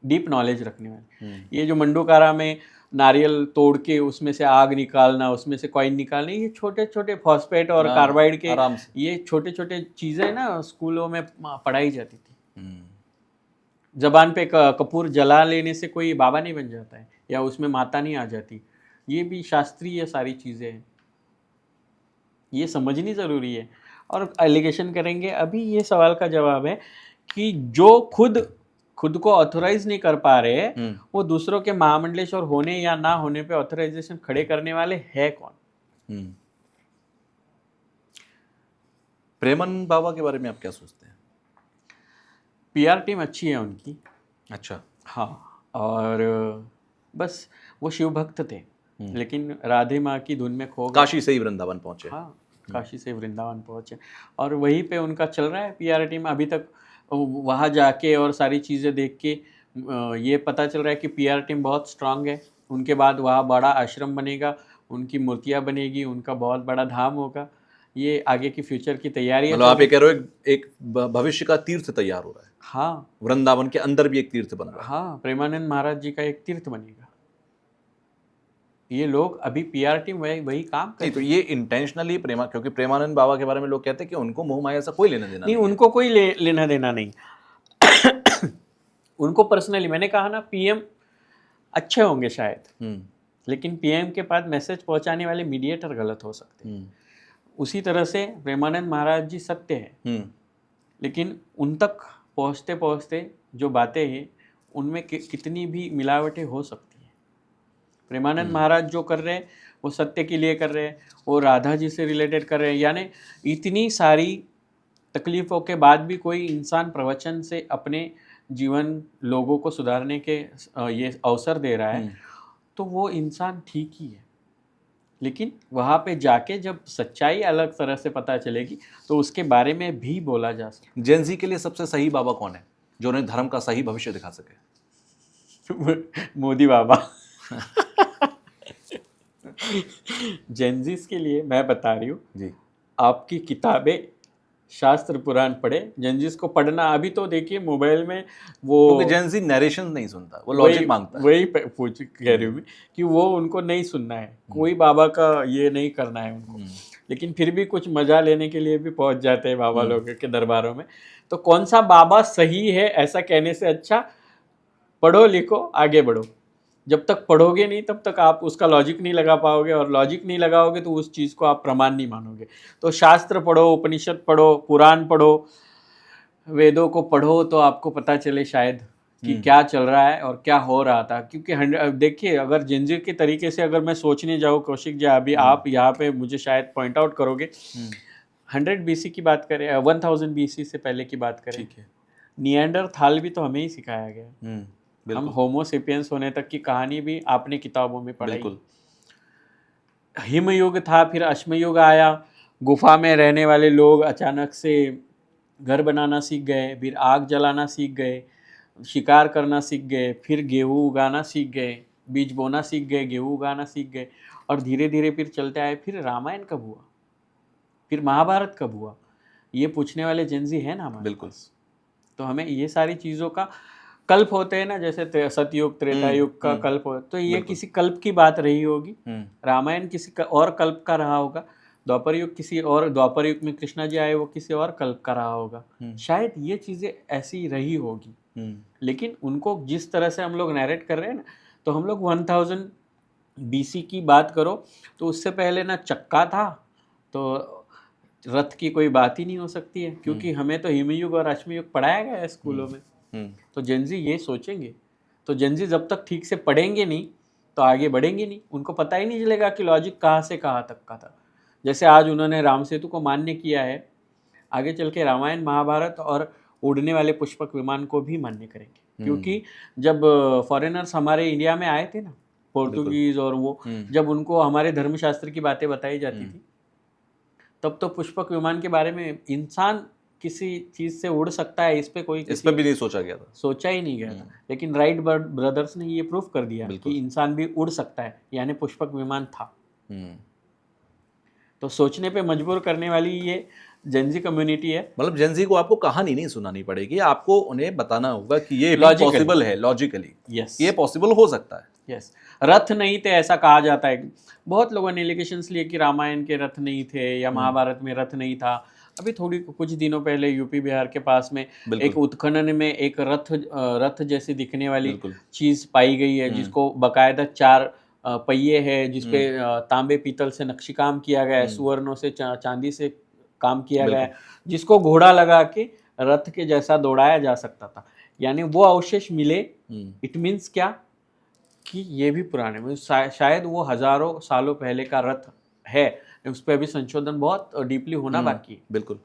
डीप नॉलेज रखने वाले। ये जो मंडोकारा में नारियल तोड़ के उसमें से आग निकालना, उसमें से कॉइन निकालना, ये छोटे छोटे फॉस्फेट और कार्बाइड के आराम से। ये छोटे छोटे चीजें ना स्कूलों में पढ़ाई जाती थी। जबान पे कपूर जला लेने से कोई बाबा नहीं बन जाता है या उसमें माता नहीं आ जाती। ये भी शास्त्रीय सारी चीज़ें हैं, ये समझनी ज़रूरी है। और एलिगेशन करेंगे, अभी ये सवाल का जवाब है कि जो खुद को ऑथोराइज नहीं कर पा रहे वो दूसरों के महामंडलेश्वर होने या ना होने पे ऑथोराइजेशन खड़े करने वाले है कौन? प्रेमानंद बाबा के बारे में आप क्या सोचते हैं? पीआर टीम अच्छी है उनकी। अच्छा। हाँ, और बस वो शिव भक्त थे लेकिन राधे माँ की धुन में खो गए। काशी से ही वृंदावन पहुंचे। हाँ, काशी से वृंदावन पहुंचे और वहीं पे उनका चल रहा है पीआर टीम अभी तक। वहाँ जाके और सारी चीज़ें देख के ये पता चल रहा है कि पीआर टीम बहुत स्ट्रांग है। उनके बाद वहाँ बड़ा आश्रम बनेगा, उनकी मूर्तियाँ बनेगी, उनका बहुत बड़ा धाम होगा। ये आगे की फ्यूचर की तैयारी है। मतलब आप ये कह रहे हो एक भविष्य का तीर्थ तैयार हो रहा है। हाँ, वृंदावन के अंदर भी एक तीर्थ बन रहा है। हाँ, प्रेमानंद महाराज जी का एक तीर्थ बनेगा। ये लोग अभी पीआर टीम वही काम नहीं, तो ये इंटेंशनली क्योंकि प्रेमानंद बाबा के बारे में लोग कहते हैं कि उनको मोह माया से कोई लेना देना नहीं, उनको कोई लेना देना नहीं। उनको पर्सनली, मैंने कहा ना, पीएम अच्छे होंगे शायद, लेकिन पीएम के पास मैसेज पहुंचाने वाले मीडिएटर गलत हो सकते हैं। उसी तरह से प्रेमानंद महाराज जी सत्य है, लेकिन उन तक पहुंचते पहुंचते जो बातें हैं उनमें कितनी भी मिलावटें हो सकती हैं। प्रेमानंद महाराज जो कर रहे हैं वो सत्य के लिए कर रहे हैं, वो राधा जी से रिलेटेड कर रहे हैं। यानी इतनी सारी तकलीफ़ों के बाद भी कोई इंसान प्रवचन से अपने जीवन लोगों को सुधारने के ये अवसर दे रहा है तो वो इंसान ठीक ही है। लेकिन वहाँ पे जाके जब सच्चाई अलग तरह से पता चलेगी तो उसके बारे में भी बोला जा सकता। जेनजी के लिए सबसे सही बाबा कौन है जो उन्हें धर्म का सही भविष्य दिखा सके? मोदी बाबा। जेनजीस के लिए मैं बता रही हूँ जी, आपकी किताबें शास्त्र पुराण पढ़े। जेनजीस को पढ़ना अभी तो देखिए मोबाइल में वो, क्योंकि जेनजी नरेशन नहीं सुनता, वो लॉजिक मांगता है। वही पूछ कह रही हूँ मैं कि वो उनको नहीं सुनना है, कोई बाबा का ये नहीं करना है उनको, लेकिन फिर भी कुछ मजा लेने के लिए भी पहुंच जाते हैं बाबा लोगों के दरबारों में। तो कौन सा बाबा सही है ऐसा कहने से अच्छा पढ़ो लिखो आगे बढ़ो। जब तक पढ़ोगे नहीं तब तक आप उसका लॉजिक नहीं लगा पाओगे, और लॉजिक नहीं लगाओगे तो उस चीज़ को आप प्रमाण नहीं मानोगे। तो शास्त्र पढ़ो, उपनिषद पढ़ो, पुराण पढ़ो, वेदों को पढ़ो तो आपको पता चले शायद कि क्या चल रहा है और क्या हो रहा था। क्योंकि देखिए, अगर जिंजीर के तरीके से अगर मैं सोचने जाऊँ कौशिक जी, अभी आप यहाँ पे मुझे शायद पॉइंट आउट करोगे, 100 BC की बात करें, 1000 BC से पहले की बात करें, ठीक है, निएंडरथाल भी तो हमें ही सिखाया गया। हम बिल्कुल, होमोसेपियंस होने तक की कहानी भी आपने किताबों में पढ़ाई। बिल्कुल। हिमयुग था, फिर अश्मयुग आया, गुफा में रहने वाले लोग अचानक से घर बनाना सीख गए, फिर आग जलाना सीख गए, शिकार करना सीख गए, फिर गेहूँ उगाना सीख गए, बीज बोना सीख गए, गेहूँ उगाना सीख गए, और धीरे धीरे फिर चलते आए। फिर रामायण कब हुआ, फिर महाभारत कब हुआ, ये पूछने वाले जेनजी है ना हमारे बिल्कुल। पास। तो हमें ये सारी चीज़ों का कल्प होते हैं ना, जैसे सतयुग त्रेता युग का कल्प हो, तो ये किसी कल्प की बात रही होगी। रामायण किसी और कल्प का रहा होगा, द्वापर युग किसी और, द्वापर युग में कृष्णा जी आए वो किसी और कल्प का रहा होगा। शायद ये चीज़ें ऐसी रही होगी, लेकिन उनको जिस तरह से हम लोग नैरेट कर रहे हैं ना, तो हम लोग 1000 BC की बात करो तो उससे पहले ना चक्का था, तो रथ की कोई बात ही नहीं हो सकती है, क्योंकि हमें तो हिमयुग और अश्मयुग पढ़ाया गया है स्कूलों में। तो जेनजी ये सोचेंगे, तो जेनजी जब तक ठीक से पढ़ेंगे नहीं तो आगे बढ़ेंगे नहीं, उनको पता ही नहीं चलेगा कि लॉजिक कहाँ से कहाँ तक का था। जैसे आज उन्होंने राम सेतु को मान्य किया है, आगे चल के रामायण महाभारत और उड़ने वाले पुष्पक विमान को भी मान्य करेंगे। क्योंकि जब फॉरेनर्स हमारे इंडिया में आए थे ना, पोर्टुगीज और वो, जब उनको हमारे धर्मशास्त्र की बातें बताई जाती थी, तब तो पुष्पक विमान के बारे में इंसान किसी चीज़ से उड़ सकता है इस पे भी नहीं सोचा गया था, सोचा ही नहीं गया था। लेकिन राइट ब्रदर्स ने ये प्रूफ कर दिया कि इंसान भी उड़ सकता है, यानी पुष्पक विमान था। तो सोचने पे मजबूर करने वाली ये जेंजी कम्युनिटी है। मतलब जेंजी को आपको कहानी नहीं सुनानी पड़ेगी, आपको उन्हें बताना होगा कि ये Logically. पॉसिबल है, लॉजिकली यस ये पॉसिबल हो सकता है। यस, रथ नहीं थे ऐसा कहा जाता है। बहुत लोगों ने एलिगेशंस लिए कि रामायण के रथ नहीं थे या महाभारत में रथ नहीं था। अभी कुछ दिनों पहले यूपी बिहार के पास में बिल्कुल। एक उत्खनन में एक रथ जैसी दिखने वाली बिल्कुल। चीज पाई गई है, जिसको बकायदा 4 पहिए है, जिसपे तांबे पीतल से नक्शीकाम किया गया है, सुवर्णों से चांदी से काम किया गया है, जिसको घोड़ा लगा के रथ के जैसा दौड़ाया जा सकता था। यानी वो अवशेष मिले, इट मीन्स क्या कि ये भी पुराने में शायद वो हजारों सालों पहले का रथ है, उस पर अभी संशोधन बहुत डीपली होना बाकी है। बिल्कुल।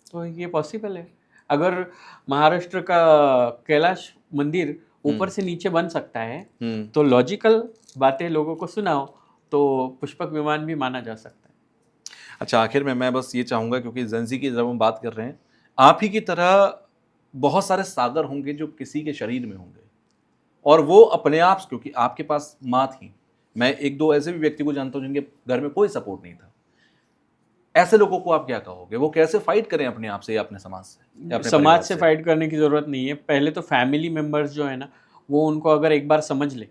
तो ये पॉसिबल है। अगर महाराष्ट्र का कैलाश मंदिर ऊपर से नीचे बन सकता है तो लॉजिकल बातें लोगों को सुनाओ तो पुष्पक विमान भी माना जा सकता है। अच्छा, आखिर में मैं बस ये चाहूँगा, क्योंकि जेंजी की जब हम बात कर रहे हैं, आप ही की तरह बहुत सारे सागर होंगे जो किसी के शरीर में होंगे, और वो अपने आप, क्योंकि आपके पास माँ थी, मैं 1-2 ऐसे भी व्यक्ति को जानता हूँ जिनके घर में कोई सपोर्ट नहीं था। ऐसे लोगों को आप क्या कहोगे? वो कैसे फाइट करें अपने आप से या अपने समाज से या अपने समाज परिवार से फाइट करने की ज़रूरत नहीं है। पहले तो फैमिली मेम्बर्स जो है ना, वो उनको अगर एक बार समझ ले,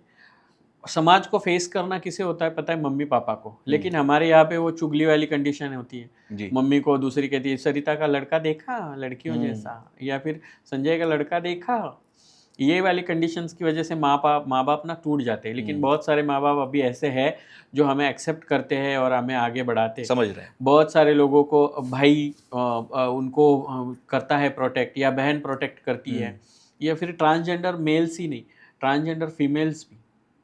समाज को फेस करना किसे होता है पता है? मम्मी पापा को। लेकिन हमारे यहाँ पे वो चुगली वाली कंडीशन होती है। जी। मम्मी को दूसरी कहती है, सरिता का लड़का देखा लड़कियों जैसा, या फिर संजय का लड़का देखा। ये वाली कंडीशंस की वजह से माँ बाप ना टूट जाते हैं। लेकिन बहुत सारे माँ बाप अभी ऐसे हैं जो हमें एक्सेप्ट करते हैं और हमें आगे बढ़ाते हैं। समझ रहे हैं। बहुत सारे लोगों को भाई उनको करता है प्रोटेक्ट, या बहन प्रोटेक्ट करती है, या फिर ट्रांसजेंडर मेल्स ही नहीं, ट्रांसजेंडर फीमेल्स भी,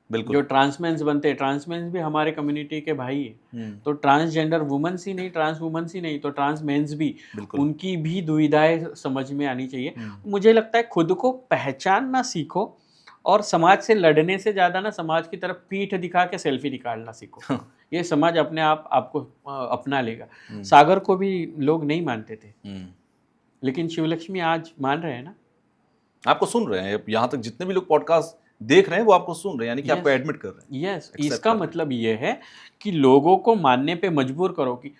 बिल्कुल। जो ट्रांसमेंस बनते हैं, ट्रांसमेंस भी हमारे कम्युनिटी के भाई है। तो ट्रांसजेंडर वुमेन्स ही नहीं, ट्रांस वुमेन्स ही नहीं, तो ट्रांस मेंस भी, बिल्कुल। उनकी भी दुविधाएं समझ में आनी चाहिए। मुझे लगता है खुद को पहचानना सीखो, और समाज से लड़ने से ज़्यादा ना समाज की तरफ पीठ दिखा के सेल्फी निकालना सीखो। ये समाज अपने आप आपको अपना लेगा। सागर को भी लोग नहीं मानते थे, लेकिन शिवलक्ष्मी आज मान रहे हैं ना। आपको सुन रहे हैं, यहाँ तक जितने भी लोग पॉडकास्ट देख रहे हैं वो आपको सुन रहे हैं, यानी कि आपको एडमिट कर रहे हैं। यस, इसका मतलब ये है कि लोगों को मानने पे मजबूर करो कि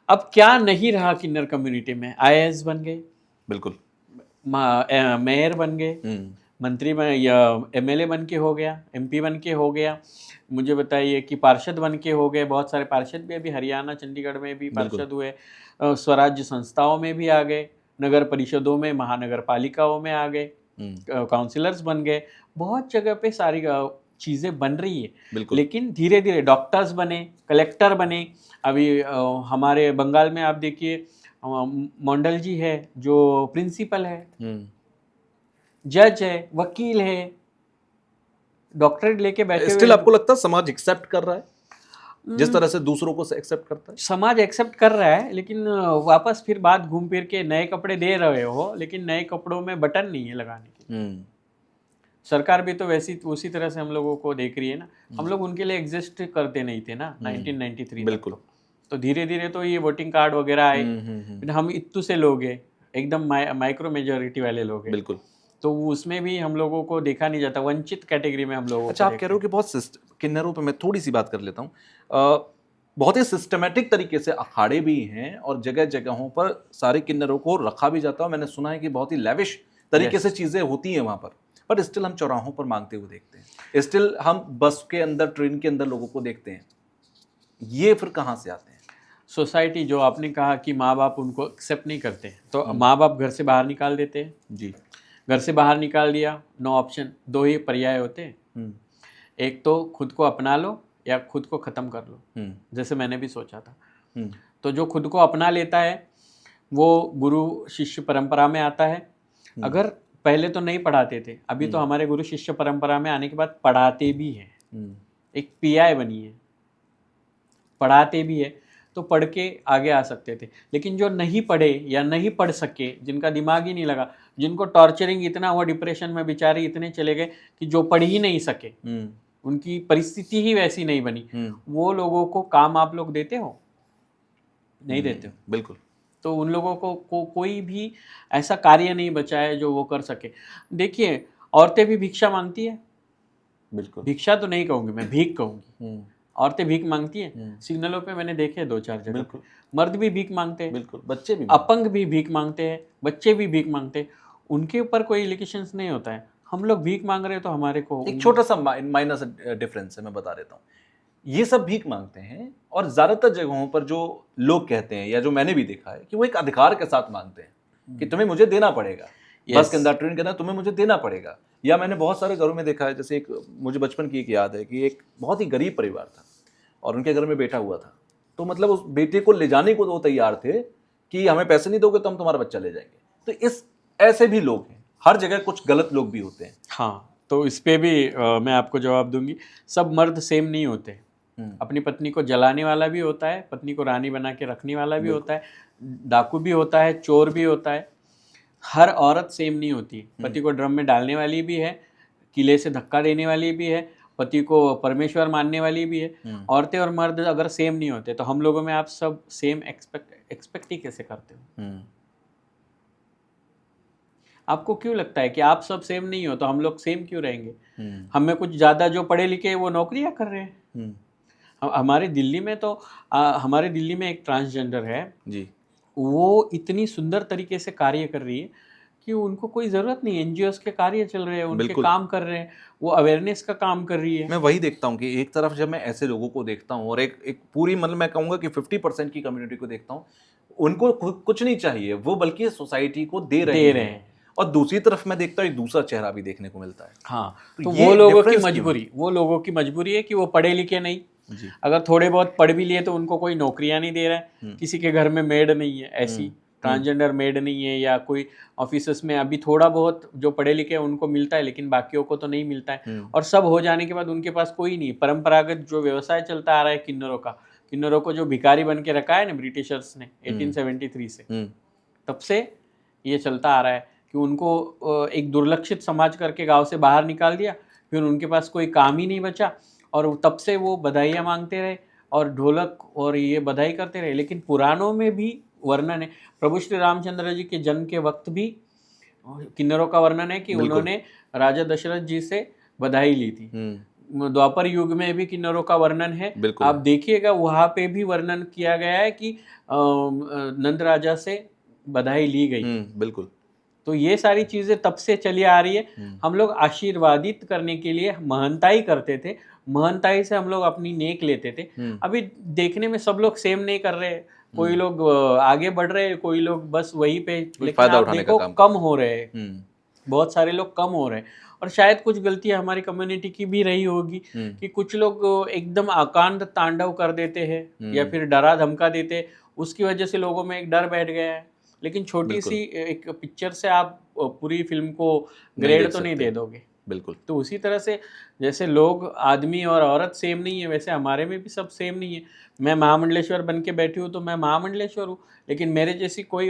अब क्या नहीं रहा किन्नर कम्युनिटी में। IAS बन गए, बिल्कुल, मेयर बन गए, मंत्री या MLA बन के हो गया, MP बन के हो गया, मुझे बताइए कि पार्षद बन के हो गए। बहुत सारे पार्षद भी अभी हरियाणा चंडीगढ़ में भी पार्षद हुए, स्वराज्य संस्थाओं में भी आ गए, नगर परिषदों में, महानगर पालिकाओं में आ गए, काउंसिलर्स बन गए। बहुत जगह पे सारी चीज़ें बन रही है। लेकिन धीरे धीरे डॉक्टर्स बने, कलेक्टर बने। अभी हमारे बंगाल में आप देखिए, मंडल जी है जो प्रिंसिपल है, जज है, वकील है, डॉक्टरेट लेके बैठे स्टिल आपको लगता है समाज एक्सेप्ट कर रहा है जिस तरह से दूसरों को एक्सेप्ट करता है? समाज एक्सेप्ट कर रहा है, लेकिन वापस फिर बात घूम फिर के नए कपड़े दे रहे हो, लेकिन नए कपड़ों में बटन नहीं है लगाने के। सरकार भी तो वैसी उसी तरह से हम लोगों को देख रही है ना। हम लोग उनके लिए एग्जिस्ट करते नहीं थे ना 1993 बिल्कुल। तो धीरे धीरे तो ये वोटिंग कार्ड वगैरह आए, हम इत्तू से लोग हैं, एकदम माइक्रो मेजोरिटी वाले लोग हैं। बिल्कुल। तो उसमें भी हम लोगों को देखा नहीं जाता, वंचित कैटेगरी में हम लोगों। अच्छा, आप कह रहे हो कि बहुत किन्नरों पे मैं थोड़ी सी बात कर लेता हूँ, बहुत ही सिस्टमेटिक तरीके से अखाड़े भी हैं और जगह जगहों पर सारे किन्नरों को रखा भी जाता है। मैंने सुना है कि बहुत ही लेविश तरीके से चीज़ें होती हैं वहाँ पर, बट स्टिल हम चौराहों पर मांगते हुए देखते हैं, स्टिल हम बस के अंदर, ट्रेन के अंदर लोगों को देखते हैं। ये फिर कहाँ से आते हैं? सोसाइटी, जो आपने कहा कि माँ बाप उनको एक्सेप्ट नहीं करते, तो माँ बाप घर से बाहर निकाल देते हैं। जी। घर से बाहर निकाल दिया, नो ऑप्शन, 2 ही पर्याय होते हैं। एक तो खुद को अपना लो या खुद को ख़त्म कर लो, जैसे मैंने भी सोचा था। तो जो खुद को अपना लेता है वो गुरु शिष्य परंपरा में आता है। अगर पहले तो नहीं पढ़ाते थे, अभी तो हमारे गुरु शिष्य परंपरा में आने के बाद पढ़ाते भी हैं। एक PI बनी है, पढ़ाते भी है, तो पढ़ के आगे आ सकते थे। लेकिन जो नहीं पढ़े या नहीं पढ़ सके, जिनका दिमाग ही नहीं लगा, जिनको टॉर्चरिंग इतना हुआ, डिप्रेशन में बेचारे इतने चले गए कि जो पढ़ ही नहीं सके, उनकी परिस्थिति ही वैसी नहीं बनी, वो लोगों को काम आप लोग देते हो? नहीं देते हो। बिल्कुल। तो उन लोगों को कोई भी ऐसा कार्य नहीं बचा है जो वो कर सके। देखिए, औरतें भी भिक्षा मांगती है। बिल्कुल। भिक्षा तो नहीं कहूँगी मैं, भीख कहूँगी। औरतें भीख मांगती हैं, सिग्नलों पे मैंने देखे 2-4 जगह। बिल्कुल। मर्द भी भीख मांगते हैं, बिल्कुल, बच्चे भी अपंग भी भीख मांगते हैं, बच्चे भी भीख मांगते हैं, उनके ऊपर कोई एलिगेशंस नहीं होता है। हम लोग भीख मांग रहे हैं तो हमारे को एक छोटा सा माइनस डिफरेंस है, मैं बता देता हूँ। ये सब भीख मांगते हैं और ज्यादातर जगहों पर जो लोग कहते हैं या जो मैंने भी देखा है कि वो एक अधिकार के साथ मांगते हैं कि तुम्हें मुझे देना पड़ेगा। बस के अंदर ट्रेन के अंदर तुम्हें मुझे देना पड़ेगा। या मैंने बहुत सारे घरों में देखा है, जैसे एक मुझे बचपन की एक याद है कि एक बहुत ही गरीब परिवार था और उनके घर में बेटा हुआ था, तो मतलब उस बेटे को ले जाने को तो वो तैयार थे कि हमें पैसे नहीं दोगे तो हम तुम्हारा बच्चा ले जाएंगे। तो इस ऐसे भी लोग हैं, हर जगह कुछ गलत लोग भी होते हैं। हाँ, तो इस पे भी मैं आपको जवाब दूंगी। सब मर्द सेम नहीं होते। अपनी पत्नी को जलाने वाला भी होता है, पत्नी को रानी बना के रखने वाला भी होता है, डाकू भी होता है, चोर भी होता है। हर औरत सेम नहीं होती। पति को ड्रम में डालने वाली भी है, किले से धक्का देने वाली भी है, पति को परमेश्वर मानने वाली भी है। औरतें और मर्द अगर सेम नहीं होते तो हम लोगों में आप सब सेम एक्सपेक्ट ही कैसे करते हो? आपको क्यों लगता है कि आप सब सेम नहीं हो तो हम लोग सेम क्यों रहेंगे? हमें कुछ ज़्यादा जो पढ़े लिखे वो नौकरियां कर रहे हैं। हमारे दिल्ली में तो हमारे दिल्ली में एक ट्रांसजेंडर है जी, वो इतनी सुंदर तरीके से कार्य कर रही है कि उनको कोई ज़रूरत नहीं। एनजीओस के कार्य चल रहे हैं, उनके बिल्कुल। काम कर रहे हैं, वो अवेयरनेस का काम कर रही है। मैं वही देखता हूँ कि एक तरफ जब मैं ऐसे लोगों को देखता हूँ और एक पूरी मतलब मैं कहूँगा कि 50% की कम्युनिटी को देखता हूँ, उनको कुछ नहीं चाहिए, वो बल्कि सोसाइटी को दे रहे हैं। और दूसरी तरफ मैं देखता हूँ एक दूसरा चेहरा भी देखने को मिलता है। हाँ, तो ये वो लोगों की difference क्यों मजबूरी, वो लोगों की मजबूरी है कि वो पढ़े लिखे नहीं। जी। अगर थोड़े बहुत पढ़ भी लिए तो उनको कोई नौकरियां नहीं दे रहा है। किसी के घर में मेड नहीं है, ऐसी ट्रांसजेंडर मेड नहीं है, या कोई ऑफिस में अभी थोड़ा बहुत जो पढ़े लिखे हैं उनको मिलता है, लेकिन बाकियों को तो नहीं मिलता है। और सब हो जाने के बाद उनके पास कोई नहीं। परंपरागत जो व्यवसाय चलता आ रहा है किन्नरों का, किन्नरों को जो भिखारी बन के रखा है ना ब्रिटिशर्स ने 1873 से, तब से ये चलता आ रहा है कि उनको एक दुर्लक्षित समाज करके गांव से बाहर निकाल दिया, फिर उनके पास कोई काम ही नहीं बचा और तब से वो बधाइयाँ मांगते रहे और ढोलक और ये बधाई करते रहे। लेकिन पुराणों में भी वर्णन है, प्रभु श्री रामचंद्र जी के जन्म के वक्त भी किन्नरों का वर्णन है कि उन्होंने राजा दशरथ जी से बधाई ली थी। द्वापर युग में भी किन्नरों का वर्णन है, आप देखिएगा वहाँ पे भी वर्णन किया गया है कि नंद राजा से बधाई ली गई। बिल्कुल। तो ये सारी चीजें तब से चली आ रही है। हम लोग आशीर्वादित करने के लिए महंताई करते थे, महंताई से हम लोग अपनी नेक लेते थे। अभी देखने में सब लोग सेम नहीं कर रहे, कोई लोग आगे बढ़ रहे हैं, कोई लोग बस वहीं पे, लेकिन आप देखो कम हो रहे हैं, बहुत सारे लोग कम हो रहे हैं। और शायद कुछ गलतियां हमारी कम्युनिटी की भी रही होगी कि कुछ लोग एकदम आकांत तांडव कर देते हैं या फिर डरा धमका देते हैं, उसकी वजह से लोगों में एक डर बैठ गया है। लेकिन छोटी सी एक पिक्चर से आप पूरी फिल्म को ग्रेड तो नहीं दे दोगे। बिल्कुल। तो उसी तरह से जैसे लोग आदमी और औरत सेम नहीं है, वैसे हमारे में भी सब सेम नहीं है। मैं महामंडलेश्वर बन के बैठी हूँ तो मैं महामंडलेश्वर हूँ, लेकिन मेरे जैसी कोई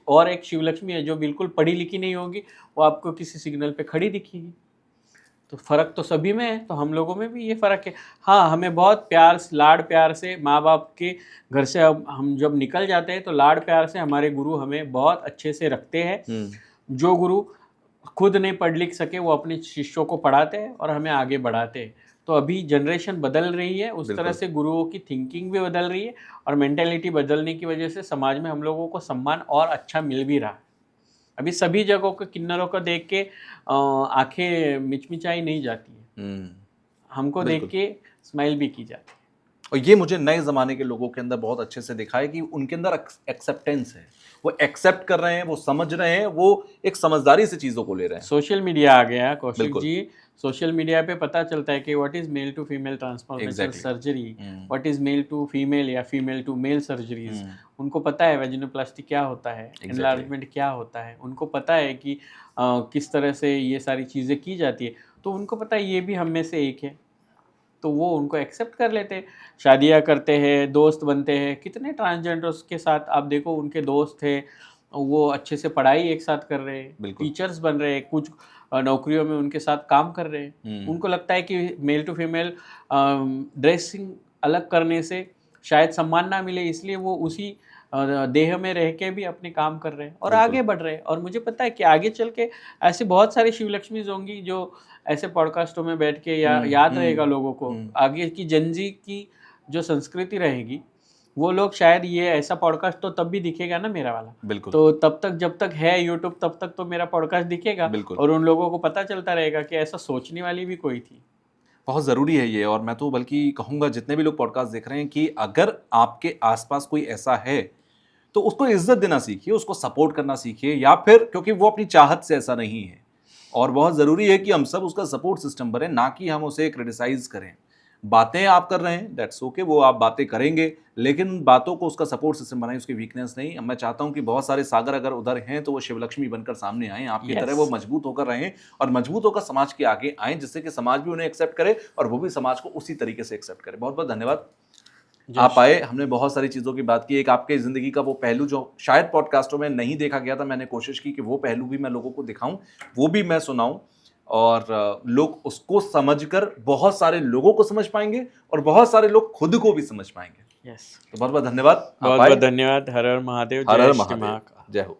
और एक शिवलक्ष्मी है जो बिल्कुल पढ़ी लिखी नहीं होगी, वो आपको किसी सिग्नल पे खड़ी दिखेगी। तो फ़र्क तो सभी में है, तो हम लोगों में भी ये फ़र्क है। हाँ, हमें बहुत प्यार लाड प्यार से माँ बाप के घर से अब हम जब निकल जाते हैं तो लाड प्यार से हमारे गुरु हमें बहुत अच्छे से रखते हैं। जो गुरु खुद नहीं पढ़ लिख सके वो अपने शिष्यों को पढ़ाते हैं और हमें आगे बढ़ाते हैं। तो अभी जनरेशन बदल रही है, उस तरह से गुरुओं की थिंकिंग भी बदल रही है और मेंटेलिटी बदलने की वजह से समाज में हम लोगों को सम्मान और अच्छा मिल भी रहा है। अभी सभी जगहों के किन्नरों को देख के आंखें मिचमिचाई नहीं जाती है, हमको देख के स्माइल भी की जाती है। और ये मुझे नए ज़माने के लोगों के अंदर बहुत अच्छे से दिखा है कि उनके अंदर एक्सेप्टेंस है, वो एक्सेप्ट कर रहे हैं, वो समझ रहे हैं, वो एक समझदारी से चीज़ों को ले रहे हैं। सोशल मीडिया आ गया कौशिक जी, सोशल मीडिया पे पता चलता है कि what is male to female transformation surgery, what is male to female या फीमेल टू मेल सर्जरीज। उनको पता है वेजिनोप्लास्टी क्या होता है, एनलार्जमेंट क्या होता है, उनको पता है कि किस तरह से ये सारी चीज़ें की जाती है। तो उनको पता है ये भी हम में से एक है, तो वो उनको एक्सेप्ट कर लेते हैं, शादियां करते हैं, दोस्त बनते हैं। कितने ट्रांसजेंडर्स के साथ आप देखो उनके दोस्त थे, वो अच्छे से पढ़ाई एक साथ कर रहे हैं, टीचर्स बन रहे हैं, कुछ नौकरियों में उनके साथ काम कर रहे हैं। उनको लगता है कि मेल टू फीमेल ड्रेसिंग अलग करने से शायद सम्मान ना मिले, इसलिए वो उसी और देह में रह के भी अपने काम कर रहे हैं और बिल्कुल। आगे बढ़ रहे हैं। और मुझे पता है कि आगे चल के ऐसी बहुत सारी शिवलक्ष्मीज होंगी जो ऐसे पॉडकास्टों में बैठ के या याद रहेगा लोगों को। आगे की जनजी की जो संस्कृति रहेगी, वो लोग शायद ये ऐसा पॉडकास्ट तो तब भी दिखेगा ना मेरा वाला, बिल्कुल। तो तब तक जब तक है यूट्यूब तब तक तो मेरा पॉडकास्ट दिखेगा बिल्कुल। और उन लोगों को पता चलता रहेगा कि ऐसा सोचने वाली भी कोई थी। बहुत ज़रूरी है ये, और मैं तो बल्कि कहूँगा जितने भी लोग पॉडकास्ट देख रहे हैं कि अगर आपके आसपास कोई ऐसा है तो उसको इज्जत देना सीखिए, उसको सपोर्ट करना सीखिए, या फिर क्योंकि वो अपनी चाहत से ऐसा नहीं है, और बहुत ज़रूरी है कि हम सब उसका सपोर्ट सिस्टम बने, ना कि हम उसे क्रिटिसाइज करें। बातें आप कर रहे हैं, दैट्स ओके, वो आप बातें करेंगे, लेकिन बातों को उसका सपोर्ट सिस्टम बनाएं, उसकी वीकनेस नहीं। मैं चाहता हूं कि बहुत सारे सागर अगर उधर हैं तो वो शिवलक्ष्मी बनकर सामने आएं, आपकी Yes. तरह वो मजबूत होकर रहें और मजबूत होकर समाज के आगे आएं, जिससे कि समाज भी उन्हें एक्सेप्ट करे और वो भी समाज को उसी तरीके से एक्सेप्ट करे। बहुत बहुत धन्यवाद, आप आए, हमने बहुत सारी चीज़ों की बात की। एक आपके ज़िंदगी का वो पहलू जो शायद पॉडकास्टों में नहीं देखा गया था, मैंने कोशिश की कि वो पहलू भी मैं लोगों को दिखाऊं, वो भी मैं सुनाऊं, और लोग उसको समझकर बहुत सारे लोगों को समझ पाएंगे और बहुत सारे लोग खुद को भी समझ पाएंगे। यस, तो बहुत बहुत धन्यवाद, बहुत बहुत धन्यवाद। हर हर महादेव, हर हर जय श्री महादेव, महाकाल। जय हो।